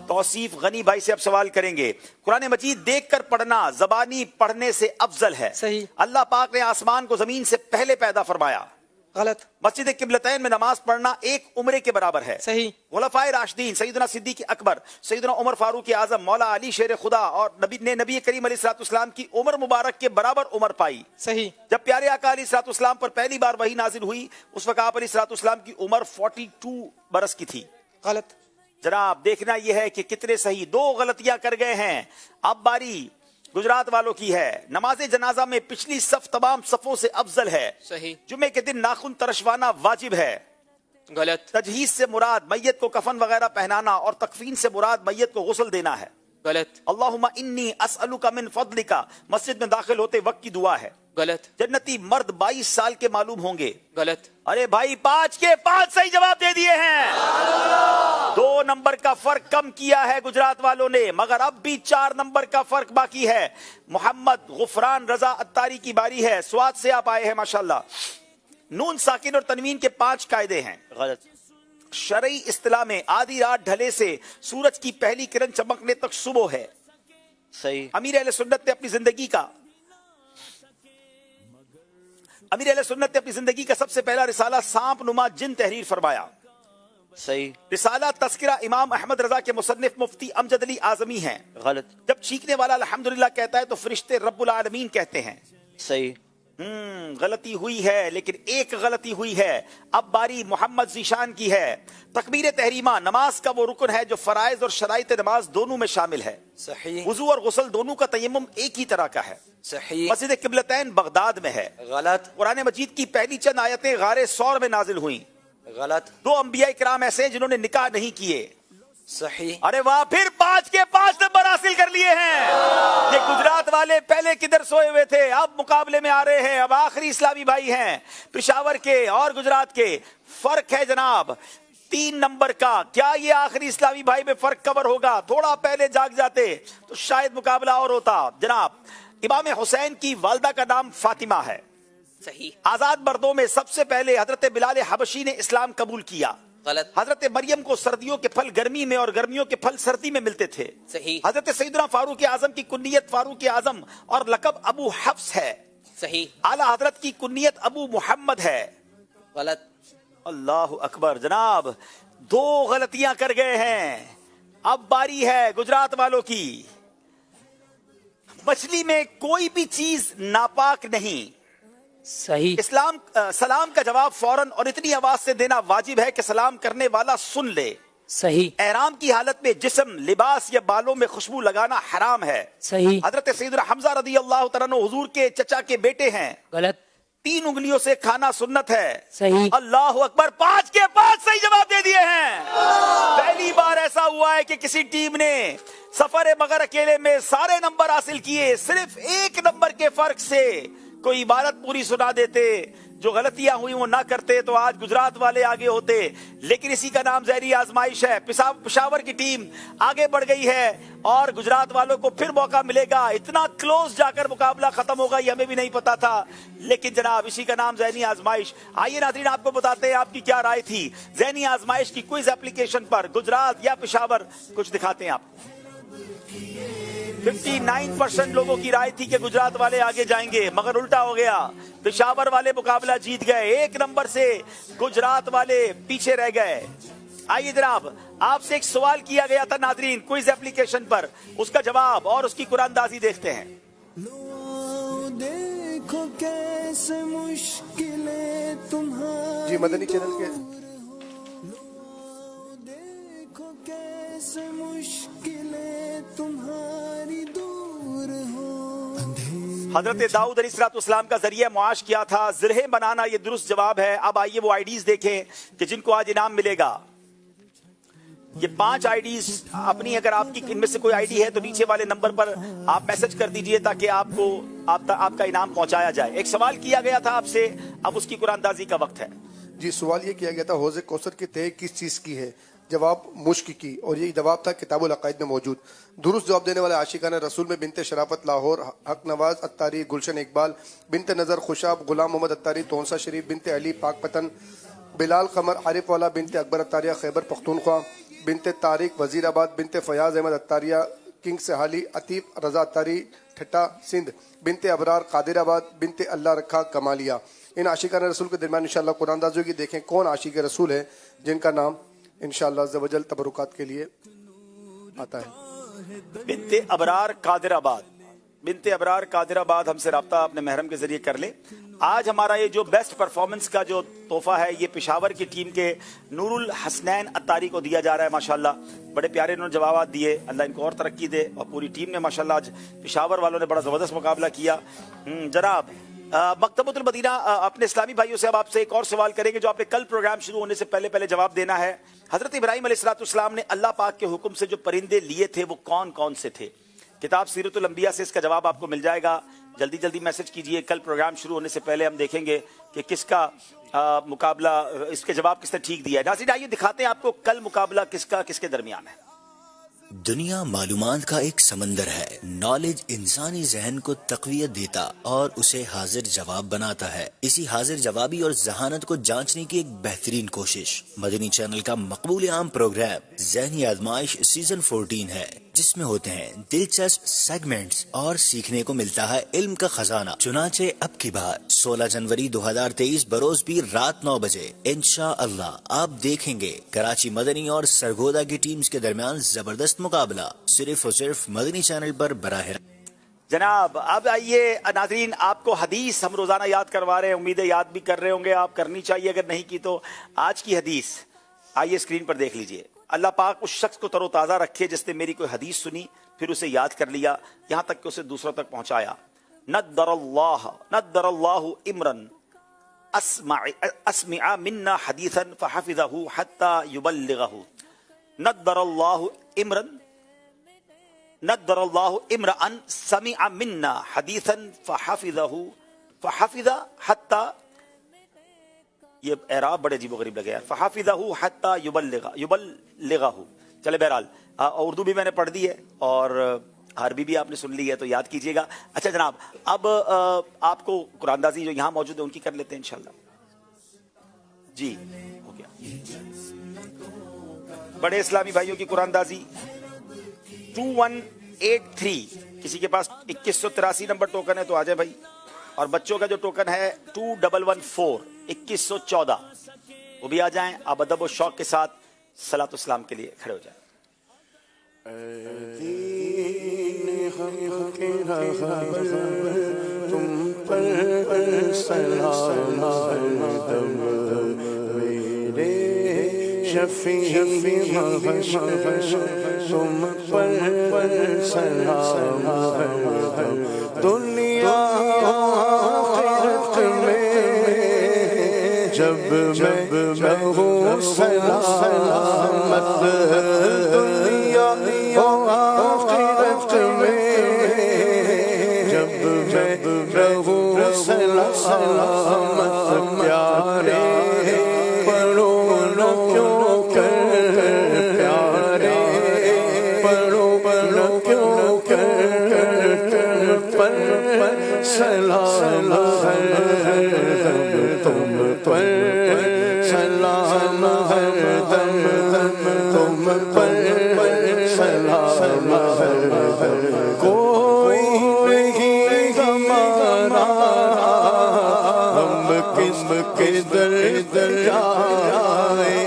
तौसीफ गनी भाई से अब सवाल करेंगे। कुरान मजीद देखकर पढ़ना जबानी पढ़ने से अफजल है। सही। अल्लाह पाक ने आसमान को जमीन से पहले पैदा फरमाया। गलत। मस्जिद किबलतैन में नमाज पढ़ना एक उम्रे के बराबर है। सही। खुलफाए राशिदीन सैयदना सिद्दीक अकबर, सैयदना उमर फारूक आजम, मौला अली शेर खुदा और नबी करीम अलैहिस्सलाम की उम्र मुबारक के बराबर उम्र पाई। सही। जब प्यारे आका अलैहिस्सलाम पर पहली बार वही नाजिल हुई उस वक्त आप अलैहिस्सलाम की उम्र 42 बरस की थी। गलत। जनाब देखना यह है कि कितने सही। 2 गलतियां कर गए हैं। अब बारी गुजरात वालों की है। नमाज जनाजा में पिछली सफ तमाम सफों से अफजल है। सही। जुमे के दिन नाखून तरशवाना वाजिब है। गलत। तजहीज से मुराद मैयत को कफन वगैरह पहनाना और तकफीन से मुराद मैयत को गुस्ल देना है। गलत। अल्लाहुम्मा इन्नी अस्अलुका मिन फضलिका मस्जिद में दाखिल होते वक्त की दुआ है। गलत। जन्नती मर्द 22 साल के मालूम होंगे। गलत। अरे भाई 5 के 5 सही जवाब दे दिए हैं। 2 नंबर का फर्क कम किया है गुजरात वालों ने, मगर अब भी 4 नंबर का फर्क बाकी है। मोहम्मद गुफरान रजा अत्तारी की बारी है। स्वाद से आप आए हैं माशाल्लाह। नून साकिन और तनवीन के 5 कायदे हैं। गलत। शरई इस्तिलाह में आधी रात ढले से सूरज की पहली किरण चमकने तक सुबह है। सही। अमीर अहले सुन्नत ने अपनी जिंदगी का सबसे पहला रिसाला सांप नुमा जिन तहरीर फरमाया। सही। रिसाला तस्किरा इमाम अहमद रजा के मुसन्निफ मुफ्ती अमजद अली आजमी हैं। गलत। जब चीखने वाला अल्हम्दुलिल्लाह कहता है तो फरिश्ते रब्बुल आलमीन कहते हैं। सही। गलती हुई है, लेकिन एक गलती हुई है। अब बारी मोहम्मद जीशान की है। तकबीर तहरीमा नमाज का वो रुकन है जो फराइज और शराइत नमाज दोनों में शामिल है। सही। वुजू और गुस्ल दोनों का तयम्मुम एक ही तरह का है। सही। मस्जिद किबलतैन बगदाद में है। गलत। कुरान मजीद की पहली चंद आयतें गारे सौर में नाजिल हुई। गलत। 2 अंबिया इकराम ऐसे हैं जिन्होंने निकाह नहीं किए। सही। अरे वाह, फिर 5 के 5 नंबर हासिल कर लिए हैं। ये गुजरात वाले पहले किधर सोए हुए थे, अब मुकाबले में आ रहे हैं। अब आखिरी इस्लामी भाई हैं पेशावर के और गुजरात के। फर्क है जनाब 3 नंबर का। क्या ये आखिरी इस्लामी भाई में फर्क कवर होगा? थोड़ा पहले जाग जाते तो शायद मुकाबला और होता। जनाब इमाम हुसैन की वालदा का नाम फातिमा है। सही। आजाद मर्दों में सबसे पहले हजरत बिलाल हबशी ने इस्लाम कबूल किया। गलत। हजरत मरियम को सर्दियों के फल गर्मी में और गर्मियों के फल सर्दी में मिलते थे। सही। हजरत सैयदना फारूक आजम की कुन्नियत फारूक आजम और लकब अबू हफ्स है। सही। आला हजरत की कुन्नियत अबू मुहम्मद है। गलत। अल्लाह अकबर। जनाब 2 गलतियां कर गए हैं। अब बारी है गुजरात वालों की। मछली में कोई भी चीज नापाक नहीं। सही। इस्लाम सलाम का जवाब फौरन और इतनी आवाज से देना वाजिब है कि सलाम करने वाला सुन ले। सही। एहराम की हालत में जिस्म, लिबास या बालों में खुशबू लगाना हराम है। सही। हजरत सैयदना हमजा रदी अल्लाह तआला अन्हु हुजूर के चचा के बेटे हैं। गलत। 3 उंगलियों से खाना सुन्नत है। सही। अल्लाह अकबर। 5 के 5 सही जवाब दे दिए हैं। पहली बार ऐसा हुआ है कि किसी टीम ने सफर मगर अकेले में सारे नंबर हासिल किए, सिर्फ 1 नंबर के फर्क से कोई इबारत पूरी सुना देते, जो गलतियां हुई वो ना करते तो आज गुजरात वाले आगे होते। लेकिन इसी का नाम जहरी आजमाइश है। पेशावर की टीम आगे बढ़ गई है और गुजरात वालों को फिर मौका मिलेगा। इतना क्लोज जाकर मुकाबला खत्म होगा ये हमें भी नहीं पता था, लेकिन जनाब इसी का नाम जहनी आजमाइश। आइए नाज़रीन आपको बताते हैं आपकी क्या राय थी जहनी आजमाइश की क्विज एप्लीकेशन पर। गुजरात या पेशावर, कुछ दिखाते हैं आपको। 59% लोगों की राय थी कि गुजरात वाले आगे जाएंगे, मगर उल्टा हो गया। पेशावर वाले मुकाबला जीत गए। 1 नंबर से गुजरात वाले पीछे रह गए। आइए जनाब, आपसे एक सवाल किया गया था नाजरीन क्विज एप्लीकेशन पर, उसका जवाब और उसकी कुरानदाजी देखते हैं। देखो कैसे मुश्किलें तुम्हारी जी मदनी चैनल के देखो कैसे मुश्किलें तुम्हारी दूर हो। हजरत दाऊद अलैहिस्सलाम का जरिया मुआश किया था, ज़िरह बनाना ये दुरुस्त जवाब है। अब आइए वो आईडीज देखें कि जिनको आज इनाम मिलेगा। ये 5 आईडीज अपनी, अगर आपकी इनमें से कोई आईडी है तो नीचे वाले नंबर पर आप मैसेज कर दीजिए ताकि आपको आपका इनाम पहुंचाया जाए। एक सवाल किया गया था आपसे, अब उसकी कुरानदाजी का वक्त है। जी सवाल ये किया गया था हौज़ कौसर की तह किस चीज़ की है? जवाब मुश्क की, और यही जवाब था किताबुल अकाइद में मौजूद। दुरुस्त जवाब देने वाले आशिकाना रसूल में बिनते शराफत लाहौर, हक नवाज अत्तारी, गुलशन इकबाल, बिनते नज़र खुशाब, गुलाम मोहम्मद अत्तारी तोनसा शरीफ, बिनते अली पाक पतन, बिलाल कमर आरिफ वाला, बिनते अकबर अत्तारिया खैबर पख्तूनख्वा, बिनते तारिक वजीराबाद, बिनते फयाज अहमद अत्तारिया किंग सहाली, अतीफ रजा अत्तारी ठट्टा सिंध, बिनते अबरार कादिराबाद, बिनते अल्लाह रखा कमालिया। इन आशिकाना रसूल के दरमियान इंशाअल्लाह कुरानदाज़ियों की देखें कौन आशिक रसूल है जिनका नाम इंशाअल्लाह अज़्ज़ व जल तबरुकात के लिए आता है। बिनते अबरार कादिराबाद, बिनते अबरार कादिराबाद हमसे रब्ता अपने महरम के जरिए कर ले। आज हमारा ये जो बेस्ट परफॉर्मेंस का जो तोहफा है ये पेशावर की टीम के नूरुल हसनैन अत्तारी को दिया जा रहा है। माशाल्लाह बड़े प्यारे इन्होंने जवाब दिए, अल्लाह इनको और तरक्की दे। और पूरी टीम ने माशाल्लाह आज पेशावर वालों ने बड़ा ज़बरदस्त मुकाबला किया। जनाब मकतबतुल मदीना अपने इस्लामी भाइयों से अब आपसे एक और सवाल करेंगे जो आपने कल प्रोग्राम शुरू होने से पहले जवाब देना है। हजरत इब्राहिम अलैहिस्सलाम ने अल्लाह पाक के हुक्म से जो परिंदे लिए थे वो कौन कौन से थे? किताब सीरतुल अंबिया से इसका जवाब आपको मिल जाएगा। जल्दी जल्दी मैसेज कीजिए। कल प्रोग्राम शुरू होने से पहले हम देखेंगे कि किसका मुकाबला, इसके जवाब किसने ठीक दिया है। नाज़रीन आइए दिखाते हैं आपको कल मुकाबला किसका किसके दरमियान है। दुनिया मालूमात का एक समंदर है। नॉलेज इंसानी जहन को तक़वियत देता और उसे हाजिर जवाब बनाता है। इसी हाजिर जवाबी और जहानत को जांचने की एक बेहतरीन कोशिश मदनी चैनल का मकबूल आम प्रोग्राम ज़हनी आज़माइश सीजन 14 है, जिसमें होते हैं दिलचस्प सेगमेंट्स और सीखने को मिलता है इल्म का खजाना। चुनाचे अब की बार 16 जनवरी 2023 बरोज पीर रात 9 बजे इंशाअल्लाह आप देखेंगे कराची मदनी और सरगोदा की टीम्स के दरमियान जबरदस्त मुकाबला सिर्फ और सिर्फ मदनी चैनल पर बराह। जनाब अब आइए नाजरीन, आपको हदीस हम रोजाना याद करवा रहे हैं, उम्मीद है याद भी कर रहे होंगे आप, करनी चाहिए अगर नहीं की तो। आज की हदीस आइए स्क्रीन पर देख लीजिए। अल्लाह पाक उस शख्स को तरोताज़ा रखे जिसने मेरी कोई हदीस सुनी फिर उसे याद कर लिया, यहाँ तक कि उसे दूसरों तक पहुँचाया। नद्दरल्लाहु इमरन अस्मिअ मिन्ना हदीसन फहफिज़हु हत्ता युबल्लिगहु। नद्दरल्लाहु इमरअन समिअ मिन्ना हदीसन फहफिज़हु हत्ता, ये एराब बड़े अजीब गरीब लगे यार। फहाफिज़हु हत्ता युबल्लिगहु। चले बहरहाल उर्दू भी मैंने पढ़ दी है और عربی بھی آپ نے سن لی ہے تو یاد کیجئے گا. اچھا جناب، اب آپ کو قرآن اندازی جو یہاں موجود ہے ان کی کر لیتے ہیں انشاءاللہ. جی ہو گیا. بڑے اسلامی بھائیوں کی قرآن اندازی 2183. کسی کے پاس 2183 نمبر ٹوکن ہے تو آ جائے بھائی. اور بچوں کا جو ٹوکن ہے 2114 2114 وہ بھی آ جائیں. آپ ادب و شوق کے ساتھ صلاۃ السلام کے لیے کھڑے ہو جائیں. تم پر سلام میرے شفیع محشر تم پر سلام دنیا آخرت میں جب میں ہوں سلامت دنیا آخرت میں جب میں ہوں سلامت پیارے پڑھو نہ کیوں کر پیارے پڑھو نہ کیوں کر پر سلام تم پر سلام تم پر سلام کوئی نہیں ہمارا ہم کس کے در جائیں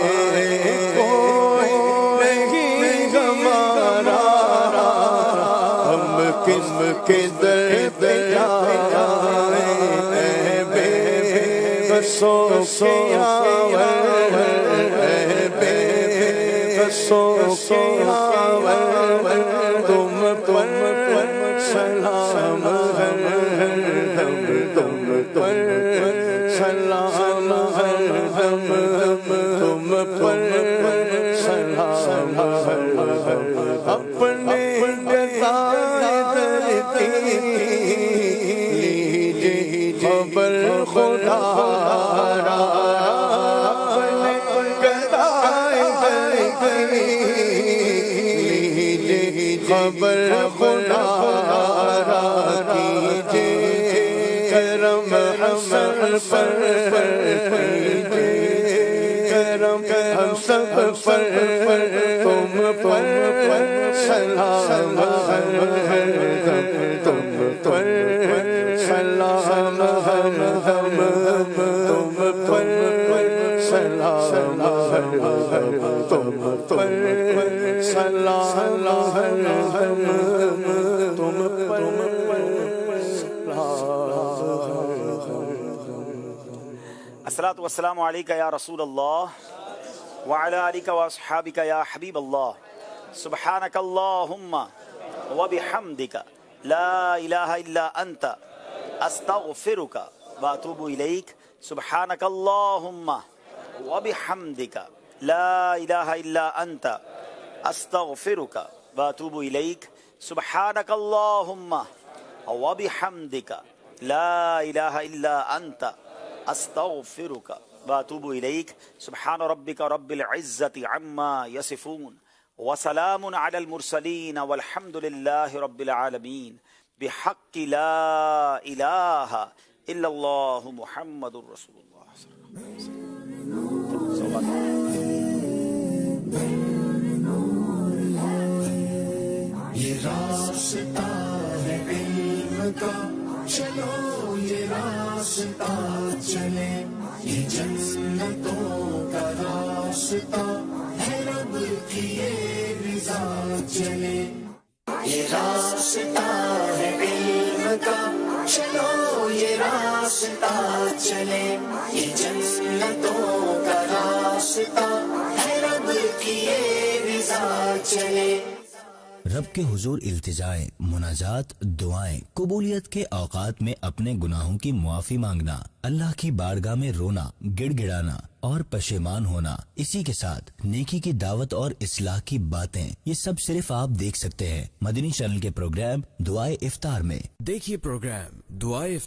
کوئی نہیں ہمارا ہم کس کے در جائیں بے بسوں کے آور بے بسوں کے آور تم پر سلام تم پر سلام تم پر سلام اپنے گدائے درتی خبر خدا را اپنے گدائے درتی خبر خدا را کیجئے کرم ہم پر کیجئے کرم ہم سب پر تم پر سلام تم پر سلام تم پر سلام تم پر سلام تم الصلاۃ والسلام علیک یا رسول اللہ وعلی آلک واصحابک یا حبیب اللہ سبحانک اللہم وبحمدک لا الہ الا انت استغفرک واتوب الیک سبحانک اللہم وبحمدک لا الہ الا انت استغفرک واتوب الیک سبحانک اللہم وبحمدک لا الہ الا انت استغفرک واتوب الیک سبحان ربک رب العزت عما یصفون وسلام علی المرسلین والحمد للہ رب العالمین بحق لا الہ الا اللہ محمد رسول اللہ صلی اللہ علیہ وسلم. یہ راستہ ہے علم کا چلو یہ راستہ چلے یہ جنتوں کا راستہ ہے رب کی یہ رضا چلے یہ راستہ ہے علم کا چلو یہ راستہ چلے یہ جنتوں کا راستہ ہے رب کی یہ رضا چلے. رب کے حضور التجائیں، مناجات، دعائیں، قبولیت کے اوقات میں اپنے گناہوں کی معافی مانگنا، اللہ کی بارگاہ میں رونا، گڑ گڑانا اور پشیمان ہونا، اسی کے ساتھ نیکی کی دعوت اور اصلاح کی باتیں، یہ سب صرف آپ دیکھ سکتے ہیں مدنی چینل کے پروگرام دعائے افطار میں. دیکھیے پروگرام دعائے